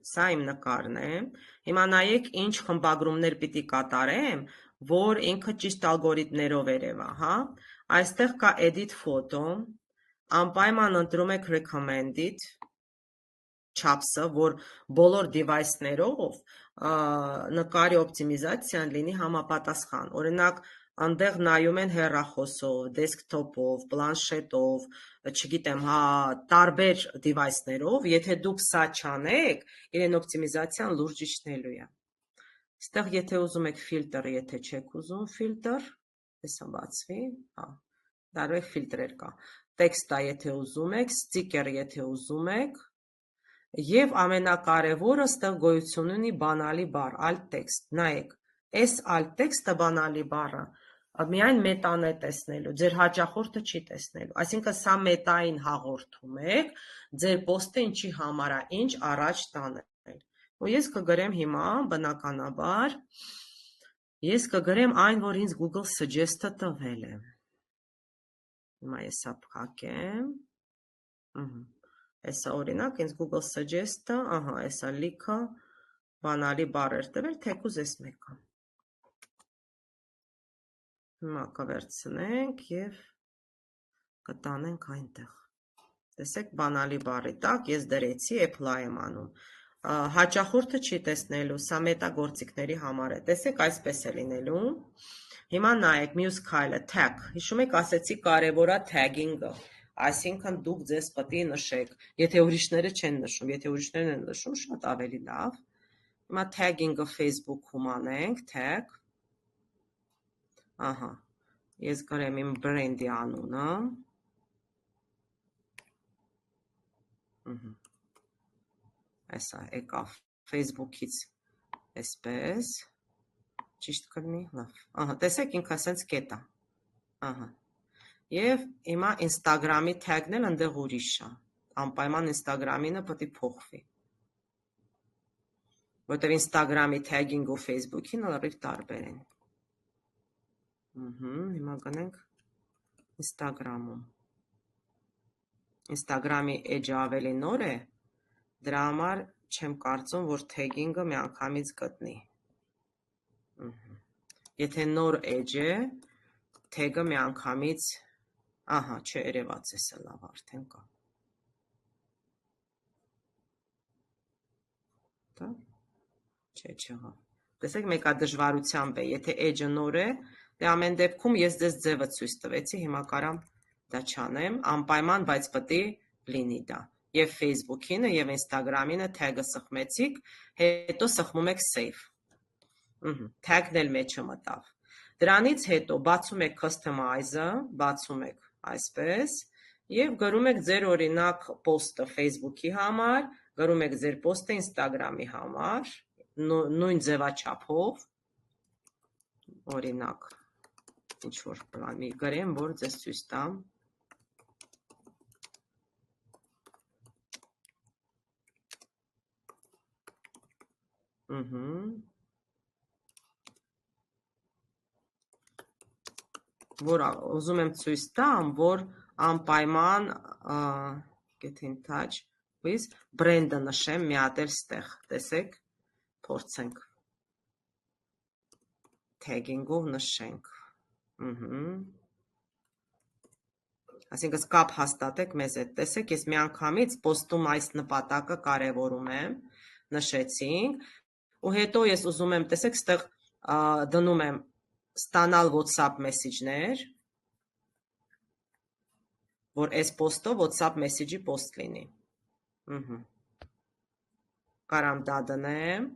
Սա իմ նկարն է։ Հիմա նայեք ինչ խմբագրումներ պիտի կատարեմ, որ ինքը ճիշտ ալգորիթմներով երևա, հա։ Այստեղ կա edit photo, անպայման ընտրում եք recommended չափսը, որ բոլոր device-ներով նկարի օպտիմիզացիան լինի համապատասխան։ Օրինակ, այնտեղ նայում են հեռախոսով, դեսքթոփով, պլանշետով, չգիտեմ, հա, տարբեր device-ներով, եթե դուք սա չանեք, իրեն օպտիմիզացիան լուրջ իջնելու է։ Այստեղ եթե ուզում եք ֆիլտր, եթե չեք ուզում ֆիլտր, հեսա բացվի, հա, դարբեր ֆիլտրեր կա։ Տեքստա եթե ուզում եք, ստիկեր եթե ուզում եք, եւ ամենակարևորը ստեղ գոյություն ունի բանալի բառ, alt text, նայեք, այս alt text-ը բանալի բառը միայն մետան է տեսնելու, ձեր հաճախորդը չի տեսնելու, այսինքն սա մետային հաղորդում եք, ձեր պոստը ինչի համար է, ինչ առաջ տանել։ Ու ես կգրեմ հիմա, բնականաբար, ես կգրեմ այն, որ ինձ Google Suggest-ը տվել է։ Հիմա ես սա փակեմ։ Էսա օրինակ, ինձ Google Suggest-ը, ահա, էսա լիքը բանալի բառեր տվել, թեկուզ էս մեկը։ Հիմա կվերցնենք և կտանենք այնտեղ։ Տեսեք, բանալի բառի տակ ես դրեցի apply եմ անում։ Հաճախորդը չի տեսնելու, սա մետագործիքների համար է։ Տեսեք, այսպես է լինելու։ Հիմա նայեք, մյուս քայլը tag։ Հիշում եք, ասեցի կարևոր է tagging-ը։ Այսինքն դուք ձեզ պետք է նշեք, եթե ուրիշները չեն նշում, եթե ուրիշներն են նշում, շատ ավելի լավ։ Հիմա tagging-ը Facebook-ում անենք, tag։ Ահա, ես գրեմ իմ բրենդի անունը։ Այսա եկավ Facebook-ից այսպես, ճիշտ կլինի, լավ։ Ահա, տեսեք ինքը ասենց կետ է։ Ահա։ Եվ հիմա Instagram-ի tag-ն էլ ընդեղ ուրիշ է։ Անպայման Instagram-ինը պետք է փոխվի։ Որտեղ Instagram-ի tag-ին ու Facebook-ին լրիվ տարբեր են։ Հիմա գնենք Instagram-ում։ Instagram-ի edge ավելի նոր է, դրա համար չեմ կարծում, որ tagging-ը միանգամից գտնի։ Եթե նոր edge է, tag-ը միանգամից, ահա, չէ, երևաց է սա լավ արդեն կա։ Չէ, չեղավ։ Տեսեք, մեկա դժվարությամբ է, եթե edge-ը նոր է, դե ամեն դեպքում ես ձեզ ձևը ցույց տվեցի, հիմա կարամ դա չանեմ, անպայման, բայց պետք է լինի դա։ Եվ Facebook-ինը, եւ Instagram-ինը tag-ը սխմեցիք, հետո սխմում եք save։ Tag-ն էլ մեջը մտավ։ Դրանից հետո բացում եք customize-ը, բացում եք այսպես, եւ գրում եք ձեր օրինակ post-ը Facebook-ի համար, գրում եք ձեր post-ը Instagram-ի համար, նույն ձևաչափով, օրինակ, ինչ-որ բանի գրեմ, որ ձեզ ցույց տամ։ Որ ուզում եմ ցույց տամ, որ անպայման get in touch with brand-ը նշեմ մի հատ էլ ստեղ, տեսեք, փորձենք tagging-ով նշենք։ Այսինքն կապ հաստատեք մեզ հետ, տեսեք, ես միանգամից post-ում այս նպատակը կարևորում եմ, նշեցինք, ու հետո ես ուզում եմ, տեսեք, ստեղ դնում եմ ստանալ WhatsApp մեսիջներ, որ այս post-ով WhatsApp մեսիջի post լինի։ Կարամ դա դնեմ,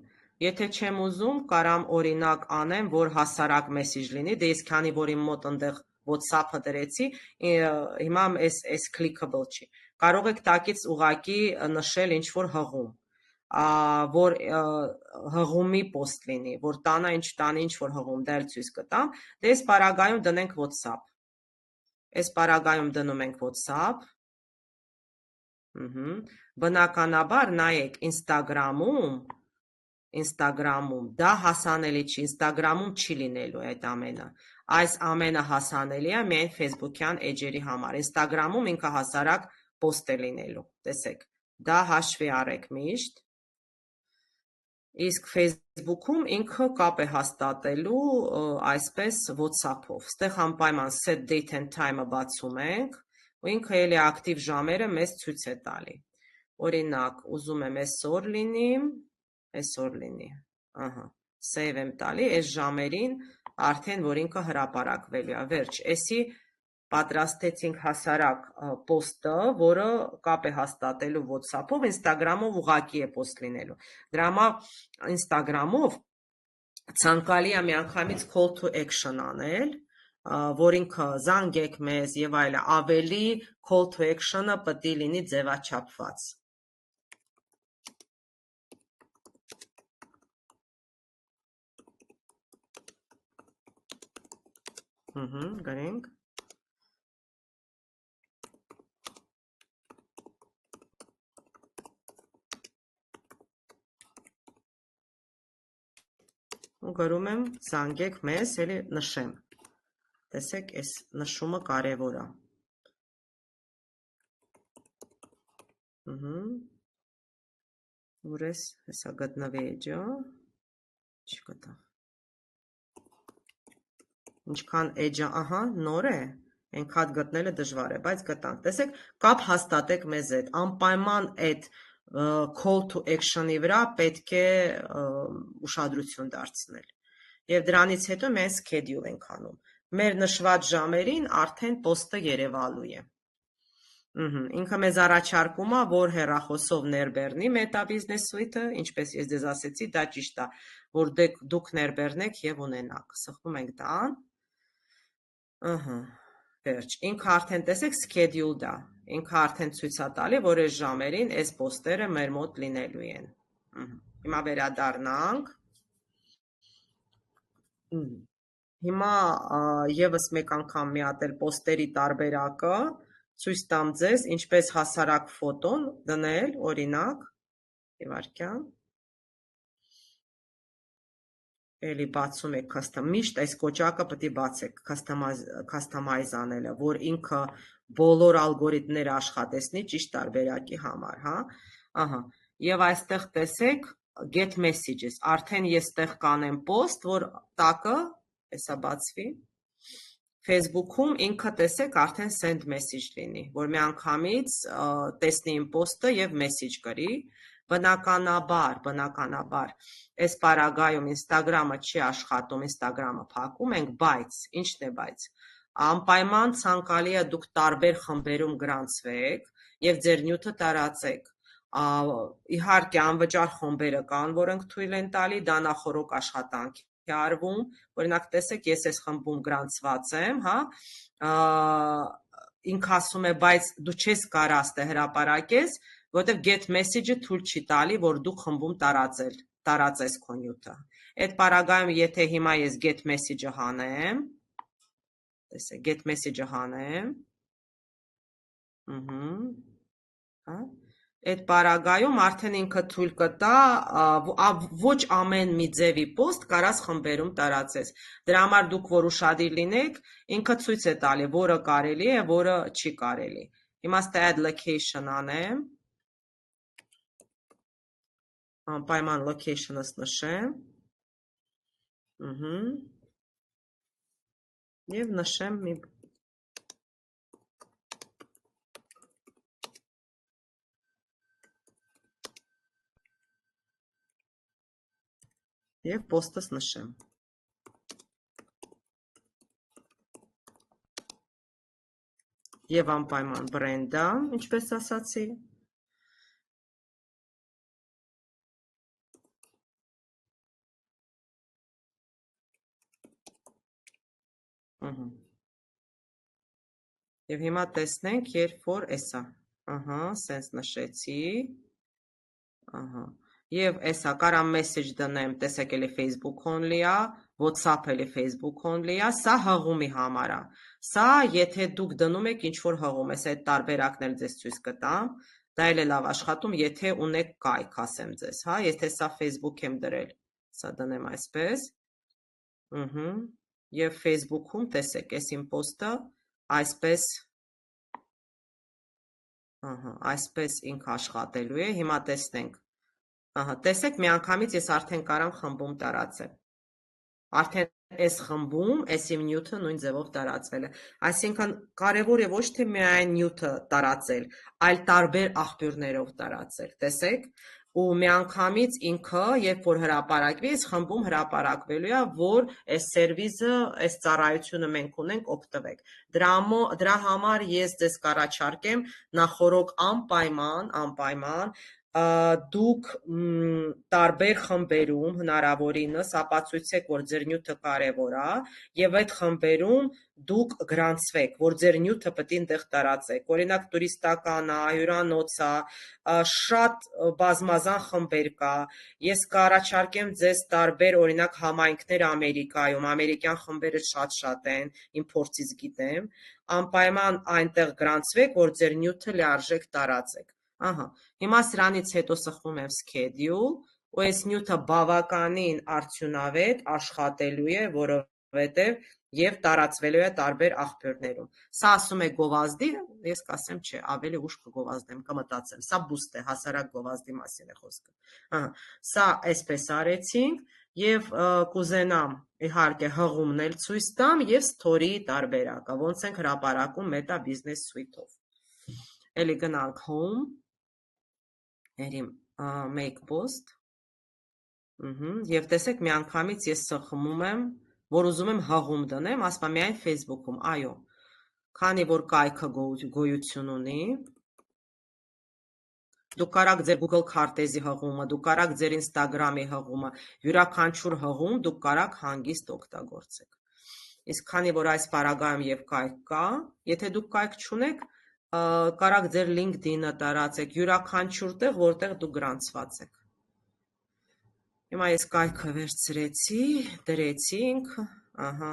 եթե չեմ ուզում, կարամ օրինակ անեմ, որ հասարակ մեսիջ լինի, դե ես քանի որ իմ մոտ ընդեղ WhatsApp-ը դրեցի, հիմա այս clickable չի։ Կարող եք տակից ուղակի նշել ինչ-որ հղում, որ հղումի post լինի, որ տանի ինչ-որ հղում, դա էլ ցույց կտամ, դե այս պարագայում դնենք WhatsApp։ Այս պարագայում դնում ենք WhatsApp, բնականաբար նայեք Instagram-ում դա հասանելի չի, Instagram-ում չի լինելու այդ ամենը, այս ամենը հասանելի է միայն Facebook-յան edge-երի համար, Instagram-ում ինքը հասարակ post է լինելու, տեսեք, դա հաշվի առեք միշտ, իսկ Facebook-ում ինքը կապ է հաստատելու այսպես WhatsApp-ով, ստեղ անպայման set date and time-ը բացում ենք, ու ինքը էլի ակտիվ ժամերը մեզ ցույց է տալի, օրինակ, ուզում եմ այսօր լինի, ահա, save եմ տալի, այս ժամերին արդեն, որ ինքը հրապարակվելու է, վերջ, էսի պատրաստեցինք հասարակ post-ը, որը կապ է հաստատելու WhatsApp-ով, Instagram-ով ուղղակի է post լինելու, դրա համար Instagram-ով ցանկալի է միանգամից call to action անել, որ ինքը զանգեք մեզ եւ այլն, ավելի call to action-ը պետք է լինի ձևաչափված։ Գրենք։ Ու գրում եմ զանգեք մեզ, էլի նշեմ։ Տեսեք, այս նշումը կարևոր է։ Որ հեսա գտնվի էջը, չկտավ։ Ինչքան edge-ը, ահա, նոր է, ենք հատ գտնելը դժվար է, բայց գտանք, տեսեք, կապ հաստատեք մեզ հետ, անպայման այդ call to action-ի վրա պետք է ուշադրություն դարձնել, և դրանից հետո մենք schedule ենք անում, մեր նշված ժամերին արդեն post-ը երևալու է, ինքը մեզ առաջարկում է, որ հեռախոսով ներբեռնի Meta Business Suite-ը, ինչպես ես ձեզ ասեցի, դա ճիշտ է, որ դուք ներբեռնեք և ունենաք, սխվում ենք դան, վերջ, ինքը արդեն տեսեք scheduled է, ինքը արդեն ցույց է տալի, որ այս ժամերին այս post-երը մեր մոտ լինելու են, հիմա վերադառնանք, հիմա ևս մեկ անգամ մի հատ էլ post-երի տարբերակը, ցույց տամ ձեզ, ինչպես հասարակ ֆոտոն դնել, օրինակ, իվարկյան, էլի բացում եք միշտ այս կոճակը պտի բացեք customize անելը, որ ինքը բոլոր ալգորիթմները աշխատեսնի ճիշտ տարբերակի համար, և այստեղ տեսեք get messages, արդեն ես տեղ կանեմ post, որ տակը, եսա բացվի, Facebook-ում ինքը տեսեք արդեն send message լինի, որ մի անգամից տեսնի իմ post-ը և message կրի, բնականաբար, այս պարագայում Instagram-ը չի աշխատում, Instagram-ը փակում ենք, բայց, ինչն է բայց, անպայման ցանկալի է դուք տարբեր խմբերում գրանցվեք և ձեր նյութը տարածեք, իհարկե անվճար խմբերը կան, որոնք թույլ են տալի, դա նախօրոք աշխատանք է արվում, օրինակ տեսեք, ես այս խմբում գրանցված եմ, ինքը ասում է, բայց դու չես կարա ստե հրապարակես, որտև get message-ը թույլ չի տալի, որ դու խմբում տարածես քո նյութը, այդ պարագայում, եթե հիմա ես get message-ը հանեմ, տեսեք, get message-ը հանեմ, այդ պարագայում արդեն ինքը թույլ կտա, ոչ ամեն մի ձևի post կարաս խմբերում տարածես, դրա համար դուք որ ուշադիր լինեք, ինքը ցույց է տալի, որը կարելի է, որը չի կարելի, հիմա ստե add location անեմ, անպայման location-ըս նշեմ, և նշեմ մի և post-ըս նշեմ, և անպայման brand-ը, ինչպես ասացի, և հիմա տեսնենք, երբ որ էսա, sense նշեցի, և էսա կարամ message դնեմ, տեսեք էլի Facebook only է, WhatsApp էլի Facebook only է, սա հղումի համար է, սա եթե դուք դնում եք ինչ-որ հղում, ես այդ տարբերակներ ձեզ ցույց կտամ, դա էլ է լավ աշխատում, եթե ունեք կայք, ասեմ ձեզ, եթե սա Facebook եմ դրել, սա դնեմ այսպես, և Facebook-ում տեսեք, ես իմ post-ը այսպես ինք աշխատելու է, հիմա տեսնենք, տեսեք մի անգամից ես արդեն կարամ խմբում տարածեմ, արդեն այս խմբում, այս իմ նյութը նույն ձևով տարածվել է, այսինքն կարևոր է ոչ թե միայն նյութը տարածել, այլ տարբեր աղբյուրներով տարածել, տեսեք, ու մի անգամից ինքը, երբ որ հրապարակվի, այս խմբում հրապարակվելու է, որ այս սերվիզը, այս ծառայությունը մենք ունենք, օգտվեք, դրա համար ես ձեզ կառաջարկեմ նախօրոք անպայման դուք տարբեր խմբերում հնարավորինս ապացույցեք, որ ձեր նյութը կարևոր է և այդ խմբերում դուք գրանցվեք, որ ձեր նյութը պետք է այնտեղ տարածեք, օրինակ տուրիստական է, հյուրանոց է, շատ բազմազան խմբեր կա, ես կառաջարկեմ ձեզ տարբեր օրինակ համայնքներ Ամերիկայում, ամերիկյան խմբերը շատ են, իմ փորձից գիտեմ, անպայման այնտեղ գրանցվեք, որ ձեր նյութը լիարժեք տարածեք, հիմա սրանից հետո սխվում եմ schedule, ու այս նյութը բավականին արդյունավետ աշխատելու է, որովհետև և տարածվելու է տարբեր աղբյուրներում, սա ասում է գովազդի, ես կասեմ չէ, ավելի ուշ կգովազդեմ, կմտածեմ, սա boost է, հասարակ գովազդի մասին է խոսքը, սա այսպես արեցինք, Եվ կուզենամ իհարկե հղումն էլ ցույց տամ եւ story-ի տարբերակը, ոնց ենք հրապարակում Meta Business Suite-ով։ Էլի գնանք home, երիմ make post, եւ տեսեք միանգամից ես սխմում եմ, որ ուզում եմ հղում դնեմ, ասում եմ միայն Facebook-ում, այո, քանի որ կայքը գոյություն ունի, դուք կարաք ձեր Google քարտեզի հղումը, դուք կարաք ձեր Instagram-ի հղումը, յուրաքանչյուր հղում դուք կարաք հանգիստ օգտագործեք։ Իսկ քանի որ այս պարագայում եւ կայք կա, եթե դուք կայք չունեք, կարաք ձեր LinkedIn-ը տարածեք, յուրաքանչյուր տեղ, որտեղ դուք գրանցված եք։ Հիմա ես կայքը վերցրեցի, դրեցինք, ահա։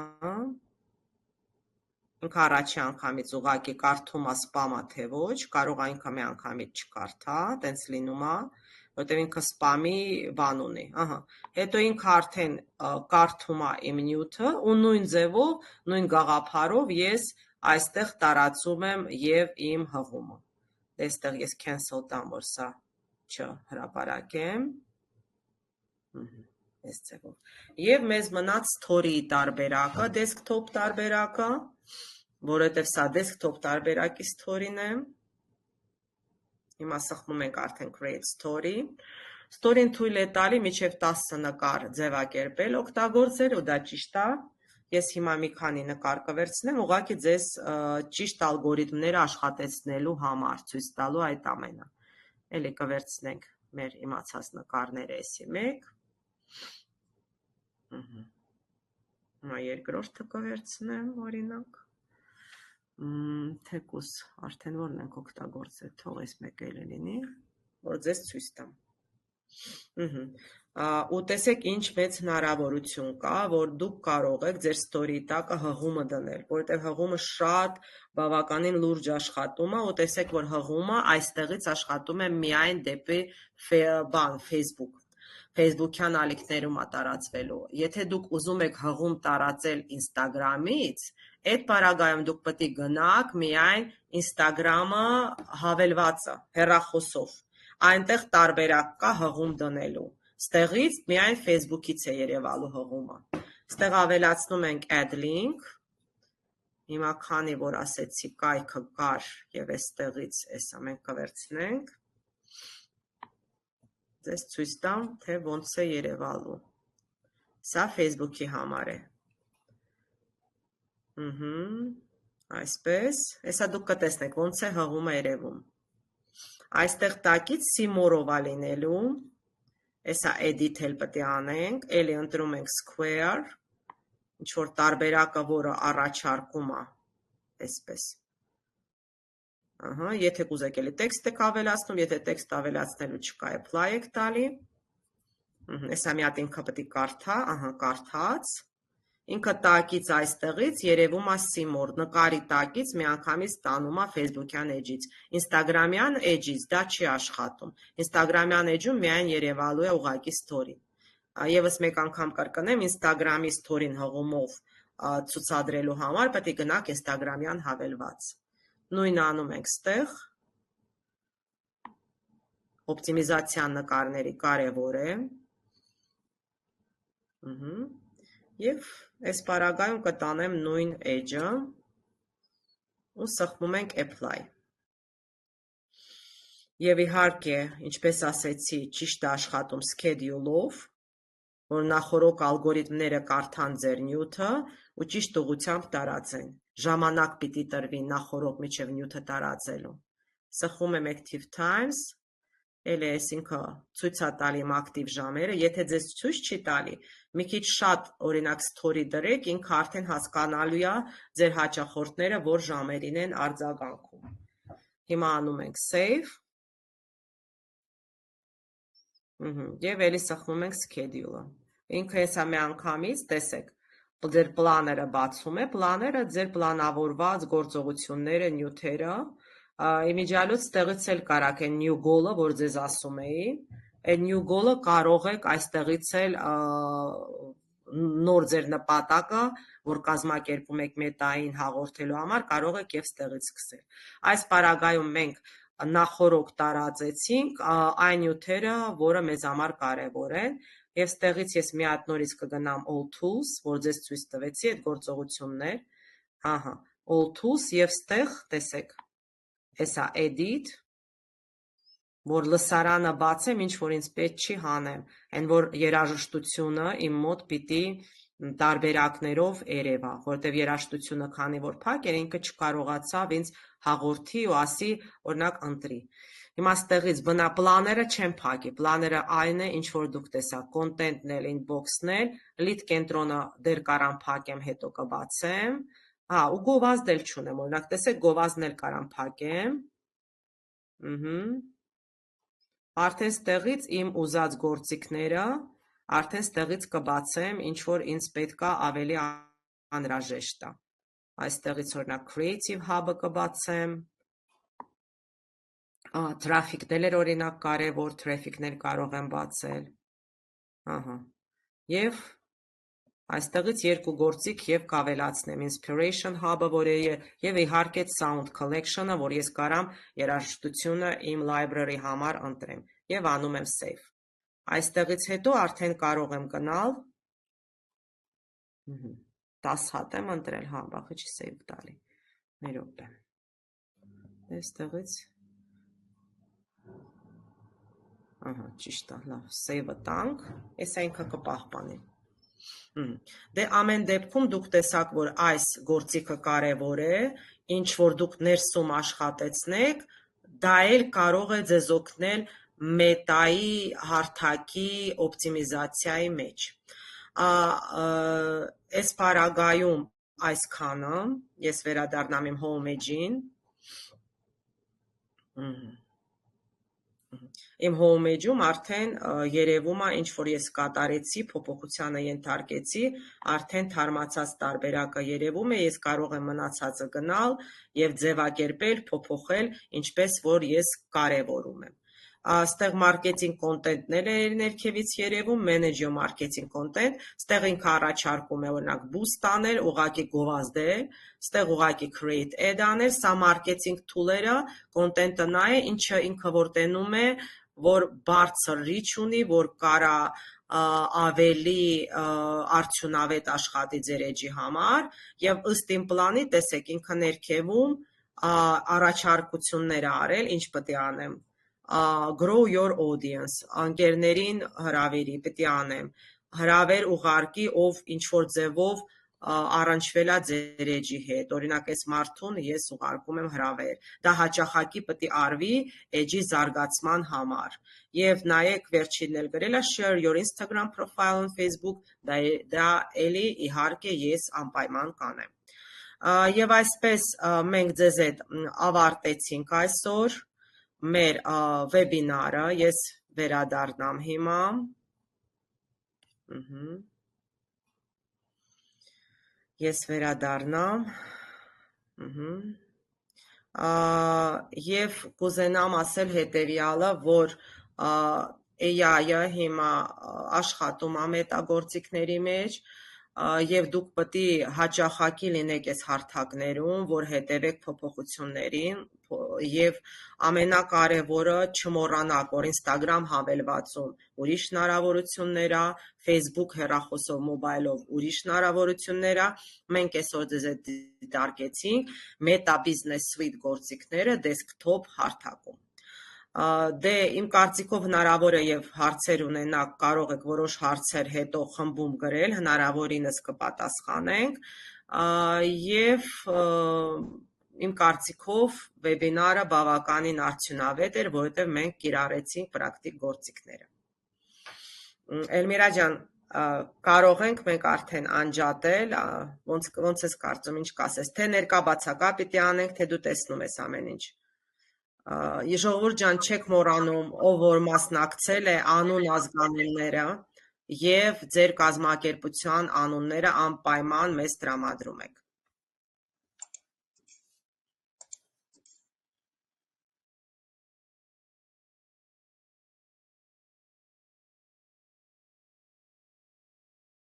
Ինքը առաջի անգամից ուղղակի կարդում է սպամա թե ոչ, կարող է ինքը մի անգամից չկարդա, տենց լինում է, որտեղ ինքը սպամի բան ունի, ահա։ Հետո ինքը արդեն կարդում է իմ նյութը ու նույն ձևով, նույն գաղափարով ես այստեղ տարածում եմ եւ իմ հղումը։ Այստեղ ես cancel տամ, որ սա չհրապարակեմ։ Այս ձևով։ Եվ մեզ մնաց story-ի տարբերակը, desktop տարբերակը, որովհետև սա desktop տարբերակի story-ն է։ Հիմա սխմում ենք արդեն create story։ Story-ն թույլ է տալի մինչև 10 նկար ձևակերպել, օգտագործել ու դա ճիշտ է։ Ես հիմա մի քանի նկար կվերցնեմ, ուղղակի ձեզ ճիշտ ալգորիթմները աշխատեցնելու համար, ցույց տալու այդ ամենը։ Էլի կվերցնենք մեր իմացած նկարները էսի մեկ։ Հիմա երկրորդը կվերցնեմ, օրինակ։ Թեկուս արդեն որն ենք օգտագործել, թող այս մեկը լինի, որ ձեզ ցույց տամ։ Ու տեսեք ինչ մեծ հնարավորություն կա, որ դուք կարող եք ձեր story-ի տակը հղումը դնել, որովհետև հղումը շատ բավականին լուրջ աշխատում է, ու տեսեք, որ հղումը այստեղից աշխատում է միայն դեպի Facebook։ Facebook-յան ալիքներում է տարածվելու։ Եթե դուք ուզում եք հղում տարածել Instagram-ից, այդ պարագայում դուք պետք է գնաք միայն Instagram-ը հավելվածը հեռախոսով։ Այնտեղ տարբերակ կա հղում դնելու։ Ստեղից միայն Facebook-ից է երևալու հղումը։ Ստեղ ավելացնում ենք add link։ Հիմա քանի որ ասեցի կայքը կար եւ այստեղից էսա մենք կվերցնենք։ Ձեզ ցույց տամ, թե ոնց է երևալու։ Սա Facebook-ի համար է։ Այսպես, հեսա դուք կտեսնեք ոնց է հղումը երևում։ Այստեղ տակից Simorov է լինելու, հեսա edit էլ պետք է անենք, էլի ընտրում ենք square, ինչ որ տարբերակը, որը առաջարկում է, այսպես։ Եթե կուզեք էլի տեքստ եք ավելացնում, եթե տեքստ ավելացնելու չկա, apply եք տալի։ Հեսա մի հատ ինքը պետք է կարդա, կարդաց։ Ինքը տակից այստեղից երևում է Simor, նկարի տակից միանգամից տանում է Facebook-յան էջից։ Instagram-յան էջից դա չի աշխատում։ Instagram-յան էջում միայն երևալու է ուղղակի story։ Եվս մեկ անգամ կրկնեմ, Instagram-ի story-ն հղումով ցուցադրելու համար պետք է գնաք Instagram-յան հավելված։ Նույնը անում ենք ստեղ։ Օպտիմիզացիան նկարների կարևոր է։ Եվ այս պարագայում կտանեմ նույն էջը ու սխմում ենք apply։ Եվ իհարկե, ինչպես ասեցի, ճիշտ աշխատում schedule-ով, որ նախորոք ալգորիթմները կարդան ձեր նյութը ու ճիշտ ուղղությամբ տարածեն։ Ժամանակ պիտի տրվի նախորոք միջև նյութը տարածելու։ Սխում եմ active times, էլ է այսինքը ցույց է տալի իմ ակտիվ ժամերը, եթե ձեզ ցույց չի տալի, մի քիչ շատ օրինակ story դրեք, ինքը արդեն հասկանալու է ձեր հաճախորդները որ ժամերին են արձագանքում։ Հիմա անում ենք save։ Եվ էլի սխմում ենք schedule-ը։ Ինքը հեսա մի անգամից, տեսեք, ձեր պլաները բացում է, պլաները ձեր պլանավորված գործողությունները, նյութերը, իմիջիալոց ստեղից էլ կարաք են new goal-ը, որ ձեզ ասում էի, այդ new goal-ը կարող եք այստեղից էլ նոր ձեր նպատակը, որ կազմակերպում եք մետային հաղորդելու համար, կարող եք եւ ստեղից սկսել։ Այս պարագայում մենք նախորոք տարածեցինք այն նյութերը, որը մեզ համար կարևոր են, Եվ ստեղից ես մի հատ նորից կգնամ all tools, որ ձեզ ցույց տվեցի այդ գործողություններ, ահա, all tools եւ ստեղ տեսեք, հեսա edit, որ լսարանը բացեմ, ինչ որ ինձ պետք չի հանեմ, այն որ երաժշտությունը իմ մոտ պիտի տարբերակներով երևա, որտեվ երաժշտությունը քանի որ փակ էր, ինքը չկարողացավ ինձ հաղորդի ու ասի, օրինակ ընտրի։ Հիմա ստեղից պլաները չեմ փակի, պլաները այն է, ինչ որ դուք տեսաք, կոնտենտն էլ, ինբոքսն էլ, լիդ կենտրոնը դեր կարամ փակեմ, հետո կբացեմ, ու գովազդ էլ չունեմ, օրինակ տեսեք, գովազդն էլ կարամ փակեմ, արդեն ստեղից իմ ուզած գործիքները, արդեն ստեղից կբացեմ, ինչ որ ինձ պետքա ավելի անհրաժեշտ է, այստեղից օրինակ Creative Hub-ը կբացեմ, Traffic-ն էլ օրինակ կարևոր, Traffic-ն էլ կարող եմ բացել, և այստեղից երկու գործիք և կավելացնեմ Inspiration Hub-ը, որ և իհարկե Sound Collection-ը, որ ես կարամ երաժշտությունը իմ library համար ընտրեմ և անում եմ Save։ Այստեղից հետո արդեն կարող եմ գնալ, 10 հատ եմ ընտրել, բախը չի Save տալի, մի րոպե, այստեղից, ճիշտ է, լավ, Save-ը տանք, եսա ինքը կպահպանի։ Դե ամեն դեպքում դուք տեսաք, որ այս գործիքը կարևոր է, ինչ որ դուք ներսում աշխատեցնեք, դա էլ կարող է ձեզ օգնել մետայի հարթակի օպտիմիզացիայի մեջ։ Այս պարագայում այսքանը, ես վերադառնամ իմ homepage-ին, Իմ homepage-ում արդեն երևում է, ինչ որ ես կատարեցի, փոփոխությանը ենթարկեցի, արդեն թարմացած տարբերակը երևում է, ես կարող եմ մնացածը գնալ և ձևակերպել, փոփոխել, ինչպես որ ես կարևորում եմ։ Ստեղ marketing content-ներ է ներքևից երևում, manage your marketing content, ստեղ ինքը առաջարկում է օրինակ boost անել, ուղղակի գովազդել, ստեղ ուղղակի create ad անել, սա marketing tool-երը, content-ը նա է, ինչը ինքը որ տենում է, որ բարձր reach ունի, որ կարա ավելի արդյունավետ աշխատի ձեր էջի համար, և ըստ իմ պլանի, տեսեք, ինքը ներքևում առաջարկություններ է արել, ինչ պետք է անեմ, grow your audience, անկերներին հրավերի, պետք է անեմ, հրավեր ուղարկի, ով ինչ-որ ձևով առնչվել է ձեր էջի հետ, օրինակ այս մարդուն ես ուղարկում եմ հրավեր, դա հաճախակի պետք է արվի էջի զարգացման համար, և նայեք վերջինն էլ գրել է share your Instagram profile on Facebook, դա էլի իհարկե ես անպայման կանեմ։ Եվ այսպես մենք ձեզ հետ ավարտեցինք այսօր մեր վեբինարը, ես վերադառնամ հիմա, ես վերադառնամ, և կուզենամ ասել հետևյալը, որ AI-ը հիմա աշխատում է մետագործիքների մեջ, և դուք պետք է հաճախակի լինեք այս հարթակներում, որ հետևեք փոփոխություններին, և ամենակարևորը չմոռանաք, որ Instagram հավելվածում ուրիշ հնարավորություններ է, Facebook հեռախոսով, մոբայլով ուրիշ հնարավորություններ է, մենք այսօր ձեզ հետ դիտարկեցինք Meta Business Suite գործիքները desktop հարթակում։ Դե իմ կարծիքով հնարավոր է և հարցեր ունենաք, կարող եք որոշ հարցեր հետո խմբում գրել, հնարավորինս կպատասխանենք, և իմ կարծիքով վեբինարը բավականին արդյունավետ էր, որովհետև մենք կիրառեցինք պրակտիկ գործիքները։ Էլմիրա ջան, կարող ենք մենք արդեն անջատել, ոնց ես կարծում, ինչ կասես, թե ներկա բացակա պիտի անենք, թե դու տեսնում ես ամեն ինչ։ Ժողովուրդ ջան, չեք մոռանում, ով որ մասնակցել է, անուն ազգանունները և ձեր կազմակերպության անունները անպայման մեզ տրամադրում եք։